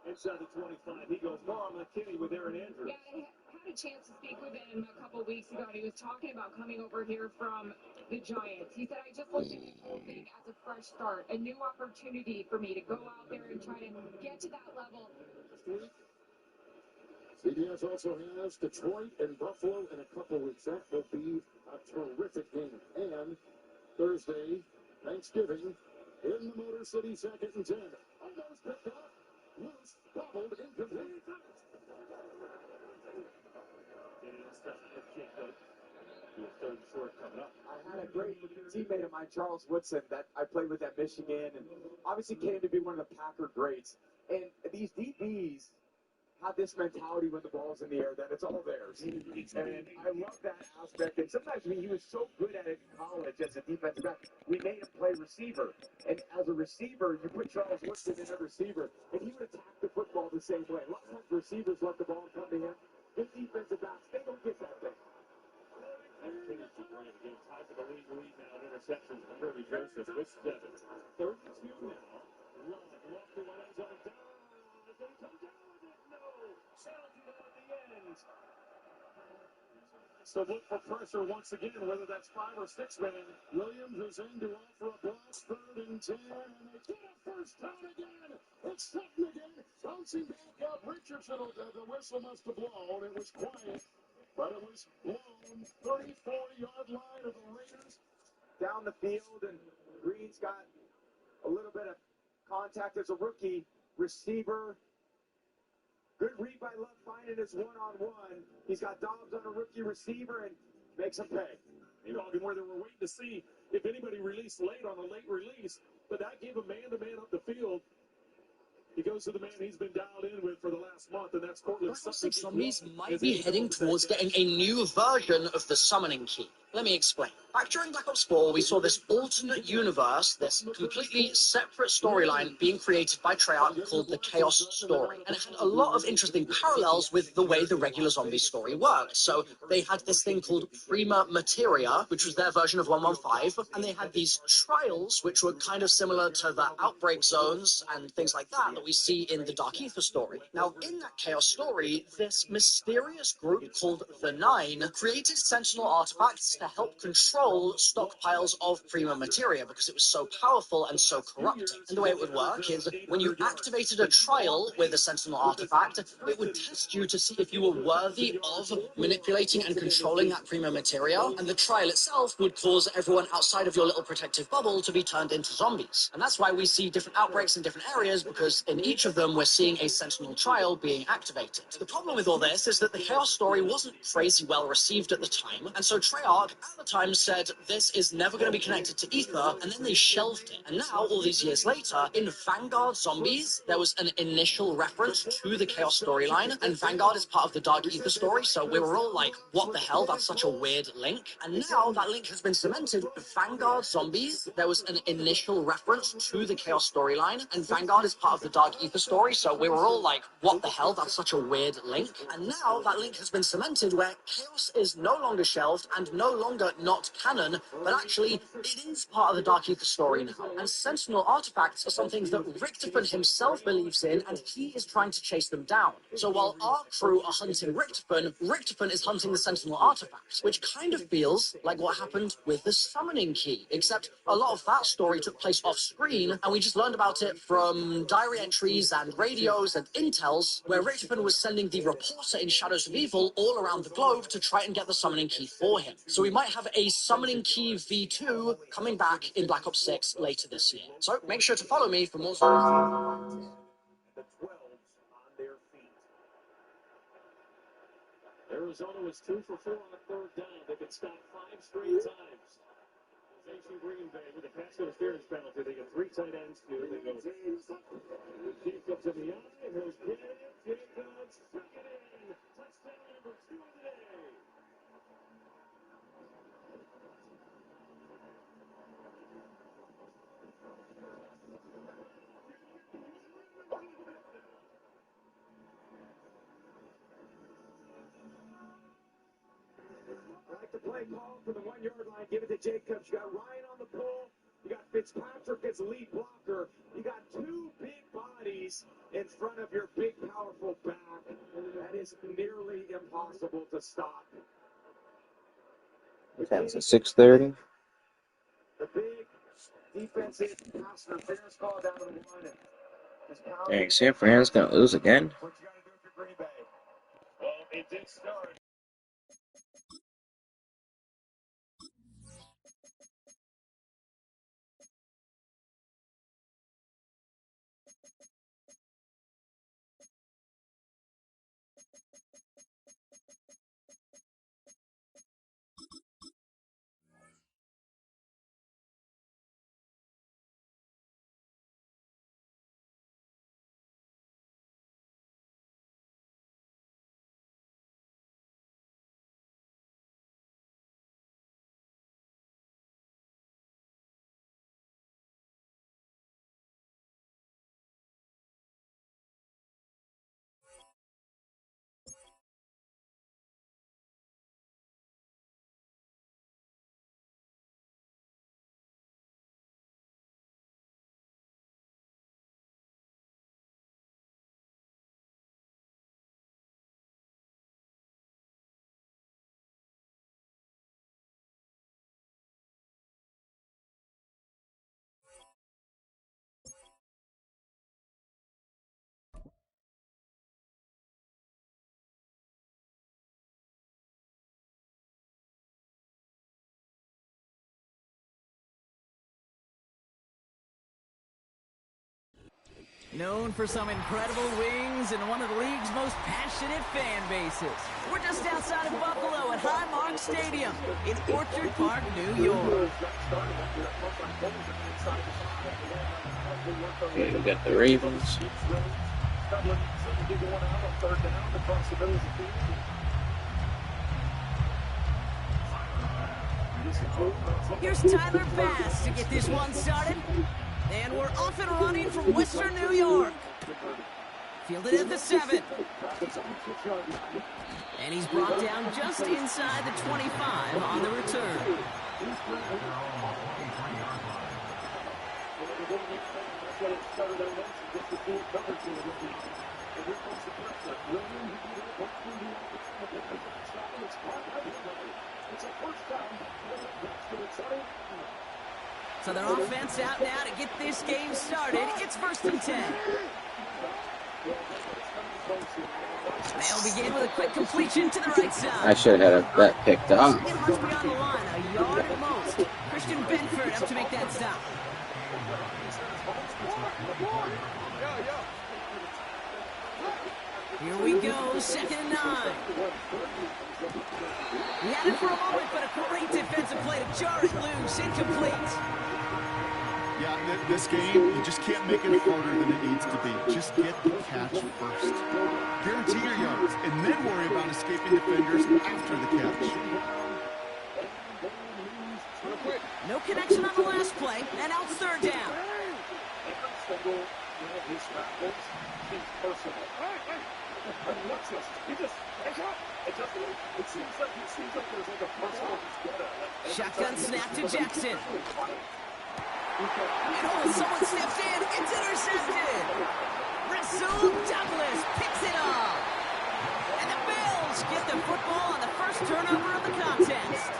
S5: Inside the 25, he goes more on McKinney with Aaron Andrews.
S8: Yeah, I had a chance to speak with him a couple weeks ago, and he was talking about coming over here from the Giants. He said, I just looked at this whole thing as a fresh start, a new opportunity for me to go out there and try to get to that level.
S5: CBS also has Detroit and Buffalo in a couple weeks. That will be a terrific game. And Thursday, Thanksgiving, In the Motor City, 2nd and 10. Almost picked up. Loose, bobbled, incomplete. Third short coming up.
S7: I had a great teammate of mine, Charles Woodson, that I played with at Michigan, and obviously came to be one of the Packer greats. And these DBs have this mentality when the ball's in the air that it's all theirs. And I love that aspect. And sometimes he was so good at it in college as a defensive back, we made him play receiver. And as a receiver, you put Charles Woodson in a receiver, and he would attack the football the same way. A lot of times receivers let the ball come to him. Good defensive backs, they don't get that thing.
S5: Tied for the league now in interceptions. Kirby Joseph with 7. 32 now. Love the one end zone. Did he come down with it? No. Challenging it at the end. So look for pressure once again, whether that's 5 or 6 men. Williams is in to offer a blast. 3rd and 10. And they get a first down again. It's 2nd again. Bouncing back up. Richardson, the whistle must have blown. It was quiet. But it was blown 34-yard line of the Raiders.
S7: Down the field, and Green's got a little bit of contact as a rookie receiver. Good read by Love, finding his one-on-one. He's got Dobbs on a rookie receiver and makes him pay.
S5: You know, where they were waiting to see if anybody released late on a late release, but that gave a man-to-man up the field. He goes to the man he's been dialed in with for the last month, and that's Cortland
S9: Black Ops
S5: Sutton.
S9: 6 Zombies might be heading towards getting a new version of the summoning key. Let me explain. Back during Black Ops 4, we saw this alternate universe, this completely separate storyline being created by Treyarch called the Chaos Story. And it had a lot of interesting parallels with the way the regular zombie story worked. So they had this thing called Prima Materia, which was their version of 115, and they had these trials, which were kind of similar to the outbreak zones and things like that we see in the Dark Ether story. Now, in that Chaos story, this mysterious group called the Nine created Sentinel artifacts to help control stockpiles of Prima Materia because it was so powerful and so corrupting. And the way it would work is when you activated a trial with a Sentinel artifact, it would test you to see if you were worthy of manipulating and controlling that Prima Materia, and the trial itself would cause everyone outside of your little protective bubble to be turned into zombies. And that's why we see different outbreaks in different areas, because in each of them we're seeing a Sentinel trial being activated. The problem with all this is that the Chaos story wasn't crazy well received at the time, and so Treyarch at the time said this is never going to be connected to Ether, and then they shelved it. And now, all these years later, in Vanguard Zombies, there was an initial reference to the Chaos storyline, and Vanguard is part of the Dark Ether story, so we were all like, what the hell, that's such a weird link. And now that link has been cemented. Vanguard Zombies, there was an initial reference to the Chaos storyline, and Vanguard is part of the Dark Ether story, so we were all like, what the hell, that's such a weird link. And now that link has been cemented where Chaos is no longer shelved and no longer not canon, but actually it is part of the Dark Ether story now. And Sentinel artifacts are something that Richtofen himself believes in, and he is trying to chase them down. So while our crew are hunting Richtofen, Richtofen is hunting the Sentinel artifacts, which kind of feels like what happened with the summoning key, except a lot of that story took place off screen, and we just learned about it from diary entries and radios and intels, where Richtofen was sending the reporter in Shadows of Evil all around the globe to try and get the summoning key for him. So we might have a summoning key V2 coming back in Black Ops 6 later this year. So make sure to follow me for more zombies.
S2: The 12s on their feet.
S5: Arizona was 2 for 4 on 3rd down. They've been stopped 5 straight times. Facing Green Bay with a pass interference penalty. They get 3 tight ends here. They go Jacobs in the eye. Here's Kennedy. Jacobs, stuck it in. Touchdown number 2 of the day.
S2: I like the play call from the 1-yard line. Give it to Jacobs. You got Ryan on the pull. You got Fitzpatrick as lead blocker. You got 2 big bodies in front of your big, powerful back. That is nearly impossible to stop.
S1: What time is it? 6:30.
S2: The big defensive pass interference call down to the line.
S1: Dang, San Fran's gonna lose again.
S2: What you got to do for Green Bay?
S5: Well, it did start.
S3: Known for some incredible wings and one of the league's most passionate fan bases. We're just outside of Buffalo at Highmark Stadium in Orchard Park, New York.
S1: Okay, we got the Ravens.
S3: Here's Tyler Bass to get this one started. And we're off and running from Western New York. Fielded at the 7. And he's brought down just inside the 25 on the return. So their offense out now to get this game started. It's 1st and 10. They'll begin with a quick completion to the right side.
S1: I should have had that picked up.
S3: It must be on the line, a yard at most. Christian Benford up to make that stop. Here we go, 2nd and 9. He had it for a moment, but a great defensive play to jar it loose, incomplete.
S4: Yeah, this game, you just can't make it harder than it needs to be. Just get the catch first. Guarantee your yards, and then worry about escaping defenders after the catch.
S3: No connection on the last play, and out 3rd down. Shotgun snap to Jackson. Oh, someone steps in. It's intercepted. Rasul Douglas picks it up. And the Bills get the football on the first turnover of the contest.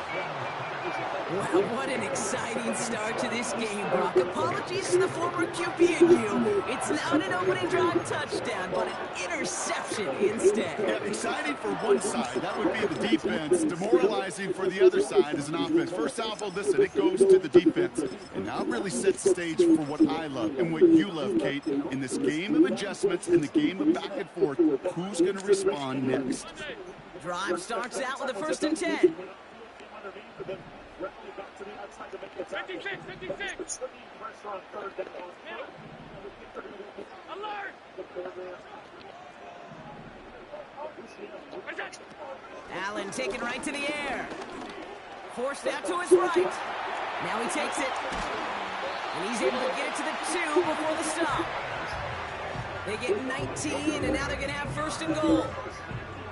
S3: Wow, what an exciting start to this game, Brock. Apologies to the former QB and you. It's not an opening drive touchdown, but an interception instead.
S4: Yeah, exciting for one side. That would be the defense. Demoralizing for the other side as an offense. First salvo, listen, it goes to the defense. And now it really sets the stage for what I love and what you love, Kate. In this game of adjustments, in the game of back and forth, who's going to respond next?
S3: Drive starts out with a 1st and 10.
S5: 56. Alert!
S3: Allen taken right to the air. Forced out to his right. Now he takes it. And he's able to get it to the 2 before the stop. They get 19, and now they're going to have 1st and goal.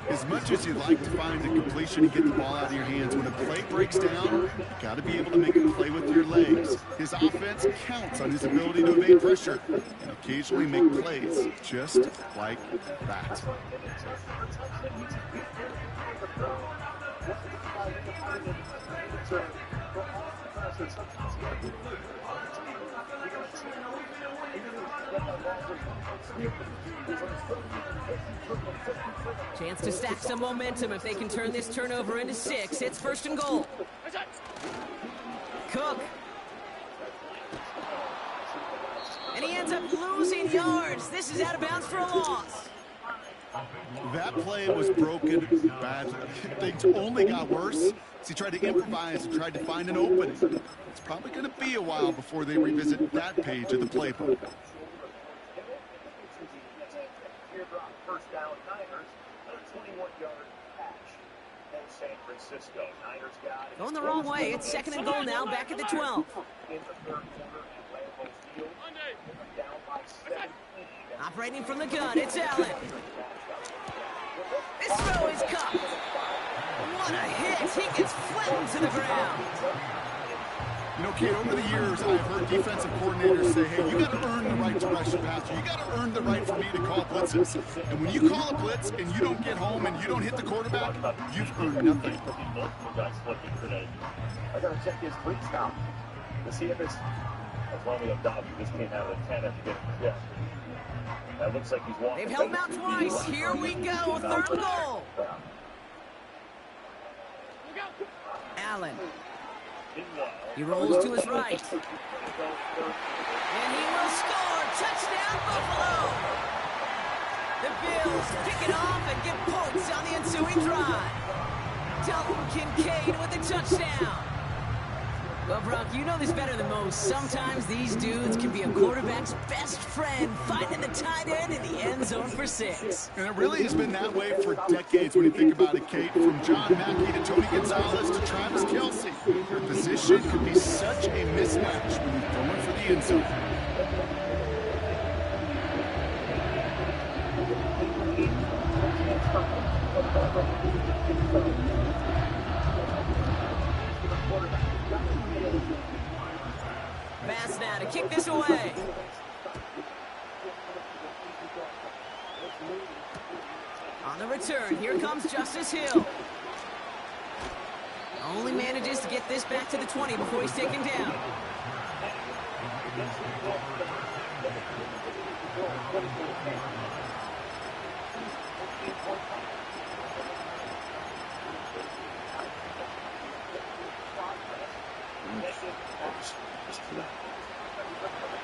S4: As much as you'd like to find the completion and get the ball out of your hands, when a play breaks down, you got to be able to make a play with your legs. His offense counts on his ability to evade pressure and occasionally make plays just like that.
S3: Chance to stack some momentum if they can turn this turnover into 6. It's 1st and goal. Cook. And he ends up losing yards. This is out of bounds for a loss.
S4: That play was broken badly. Things only got worse as he tried to improvise and tried to find an opening. It's probably going to be a while before they revisit that page of the playbook.
S2: First down, Niners, a 21-yard catch. And San Francisco, Niners got it.
S3: Going the wrong way. It's 2nd and goal now, back at the 12.
S2: In the 3rd quarter at Lambeau Field, down by 17.
S3: Operating from the gun, it's Allen. This throw is caught. What a hit. He gets flattened to the ground.
S4: You know, Kate, over the years, I've heard defensive coordinators say, hey, you got to earn the right to rush the passer. You got to earn the right for me to call blitzes. And when you call a blitz and you don't get home and you don't hit the quarterback, you've earned nothing.
S2: I got to check his cleats now to see if it's Romeo Dobbs who just came out of the 10 after getting the jet. That looks like he's walking.
S3: They've held him out twice. Here we go. 3rd goal. Allen. He rolls to his right. And he will score. Touchdown, Buffalo. The Bills pick it off and get points on the ensuing drive. Dalton Kincaid with a touchdown. Well, Brock, you know this better than most. Sometimes these dudes can be a quarterback's best friend, finding the tight end in the end zone for 6.
S4: And it really has been that way for decades when you think about it, Kate. From John Mackey to Tony Gonzalez to Travis Kelce. Their position could be such a mismatch when you're throwing for the end zone.
S3: Pass now to kick this away. On the return, here comes Justice Hill. Only manages to get this back to the 20 before he's taken down.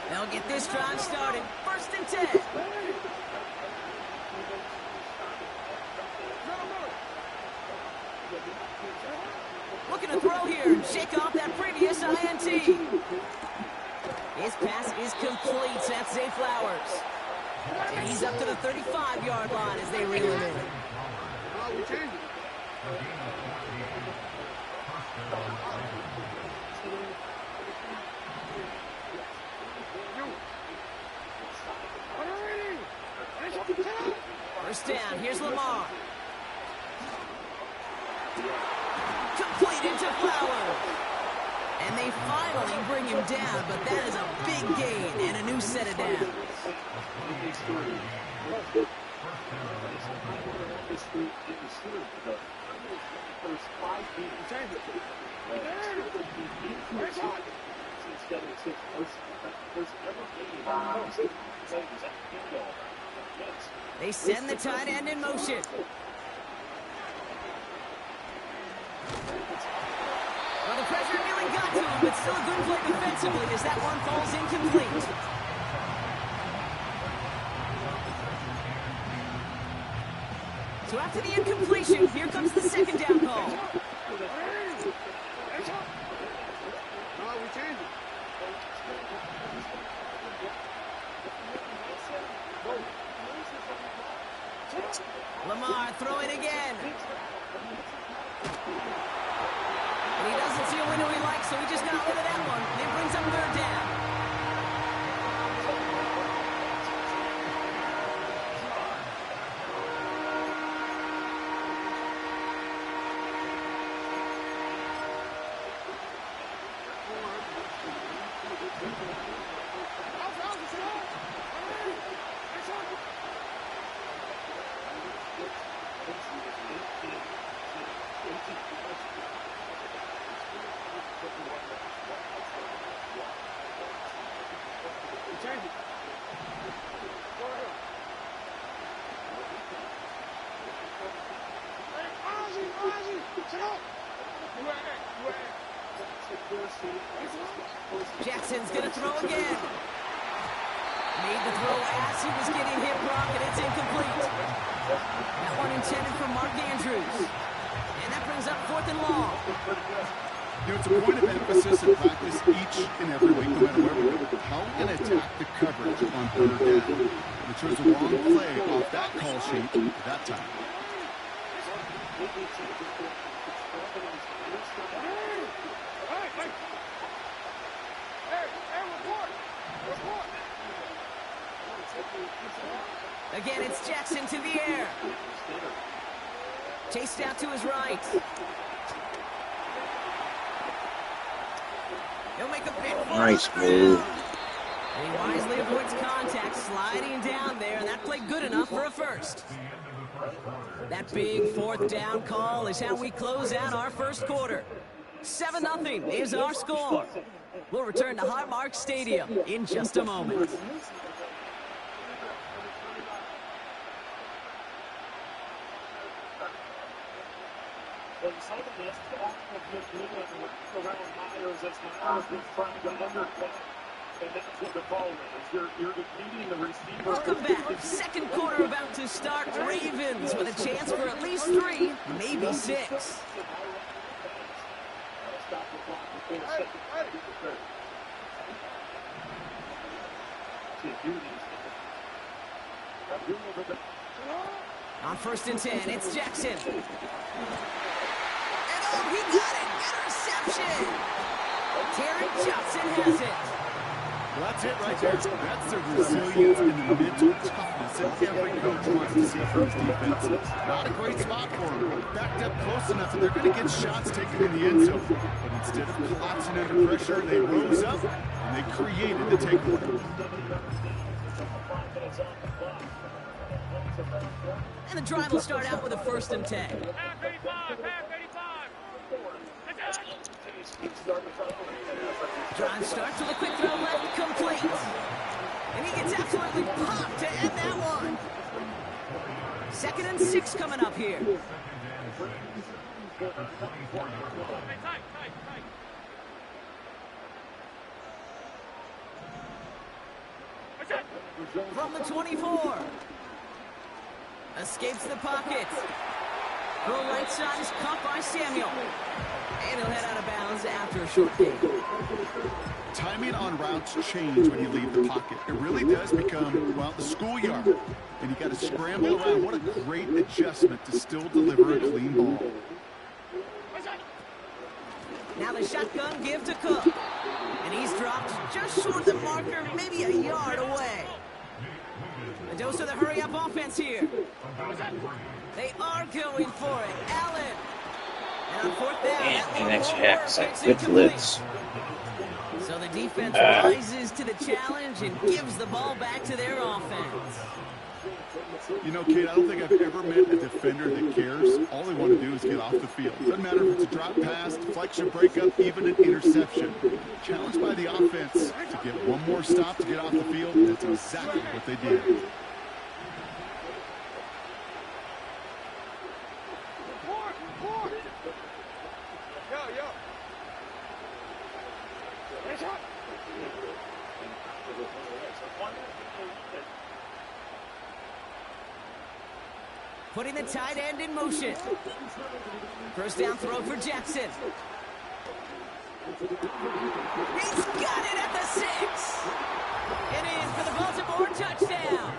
S3: They'll get this drive started. 1st and 10. Looking to throw here and shake off that previous INT. His pass is complete. That's Zay Flowers. And he's up to the 35-yard line as they reel him in. First down, here's Lamar. Complete into Flowers. And they finally bring him down, but that is a big gain and a new set of downs. They send the tight end in motion. Well, the pressure nearly got to him, but still a good play defensively as that one falls incomplete. So after the incompletion, here comes the 2nd down call. Lamar throwing again. And he doesn't see a window he likes, so he just got rid of that one. And it brings up 3rd down. Jackson's going to throw again. Made the throw as he was getting hit, Brock, and it's incomplete. That one intended for Mark Andrews. And that brings up 4th and long.
S4: You know, it's a point of emphasis in practice each and every week, no matter where we go. How we're going to attack the coverage on 3rd down. We chose the wrong play off that call sheet at that time.
S3: Again, it's Jackson to the air. Chased out to his right. He'll make a big
S1: Nice move.
S3: And he wisely avoids contact, sliding down there, and that played good enough for a first. That big 4th down call is how we close out our first quarter. 7-0 is our score. We'll return to Highmark Stadium in just a moment.
S5: And some of this all of the doing around Myers as Myers was trying to undercut. And that's what the call is. You're defeating the receiver.
S3: Welcome back. Second quarter about to start. Ravens with a chance for at least 3, maybe 6. On 1st and 10, it's Jackson. And oh, he got it! Interception! Terry Johnson has it.
S4: Well, that's it right there. That's the resilience and the mental toughness that every coach wants to see from his defense. Not a great spot for him. Backed up close enough that they're going to get shots taken in the end zone. But instead of collapsing under pressure, they rose up and they created the takeaway.
S3: And the drive will start out with a 1st and 10. Drive starts with a quick throw left, complete. And he gets absolutely popped to end that one. 2nd and 6 coming up here. From the 24. Escapes the pocket. Go right side is caught by Samuel. And he'll head out of bounds after a short gain.
S4: Timing on routes change when you leave the pocket. It really does become, well, the schoolyard. And you got to scramble around. What a great adjustment to still deliver a clean ball.
S3: Now the shotgun give to Cook. And he's dropped just short of the marker, maybe a yard away. A dose of the hurry-up offense here. They are going for it. Allen. And on 4th down,
S1: And an extra half second. Good blitz.
S3: So the defense rises to the challenge and gives the ball back to their offense.
S4: You know, Kate, I don't think I've ever met a defender that cares. All they want to do is get off the field. Doesn't matter if it's a drop pass, deflection, breakup, even an interception. Challenged by the offense to get one more stop to get off the field. That's exactly what they did.
S3: Putting the tight end in motion. 1st down throw for Jackson. He's got it at the 6. It is for the Baltimore touchdown.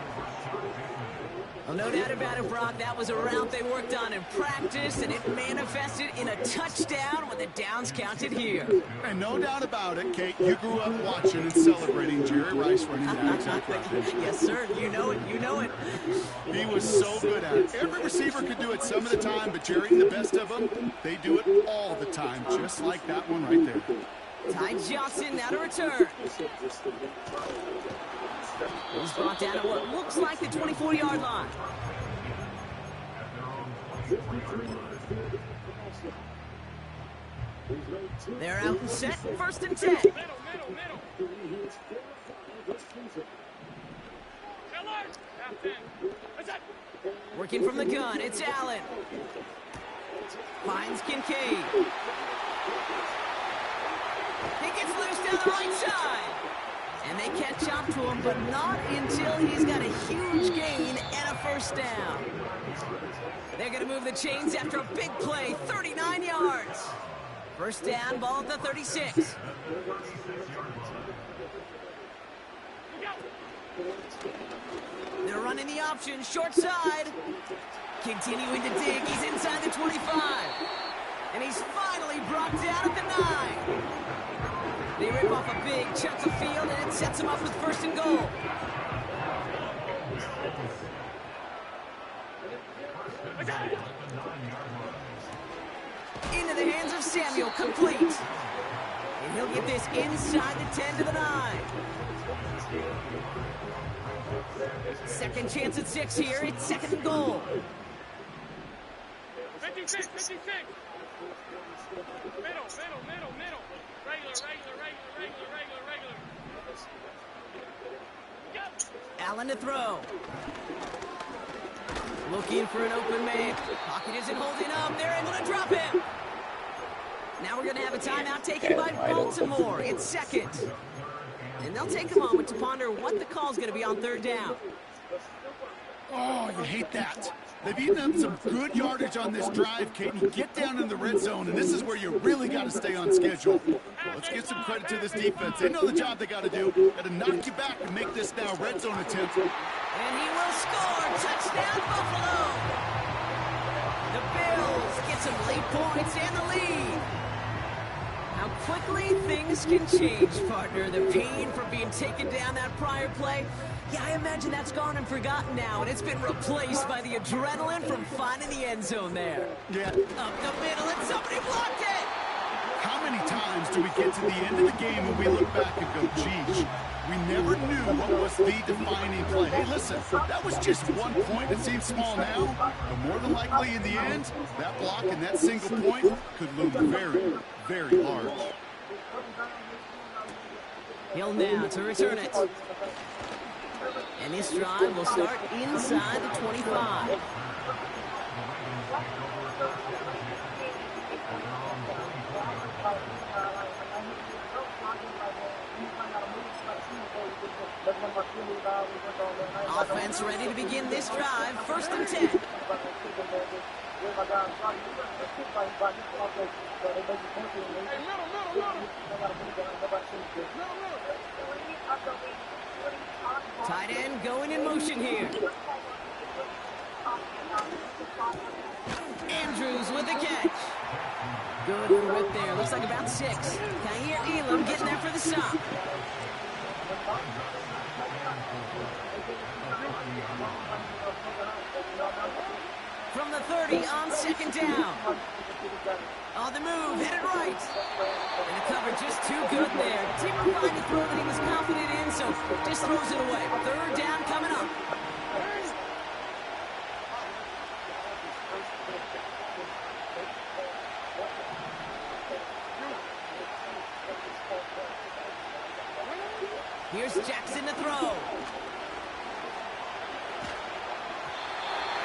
S3: Well, no doubt about it, Brock. That was a route they worked on in practice, and it manifested in a touchdown when the downs counted here.
S4: And no doubt about it, Kate, you grew up watching and celebrating Jerry Rice running that exact route.
S3: Yes, sir. You know it. You know it.
S4: He was so good at it. Every receiver could do it some of the time, but Jerry and the best of them, they do it all the time, just like that one right there.
S3: Ty Johnson now to return. He's brought down at what looks like the 24-yard line. They're out and set. 1st and 10. Working from the gun, it's Allen. Finds Kincaid. He gets loose down the right side. And they catch up to him, but not until he's got a huge gain and a 1st down. They're going to move the chains after a big play, 39 yards. 1st down, ball at the 36. They're running the option, short side. Continuing to dig, he's inside the 25. And he's finally brought down at the 9. They rip off a big chunk of field, and it sets them up with 1st and goal. Into the hands of Samuel, complete. And he'll get this inside the 10 to the 9. 2nd chance at 6 here. It's 2nd and goal.
S5: 56. Middle. Regular.
S3: Allen to throw. Looking for an open man. Pocket isn't holding up. They're able to drop him. Now we're going to have a timeout taken by Baltimore. It's second. And they'll take a moment to ponder what the call is going to be on third down.
S4: Oh, you hate that. They've eaten up some good yardage on this drive, Kate. You get down in the red zone, and this is where you really got to stay on schedule. Let's give some credit to this defense. They know the job they got to do. Got to knock you back and make this now red zone attempt.
S3: And he will score. Touchdown, Buffalo. The Bills get some late points and the lead. How quickly things can change, partner. The pain for being taken down that prior play. Yeah, I imagine that's gone and forgotten now, and it's been replaced by the adrenaline from finding the end zone there.
S4: Yeah.
S3: Up the middle, and somebody blocked it!
S4: How many times do we get to the end of the game and we look back and go, geez, we never knew what was the defining play. Hey, listen, that was just 1 point. It seems small now, but more than likely in the end, that block and that single point could loom very, very large.
S3: Hill now to return it. And this drive will start inside the 25. Offense ready to begin this drive. 1st and 10. Tight end going in motion here. Andrews with the catch. Good little rip there. Looks like about 6. Kyer Elam getting there for the stop. From the 30 on 2nd down. On the move, headed right. And the cover just too good there. Didn't find the throw that he was confident in, so just throws it away. 3rd down coming up. Here's Jackson to throw.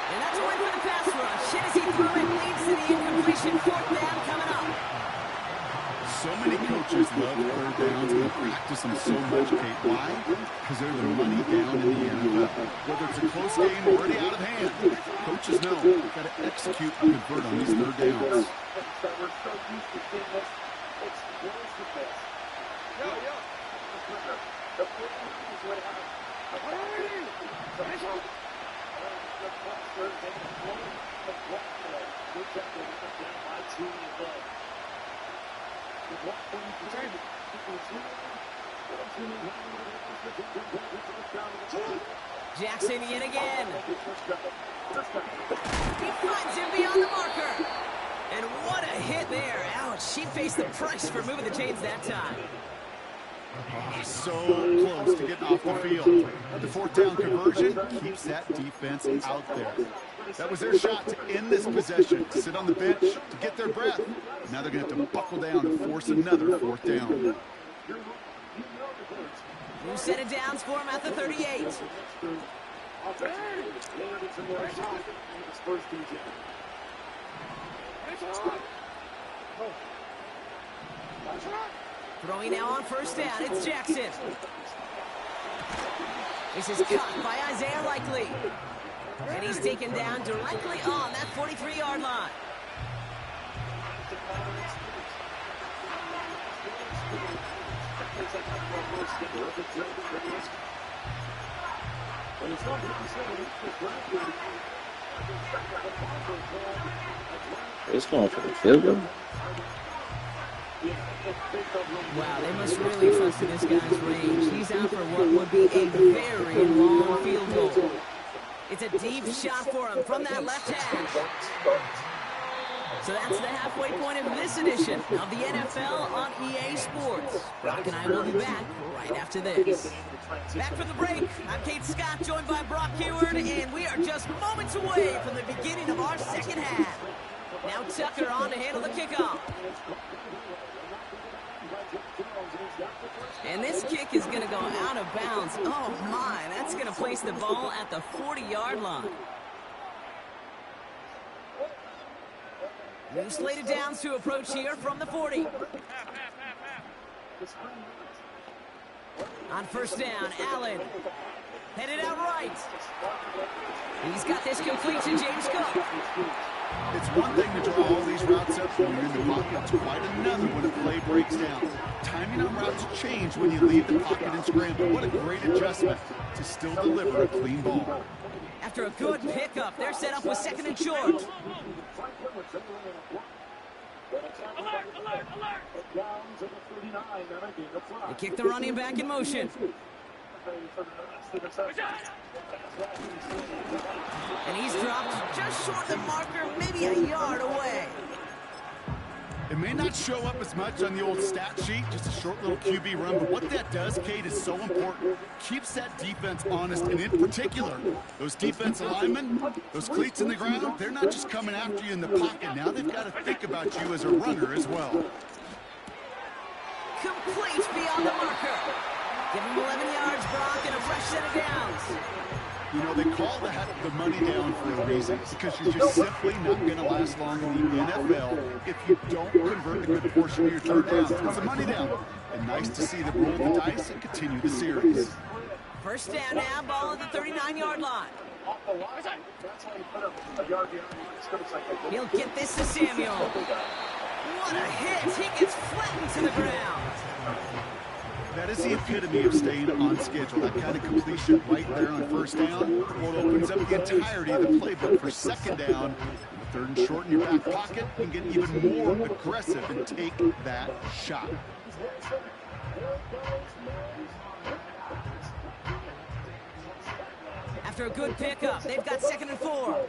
S3: And that's a win for the pass rush. Hit as he threw it, leads to the incompletion. 4th down coming up.
S4: So many coaches love 3rd downs and practice them so much, Kate. Why? Because they're the money down in the NFL. Whether it's a close game or already out of hand, coaches know they've got to execute and convert on these 3rd downs.
S3: Jackson yet again. He finds him beyond the marker. And what a hit there. Ouch, she faced the price for moving the chains that time.
S4: So close to getting off the field. The 4th down conversion keeps that defense out there. That was their shot to end this possession, to sit on the bench, to get their breath. Now they're going to have to buckle down and force another 4th down.
S3: Who set it down for him at the 38? Throwing now on 1st down, it's Jackson. This is caught by Isaiah Likely. And he's taken down directly on that 43-yard line.
S1: He's going for the field goal.
S3: Wow, they must really trust in this guy's range. He's out for what would be a very long field goal. It's a deep shot for him from that left hash. So that's the halfway point of this edition of the NFL on EA Sports. Brock and I will be back right after this. Back from the break, I'm Kate Scott, joined by Brock Heward, and we are just moments away from the beginning of our 2nd half. Now Tucker on to handle the kickoff. And this kick is going to go out of bounds. Oh, my. That's going to place the ball at the 40-yard line. New slated downs to approach here from the 40. On first down, Allen. Headed out right. He's got this complete to James Cook.
S4: It's one thing to draw all these routes up when you're in the pocket. It's quite another when a play breaks down. Timing on routes change when you leave the pocket and scramble. What a great adjustment to still deliver a clean ball.
S3: After a good pickup, they're set up with second and short. They kick the running back in motion. And he's dropped just short of the marker, maybe a yard away.
S4: It may not show up as much on the old stat sheet, just a short little QB run, but what that does, Kate, is so important. Keeps that defense honest, and in particular, those defensive linemen, those cleats in the ground, they're not just coming after you in the pocket. Now they've got to think about you as a runner as well.
S3: Complete beyond the marker. Give him 11 yards, Brock, and a fresh set of downs.
S4: You know, they call that the money down for a reason, because you're just simply not going to last long in the NFL if you don't convert a good portion of your third downs. It's a money down. And nice to see them roll the dice and continue the series.
S3: First down now, ball at the 39-yard line. He'll get this to Samuel. What a hit! He gets flattened to the ground.
S4: That is the epitome of staying on schedule. That kind of completion right there on first down. What opens up the entirety of the playbook for second down. Third and short in your back pocket, and get even more aggressive and take that shot.
S3: After a good pickup, they've got second and 4.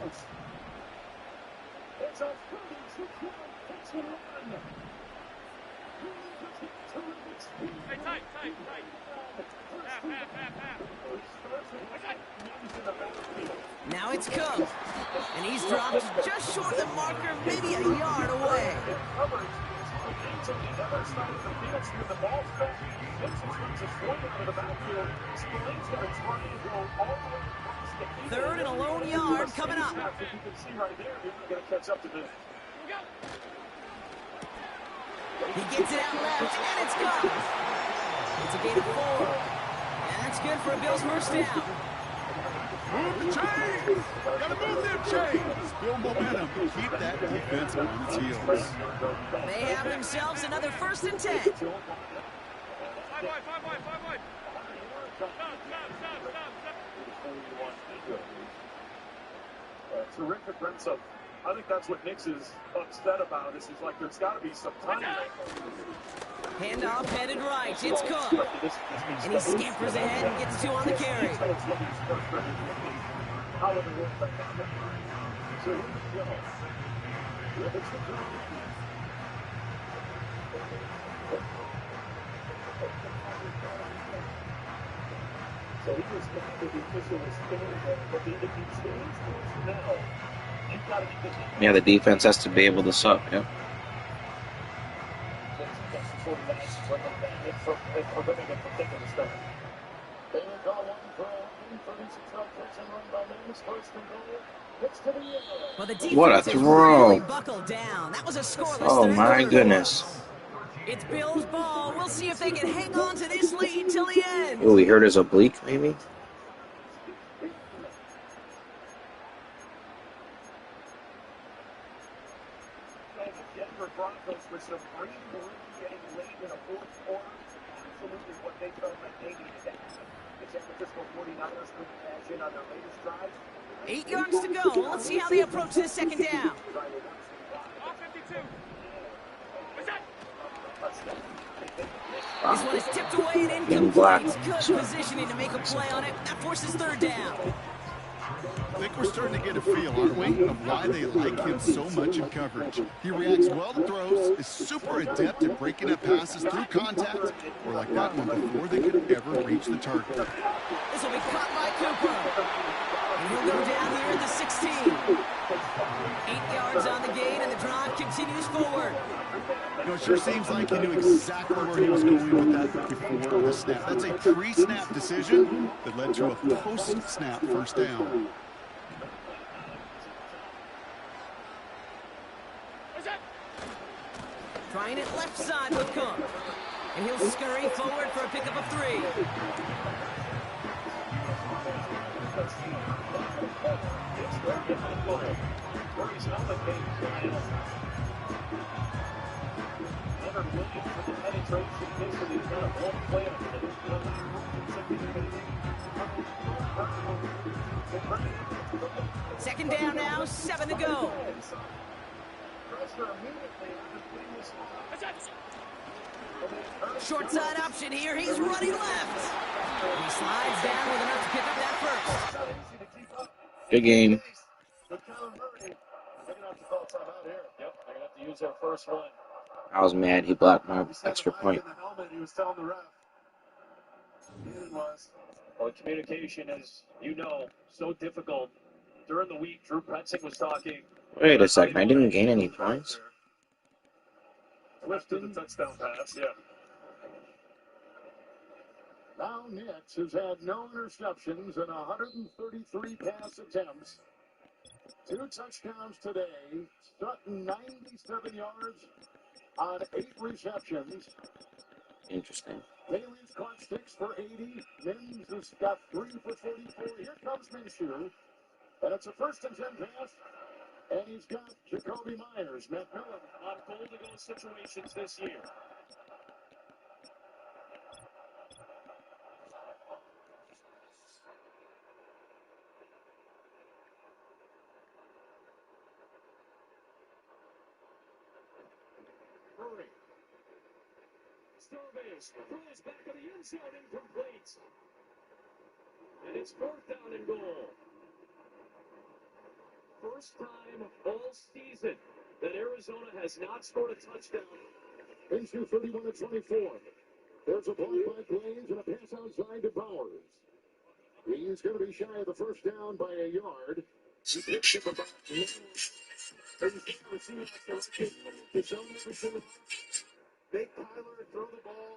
S3: Now it's Cook, and he's dropped just short of the marker, maybe a yard away. Third and a lone yard coming up. He gets it out left, and it's gone. It's a gain of 4. And that's good for a Bills first down.
S4: Move the chains! Gotta move them chains! Build momentum. Keep that defense on its heels.
S3: They have themselves another 1st and 10.
S5: Terrific rinse up. I think that's what Nix is upset about. Is he's like, there's got to be some time.
S3: Handoff headed right. It's Cook. And he scampers ahead and gets 2 on the carry.
S5: So he was the official was but the defense stays now.
S1: Yeah, the defense has to be able to suck, yeah.
S3: Well, the defense
S1: what a throw.
S3: really buckled down. That was a scoreless
S1: Oh,
S3: third
S1: my
S3: quarter.
S1: goodness.
S3: It's Bills ball. We'll see if they can hang on to this lead till the end.
S1: Oh, he hurt his oblique, maybe?
S3: Eight yards to go. Let's see how they approach this second down. This one is tipped away and incomplete. Good positioning to make a play on it. That forces third down.
S4: I think we're starting to get a feel, aren't we, of why they like him so much in coverage. He reacts well to throws, is super adept at breaking up passes through contact, or like that one before they could ever reach the target.
S3: This will be caught by Cooper. And he'll go down here at the 16. 8 yards on the gain, and the drive continues forward.
S4: You know, it sure seems like he knew exactly where he was going with that before the snap. That's a pre-snap decision that led to a post-snap first down.
S3: Trying it left side with Cook. And he'll scurry forward for a pickup of 3. Second down now, 7 to go. Short side option here. He's running left. He slides down with enough to pick up that first.
S1: Good game. I was mad he blocked my extra point.
S5: Well, communication is, so difficult. During the week, Drew Petzing was talking.
S1: Wait a second, I didn't gain any points?
S5: After the touchdown pass, yeah.
S2: Now Nix has had no interceptions in 133 pass attempts. 2 touchdowns today. Sutton 97 yards on 8 receptions.
S1: Interesting.
S2: Bailey's caught 6 for 80. Mims has got 3 for 44. Here comes Minshew. And it's a 1st and 10 pass. And he's got Jacoby Myers. Matt Millen
S5: on goal-to-go situations this year. Starface throws back to the end zone, incomplete. And it's 4th down and goal. First time all season that Arizona has not scored a touchdown.
S2: Minshew 31-24. There's a block by Blaze and a pass outside to Bowers. He's going to be shy of the 1st down by a yard. He picks up about 9. Make Kyler throw the ball,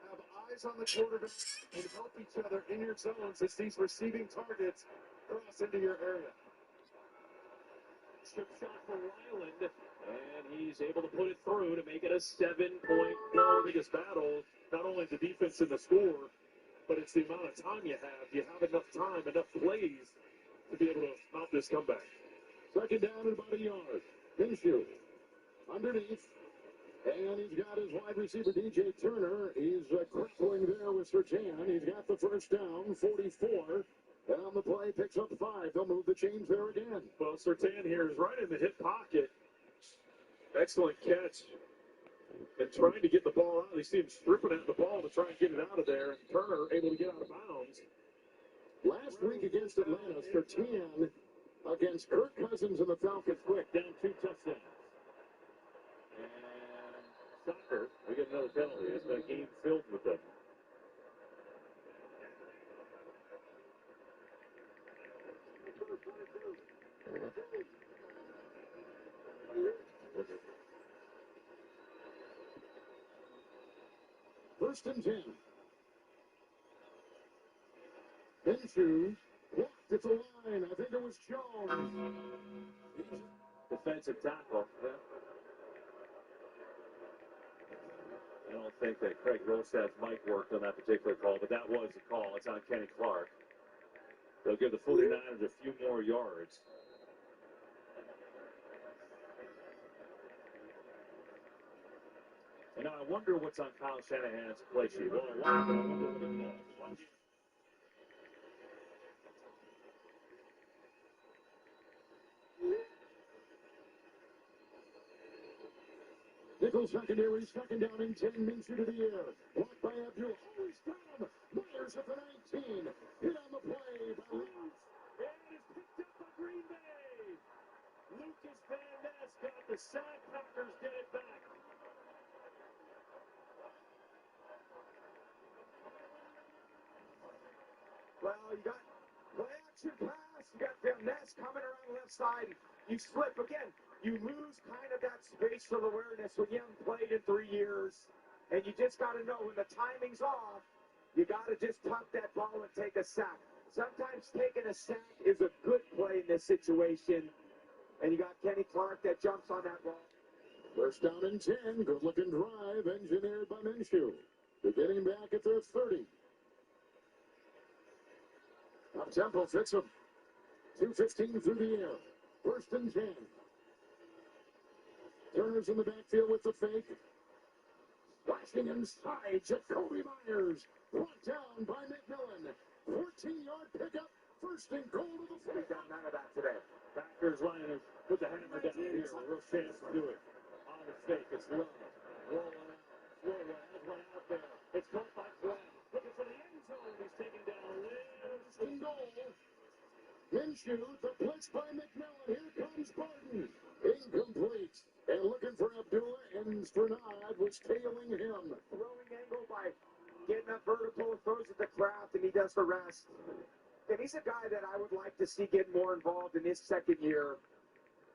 S2: have eyes on the quarterback, and help each other in your zones as these receiving targets cross into your area.
S5: Chip shot for Ryland, and he's able to put it through to make it a 7-point goal. Biggest battle, not only the defense and the score, but it's the amount of time you have. You have enough time, enough plays to be able to mount this comeback.
S2: 2nd down and about a yard. Minshew underneath. And he's got his wide receiver, DJ Turner. He's crippling there with Sertan. He's got the 1st down, 44. And on the play, picks up 5. They'll move the chains there again.
S5: Well, Sertan here is right in the hip pocket. Excellent catch. And trying to get the ball out. You see him stripping at the ball to try and get it out of there. Turner able to get out of bounds.
S2: Last week against Atlanta, Sertan against Kirk Cousins and the Falcons quick, down 2 touchdowns.
S5: Soccer, we get another penalty. It's been a game filled with them.
S2: First and 10. Minshew blocked at the line. I think it was Jones.
S5: Defensive tackle. Yeah. I don't think that Craig Roseth's mic worked on that particular call, but that was a call. It's on Kenny Clark. They'll give the 49ers a few more yards. And now I wonder what's on Kyle Shanahan's play sheet. Well, a lot, but I wonder what it was.
S2: Nickel secondary, 2nd down and 10. Minshew to the air. Blocked by Abdul. Oh, he's down. Myers at the 19. Hit on the play by Luke.
S5: And it's picked up by Green Bay. Lucas Van Ness got the sack. Packers get it back.
S7: Well, you got play action pass. You got Van Ness coming around the left side. You slip again. You lose kind of that spatial awareness when you haven't played in 3 years. And you just got to know when the timing's off, you got to just tuck that ball and take a sack. Sometimes taking a sack is a good play in this situation.
S2: And you got Kenny Clark that jumps on that ball.
S5: First down and 10. Good-looking drive engineered by Minshew. They're getting back at their 30. Up tempo fits them. 2:15 through the air. First and 10. Turner's in the backfield with the fake. Flashing inside, Jacoby Myers. Brought down by McMillan. 14-yard pickup. First and goal to the
S2: They've
S5: 40.
S2: done none of that today.
S6: Backers line to put the hammer down here. A real chance to do it. On the fake, it's low. Rolling out. Slow has one out there. It's caught by Glenn. Looking for the end zone. He's taken down.
S5: First and goal. Minshew, the blitz by McMillan. Here comes Barton. Incomplete. And looking for Abdullah, and Strenard was tailing him.
S2: Throwing angle by getting up vertical, throws it to Kraft, and he does the rest. And he's a guy that I would like to see get more involved in his second year.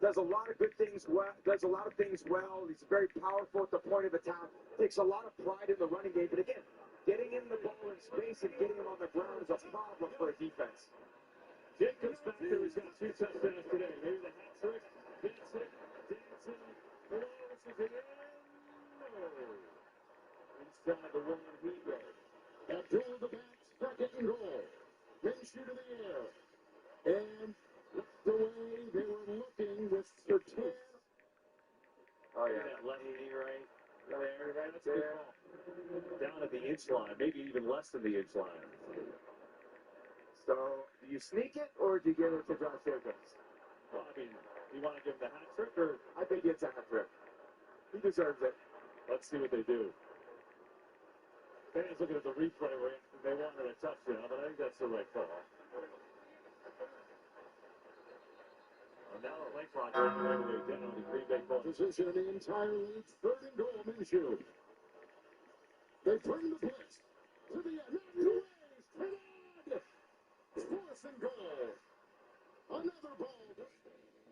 S2: Does a lot of good things well. He's very powerful at the point of attack. Takes a lot of pride in the running game. But again, getting in the ball in space and getting him on the ground is a problem for a defense.
S6: Jacobs back there. He's got 2 touchdowns today. Maybe the hat trick. Dancing. Close to the end. No. Inside the one he goes.
S5: Abdullah the back, second and goal. Minshew to the air. And the way they were looking with Sertan.
S2: Oh, yeah.
S6: That lefty right there. That's a good call. Down at the inch line. Maybe even less than the inch line.
S2: So, do you sneak it, or do you give it to Josh Jacobs?
S6: Well, I mean, you want to give him the hat trick, or
S2: I think it's a hat trick. He deserves it.
S6: let's see what they do. Fans looking at the replay where they wanted a touchdown, but I think that's the right call. And now the late clock all the way down to Green Bay ball.
S5: Position in the entire league. Third and goal, Minshew. They bring the blitz to the end. Not two ways. Fourth and goal. Another ball.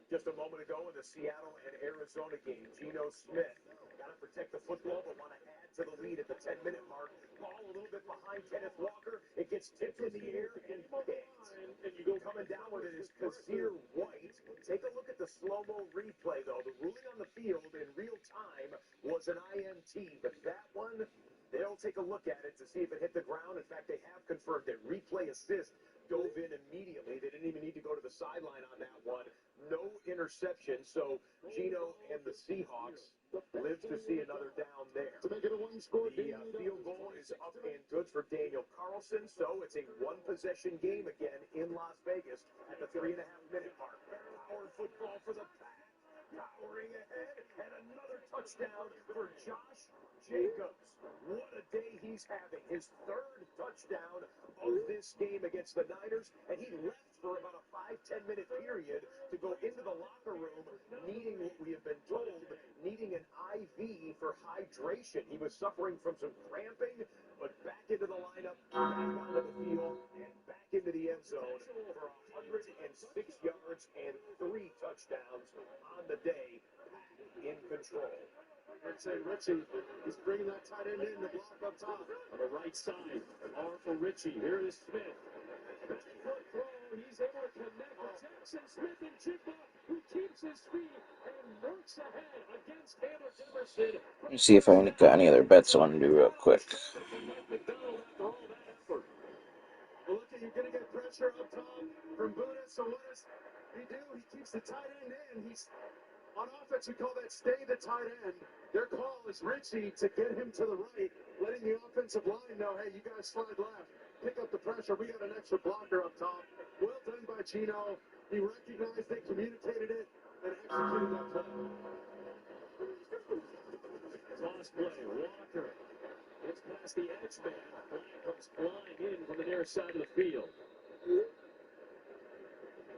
S2: Just a moment ago in the Seattle and Arizona game, Geno Smith got to protect the football, but want to add to the lead at the 10-minute mark. Ball a little bit behind Kenneth Walker. It gets tipped in the air and picked. And you go coming down with it is Kazir White. Take a look at the slow-mo replay, though. The ruling on the field in real time was an INT, but that one, they'll take a look at it to see if it hit the ground. In fact, they have confirmed it. Replay assist dove in immediately. They didn't even need to go to the sideline on that one. No interception, so Geno and the Seahawks live to see another down there.
S5: To make it a one-score
S2: The field goal is up and good for Daniel Carlson, so it's a one-possession game again in Las Vegas at the 3.5-minute mark. Power football for the Pack, powering ahead, and another touchdown for Josh Jacobs. What a day he's having. His third touchdown of this game against the Niners, and he left for about a 5-10 minute period to go into the locker room needing what we have been told, needing an IV for hydration. He was suffering from some cramping, but back into the lineup, back onto the field, and back into the end zone for 106 yards and 3 touchdowns on the day. In control.
S6: I'd say Richie is bringing that tight end in to block up top. On the right side, R for Richie. Here is Smith. Back foot throw. He's able to connect with Jackson Smith and Jigba, who keeps his feet and works ahead against Taylor Jefferson.
S1: Let me see if I got any other bets I want to do real quick.
S2: Well, look, you're going to get pressure up top from Buddha, so what does he do? He keeps the tight end in. He's on offense, we call that stay the tight end. Their call is Richie to get him to the right, letting the offensive line know, hey, you guys slide left. Pick up the pressure. We got an extra blocker up top. Well done by Geno. He recognized it, communicated it, and executed that play.
S6: Toss play. Walker. It's past the edge man. Bryant comes flying in from the near side of the field.
S2: I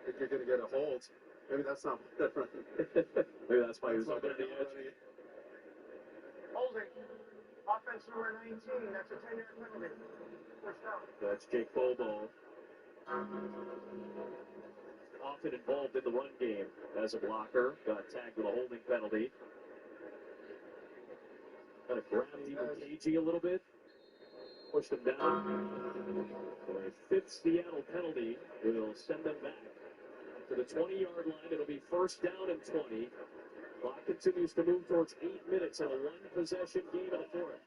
S2: think you're going to get a hold. Maybe that's not different.
S6: Maybe that's why he was open at the edge.
S2: Holding. Offense number 19. That's a 10-yard penalty. First down.
S6: That's Jake Bobo. Often involved in the run game as a blocker. Got tagged with a holding penalty. Kind of grabbed Cagey a little bit. Pushed him down. So a fifth Seattle penalty will send them back
S5: to the 20-yard line. It'll be first down and 20. Clock continues to move towards 8 minutes in a one-possession game in the fourth.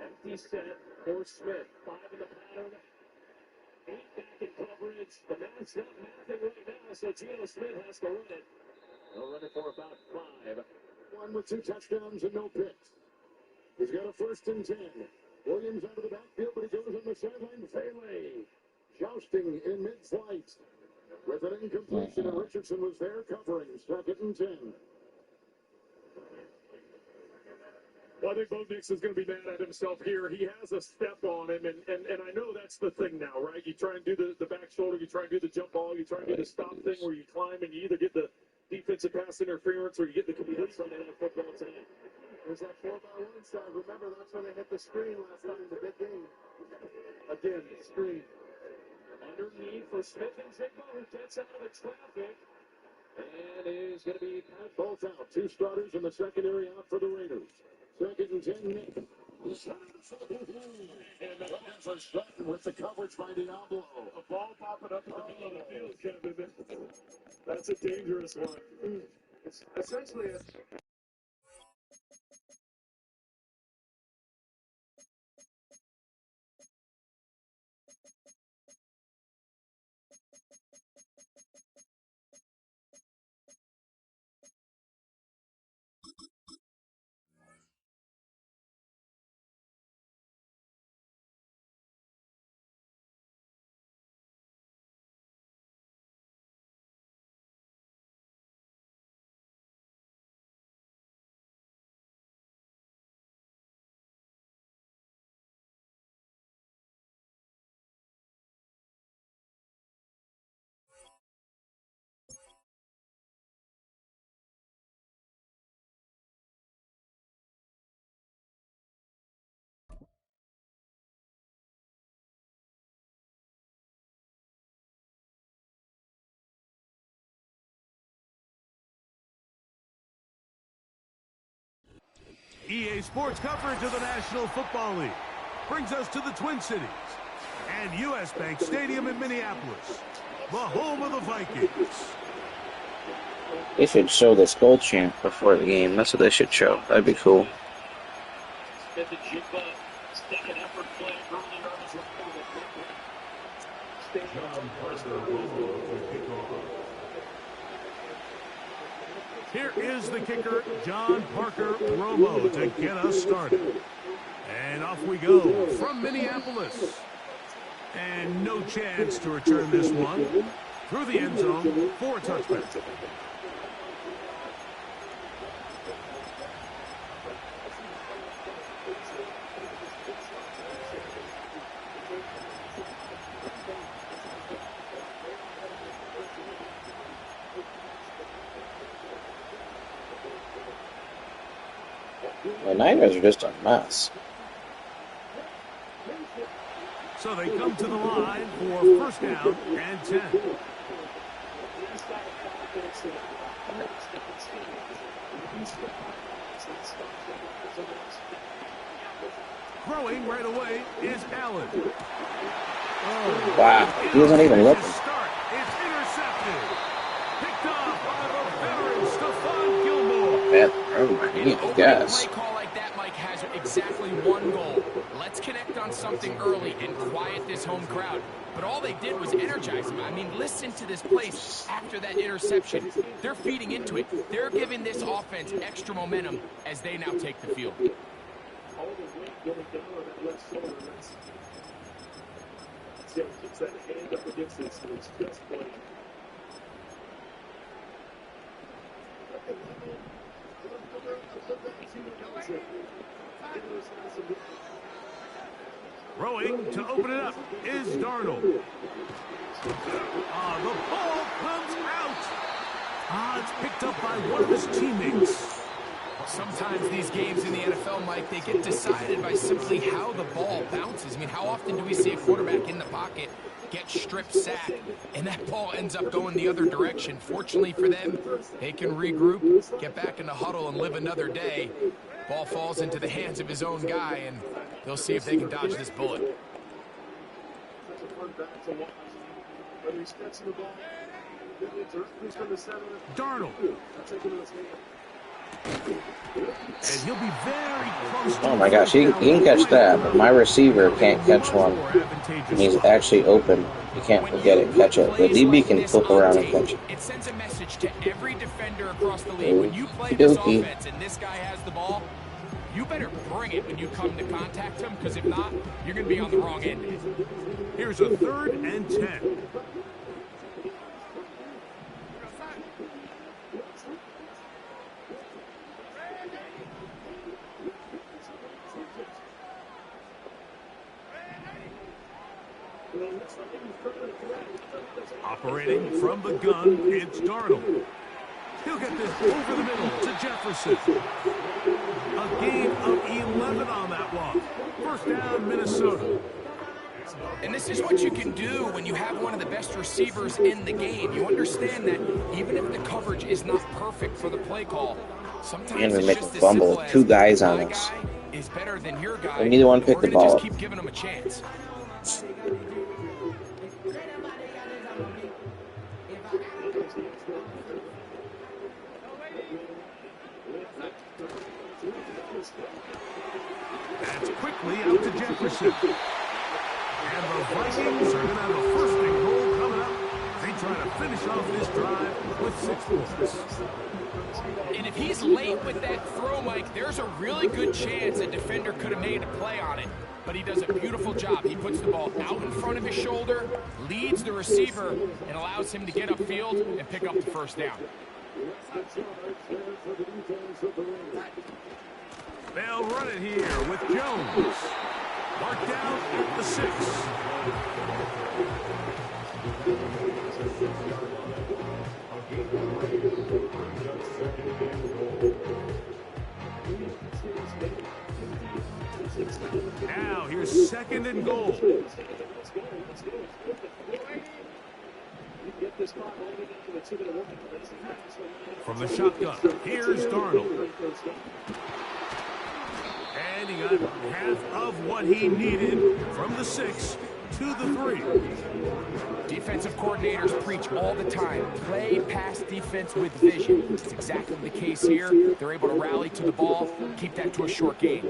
S5: Empty set for Smith. 5 in the pattern. 8 back in coverage. The man's not mathing right now, so Geno Smith has to run it. They'll run it for about 5.
S2: One with 2 touchdowns and no picks. He's got a first and 10. Williams out of the backfield, but he goes on the sideline. Faley jousting in mid-flight with an incompletion, and Richardson was there covering. Second and 10.
S5: Well, I think Bo Nix is going to be mad at himself here. He has a step on him, and I know that's the thing now, right? You try and do the back shoulder, you try and do the jump ball, you try and do the stop thing where you climb and you either get the defensive pass interference or you get the complete Sunday Night Football tonight.
S7: There's that 4x1 side. Remember, that's when they hit the screen last time in the big game. Again, screen.
S5: Underneath for Smith and Jigba, who gets out of the traffic and is going to be
S2: both out. 2 starters in the secondary out for the Raiders. Second and 10, Nick. And the for Sutton with the coverage by Diablo.
S5: a ball popping up in the middle of the field, Kevin. That's a dangerous one.
S7: It's essentially a...
S10: EA Sports coverage of the National Football League brings us to the Twin Cities and U.S. Bank Stadium in Minneapolis, the home of the Vikings.
S1: They should show this goal chant before the game. That's what they should show. That'd be cool.
S5: Smith and Jigba, second effort play earlier on his
S10: Here is the kicker, John Parker Romo, to get us started. And off we go from Minneapolis. And no chance to return this one through the end zone for a touchback.
S1: The Niners are just a mess.
S10: So they come to the line for first down and 10. Throwing right away is Allen. Oh,
S1: wow, he wasn't even looking.
S10: It's intercepted. Picked off by the veteran Stephon Gilmore.
S1: Bad throw by any, I guess.
S11: Play call like that, Mike, has exactly one goal. Let's connect on something early and quiet this home crowd. But all they did was energize them. I mean, listen to this place after that interception. They're feeding into it. They're giving this offense extra momentum as they now take the field.
S5: All the weight going down on that left shoulder. Yeah, keeps that hand up against his chest plate.
S10: Throwing to open it up is Darnold. The ball comes out. It's picked up by one of his teammates.
S11: Sometimes these games in the NFL, Mike, they get decided by simply how the ball bounces. I mean, how often do we see a quarterback in the pocket get strip sacked, and that ball ends up going the other direction? Fortunately for them, they can regroup, get back in the huddle, and live another day. Ball falls into the hands of his own guy, and They'll see if they can dodge this bullet.
S10: Darnold. And he'll be very close to
S1: Oh my gosh, he can catch that, but my receiver can't catch one. And he's actually open. You can't get it, catch it. The DB can flip around and catch it.
S11: It sends a message to every defender across the league. When you play this offense and this guy has the ball, you better bring it when you come to contact him, because if not, you're going to be on the wrong end.
S10: Here's a 3rd and 10. Operating from the gun, it's Darnold. He'll get this over the middle to Jefferson. A gain of 11 on that walk. First down, Minnesota.
S11: And this is what you can do when you have one of the best receivers in the game. You understand that even if the coverage is not perfect for the play call, sometimes
S1: And we
S11: it's
S1: make
S11: just
S1: a
S11: as
S1: fumble
S11: simple
S1: with
S11: as
S1: 2 guys on
S11: my
S1: us.
S11: guy is better than your guy.
S1: And neither one picked the ball
S11: Just
S1: up.
S11: keep giving him a chance.
S10: That's quickly out to Jefferson. And the Vikings are going to have a 1st and goal coming up. They try to finish off this drive with 6 points.
S11: And if he's late with that throw, Mike, there's a really good chance a defender could have made a play on it. But he does a beautiful job. He puts the ball out in front of his shoulder, leads the receiver, and allows him to get upfield and pick up the 1st down.
S10: They'll run it here with Jones. Marked down at the 6. Now here's 2nd and goal. From the shotgun, here's Darnold. And he got half of what he needed from the 6 to the 3.
S11: Defensive coordinators preach all the time, play pass defense with vision. It's exactly the case here. They're able to rally to the ball, keep that to a short gain.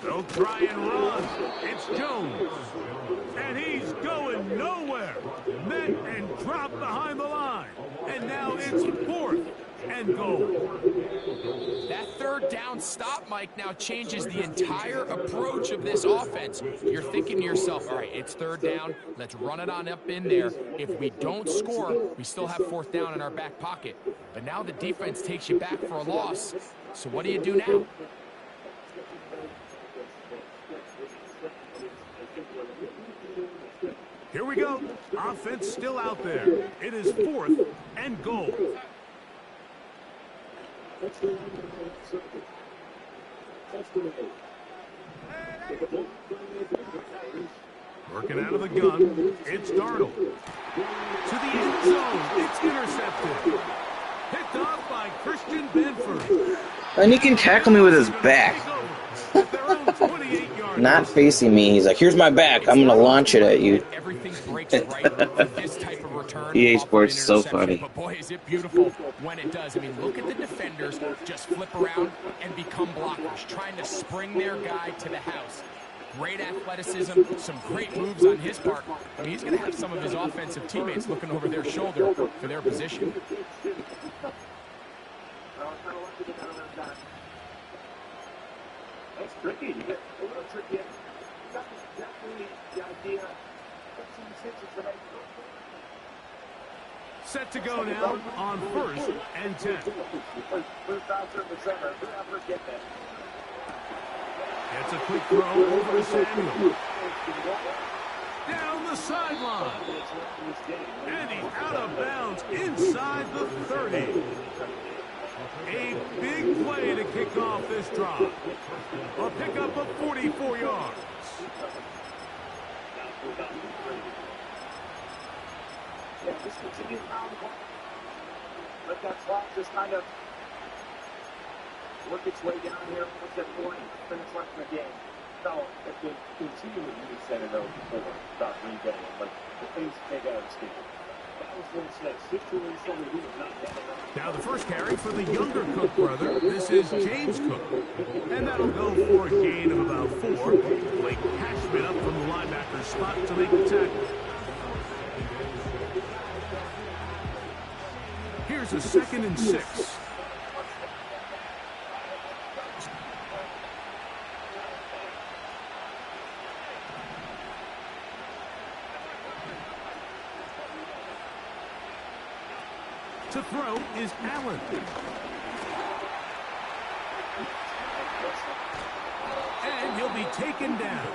S10: They'll try and run. It's Jones. And he's going nowhere. Met and dropped behind the line. And now it's 4th and goal.
S11: That 3rd down stop, Mike, now changes the entire approach of this offense. You're thinking to yourself, all right, it's 3rd down. Let's run it on up in there. If we don't score, we still have 4th down in our back pocket. But now the defense takes you back for a loss. So what do you do now?
S10: Here we go. Offense still out there. It is 4th and goal. Working out of the gun. It's Darnold. To the end zone. It's intercepted. Picked off by Christian Benford.
S1: And he can tackle me with his back. Not facing me. He's like, here's my back. I'm going to launch it at you.
S11: Everything breaks right for this type of return.
S1: EA Sports is so funny.
S11: But boy, is it beautiful when it does. I mean, look at the defenders just flip around and become blockers, trying to spring their guy to the house. Great athleticism, some great moves on his part. I mean, he's going to have some of his offensive teammates looking over their shoulder for their position.
S2: That's tricky. You get a little tricky. That's definitely the idea.
S10: Set to go now on 1st and 10. It's a quick throw over to Samuel. Down the sideline. And he's out of bounds inside the 30. A big play to kick off this drive. A pickup of 44 yards.
S2: Yeah, just continue pound. Let that clock just kind of work it its way down here. What's that 40 minutes left in the game?
S5: Now, if they continue what you said before about rebuilding, but the things they got to escape. That was when it's that situational we have not done enough.
S10: Now the first carry for the younger Cook brother. This is James Cook. And that'll go for a gain of about 4. Blake Cashman up from the linebacker's spot to make the tackle. Here's a 2nd and 6. To throw is Allen. And he'll be taken down.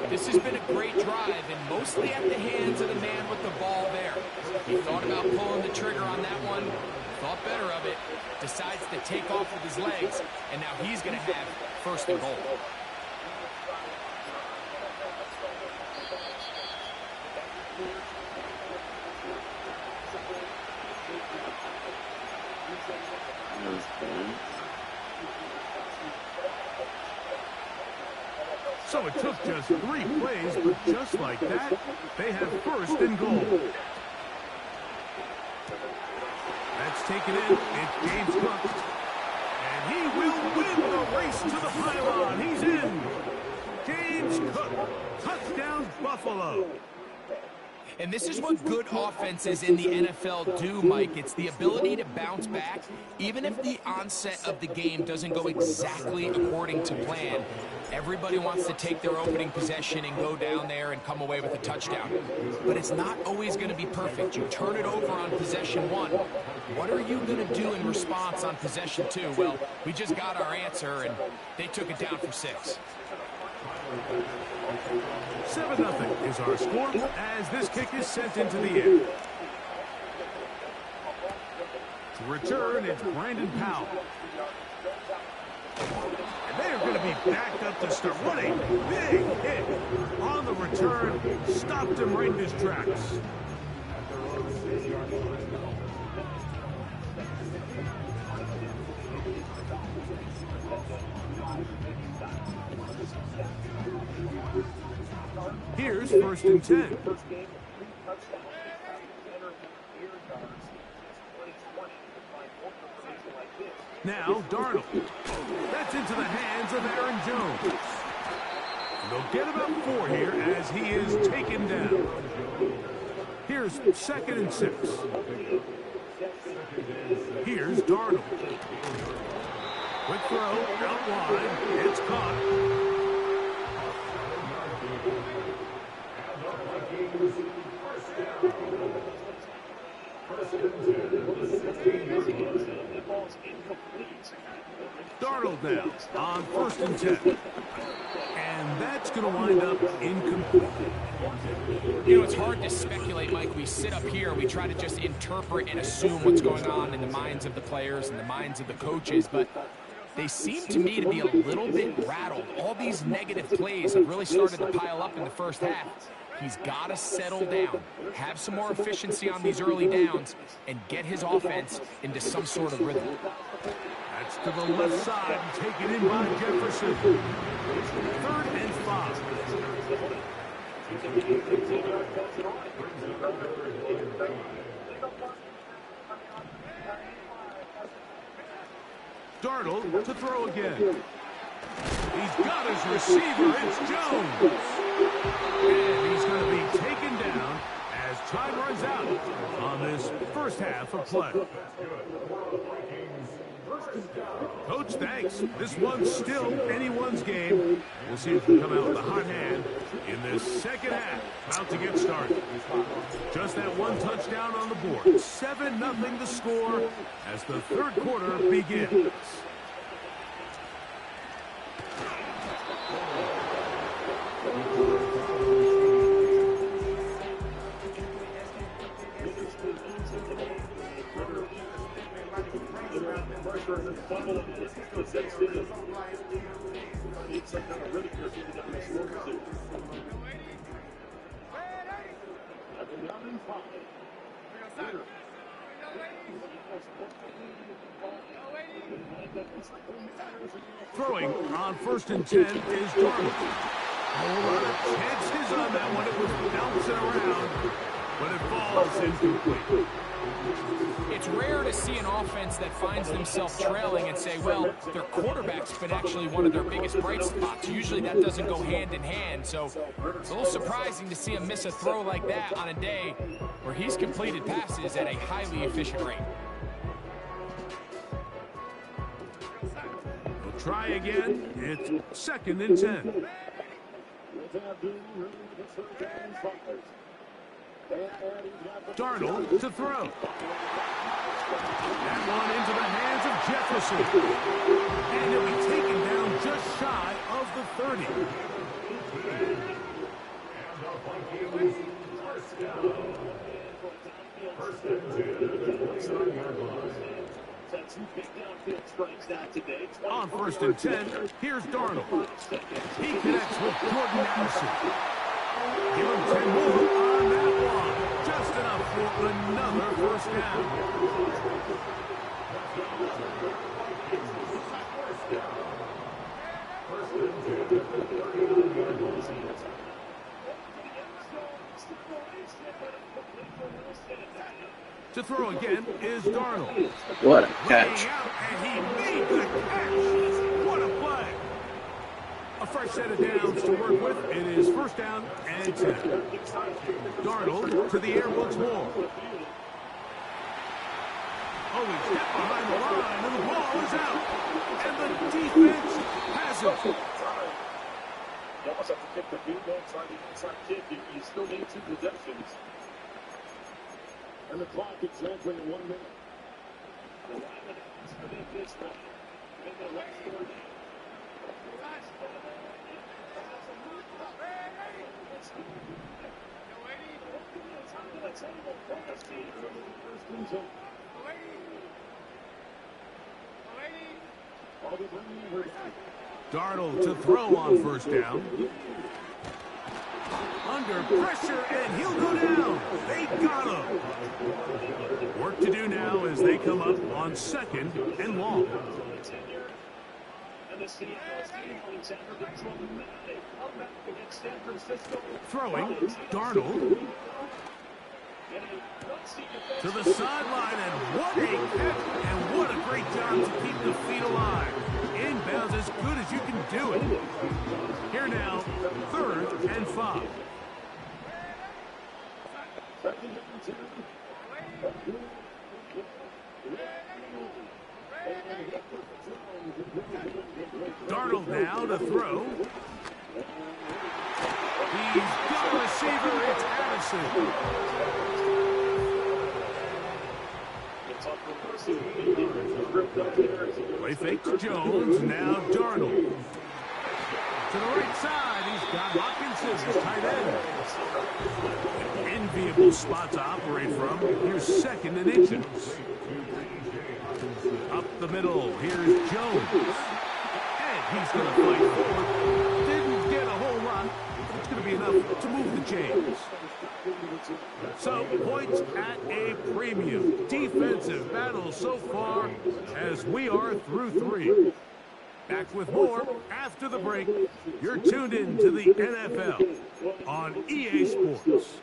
S11: This has been a great drive, and mostly at the hands of the man with the ball there. He thought about pulling the trigger on that one, thought better of it, decides to take off with his legs, and now he's going to have 1st and goal.
S10: So it took just 3 plays, but just like that, they have 1st and goal. That's taken in. It's James Cook. And he will win the race to the pylon. He's in. James Cook. Touchdown, Buffalo.
S11: And this is what good offenses in the NFL do, Mike. It's the ability to bounce back, even if the onset of the game doesn't go exactly according to plan. Everybody wants to take their opening possession and go down there and come away with a touchdown. But it's not always going to be perfect. You turn it over on possession 1. What are you going to do in response on possession 2? Well, we just got our answer, and they took it down for 6.
S10: 7-0 is our score as this kick is sent into the air. To return, it's Brandon Powell. And they are going to be backed up to start. What a big hit on the return. Stopped him right in his tracks. Here's 1st and 10. Now Darnold. That's into the hands of Aaron Jones. And they'll get about 4 here as he is taken down. Here's 2nd and 6. Here's Darnold. Quick throw out wide. It's caught. Darnold now on 1st and 10. And that's going to wind up incomplete.
S11: You know, it's hard to speculate, Mike. We sit up here, we try to just interpret and assume what's going on in the minds of the players and the minds of the coaches, but they seem to me to be a little bit rattled. All these negative plays have really started to pile up in the first half. He's got to settle down, have some more efficiency on these early downs, and get his offense into some sort of rhythm.
S10: That's to the left side, taken in by Jefferson. 3rd and 5. Darnold to throw again. He's got his receiver. It's Jones. And he's going to be taken down as time runs out on this first half of play. Coach, thanks. This one's still anyone's game. We'll see if we come out with a hot hand in this second half. About to get started. Just that one touchdown on the board. 7-0 the score as the 3rd quarter begins. Throwing on 1st and 10 is Darnold. A lot of chances on that one. It was bouncing around, but it falls incomplete.
S11: It's rare to see an offense that finds themselves trailing and say, well, their quarterback's been actually one of their biggest bright spots. Usually that doesn't go hand in hand, so it's a little surprising to see him miss a throw like that on a day where he's completed passes at a highly efficient rate.
S10: We'll try again. It's 2nd and 10. Darnold to throw. That one into the hands of Jefferson. And he'll be taken down just shy of the 30. On 1st and 10, here's Darnold. He connects with Jordan Addison. Give him 10 more on that one. Just enough for another 1st down. To throw again is Darnold.
S1: What a catch.
S10: And he made the catch. What a play. A fresh set of downs to work with. It is 1st down and 10. Darnold to the air once more. Oh, he stepped behind the line, and the ball is out. And the defense has it.
S5: You almost have to kick the field goal, try the inside kick. You still need 2 possessions. And the clock is entering 1 minute. The line is to make this one. In the last 4 games.
S10: Darnold to throw on 1st down. Under pressure, and he'll go down. They got him. Work to do now as they come up on 2nd and long. Throwing, Darnold. To the sideline, and what a catch, and what a great job to keep the feet alive. Inbounds as good as you can do it. Here now, 3rd and 5. Darnold now to throw. He's got a receiver. It's Addison. Play fake to Jones. Now Darnold. To the right side, he's got Hawkinson, his tight end. An enviable spot to operate from. Here's 2nd and inches. Up the middle, here's Jones. And he's going to fight for it. Didn't get a whole lot. It's going to be enough to move the chains. So, points at a premium. Defensive battle so far as we are through 3. Back with more after the break. You're tuned in to the NFL on EA Sports.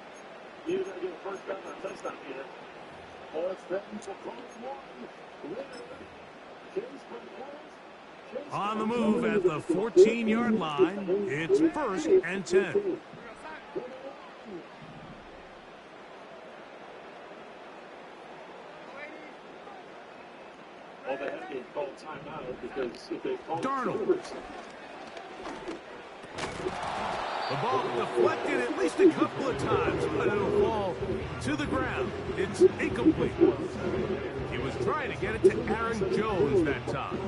S10: On the move at the 14-yard line, it's 1st and 10.
S5: Well, they have to call timeout because if they call
S10: Darnold. The ball deflected at least a couple of times, but it'll fall to the ground. It's incomplete. He was trying to get it to Aaron Jones that time.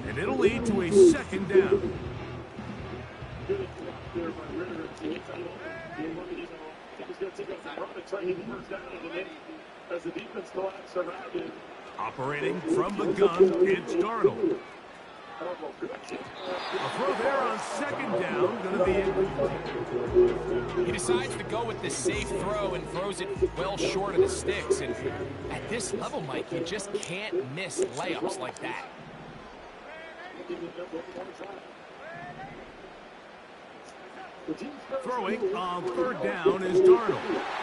S10: And it'll lead to a 2nd down.
S5: As the defense collapsed around him.
S10: Operating from the gun, it's Darnold. A throw there on 2nd down, going to be incomplete.
S11: He decides to go with the safe throw and throws it well short of the sticks. And at this level, Mike, you just can't miss layups like that.
S10: Throwing on third down is Darnold.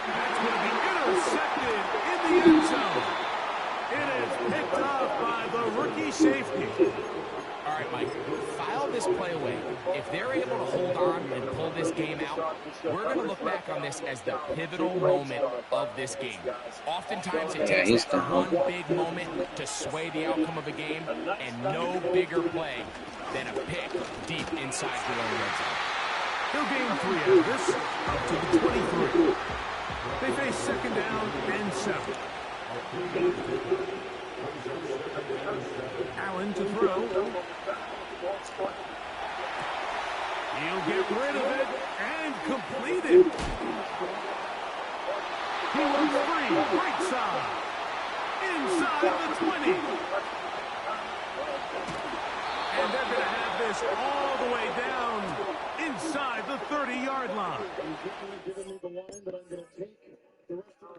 S10: That's going to be intercepted in the end zone. It is picked off by the rookie safety.
S11: All right, Mike, file this play away. If they're able to hold on and pull this game out, we're going to look back on this as the pivotal moment of this game. Oftentimes, it takes that one big moment to sway the outcome of a game, and no bigger play than a pick deep inside your own red zone.
S10: They'll gain 3 out of this, up to the 23. They face second down and 7. Allen to throw. He'll get rid of it and complete it. He was free, right side, inside the 20. And they're going to have this all the way down inside the 30-yard line.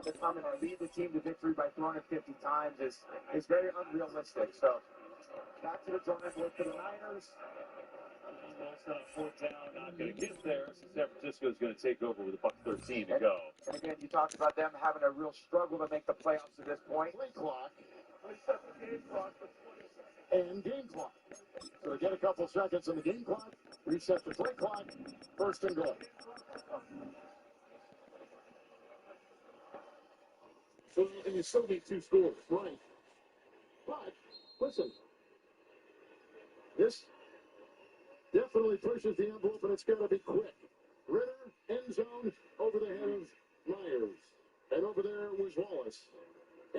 S2: To come and lead the team to victory by throwing it 50 times is very unrealistic. So back to the drawing board for the Niners.
S5: That's not fourth down, not going to get there. So San Francisco is going to take over with a $1.13 to go.
S2: And again, you talked about them having a real struggle to make the playoffs at this point.
S5: Play clock. Reset the game clock for 20 and game clock. So they get a couple seconds on the game clock. Reset the play clock. First and goal. So, and you still need 2 scores, right? But, listen, this definitely pushes the envelope, and it's got to be quick. Ritter, end zone, over the head of Myers. And over there was Wallace.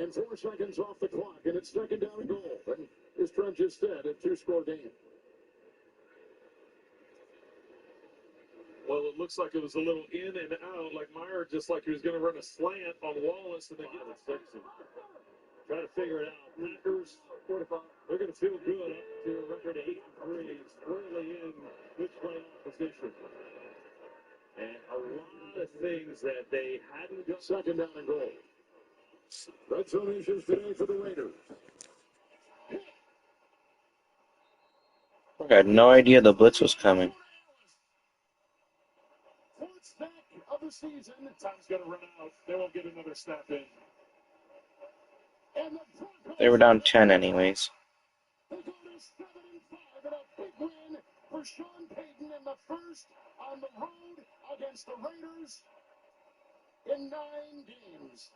S5: And 4 seconds off the clock, and it's second down and goal. And this Trent just said, a 2-score game.
S6: Well, it looks like it was a little in and out, like Meyer, just like he was going to run a slant on Wallace, and they get it 6 and try to figure it out. Packers, 45, they're going to feel good up to a record 8-3, squarely in good playoff position. And a lot of things that they hadn't done.
S5: Second down and goal. Red zone issues today for the Raiders.
S1: I had no idea the blitz was coming.
S5: Fourth snack of the season. Time's going to run out. They won't get another snap in.
S1: They were down 10 anyways.
S5: They go to 7-5 and a big win for Sean Payton in the first on the road against the Raiders in 9 games.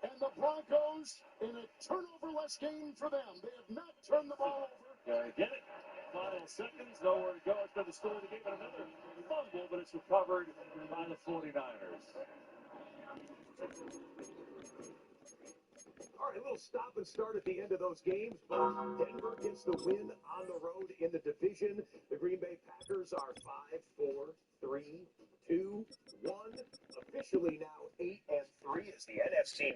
S5: And the Broncos in a turnover-less game for them. They have not turned the ball over. Get it. Final seconds, nowhere to go. It's been the story of the game. Another fumble, but it's recovered by the 49ers.
S2: All right, a little stop and start at the end of those games, but Denver gets the win on the road in the division. The Green Bay Packers are 5-4-3-2-1, officially now 8-3 as the NFC.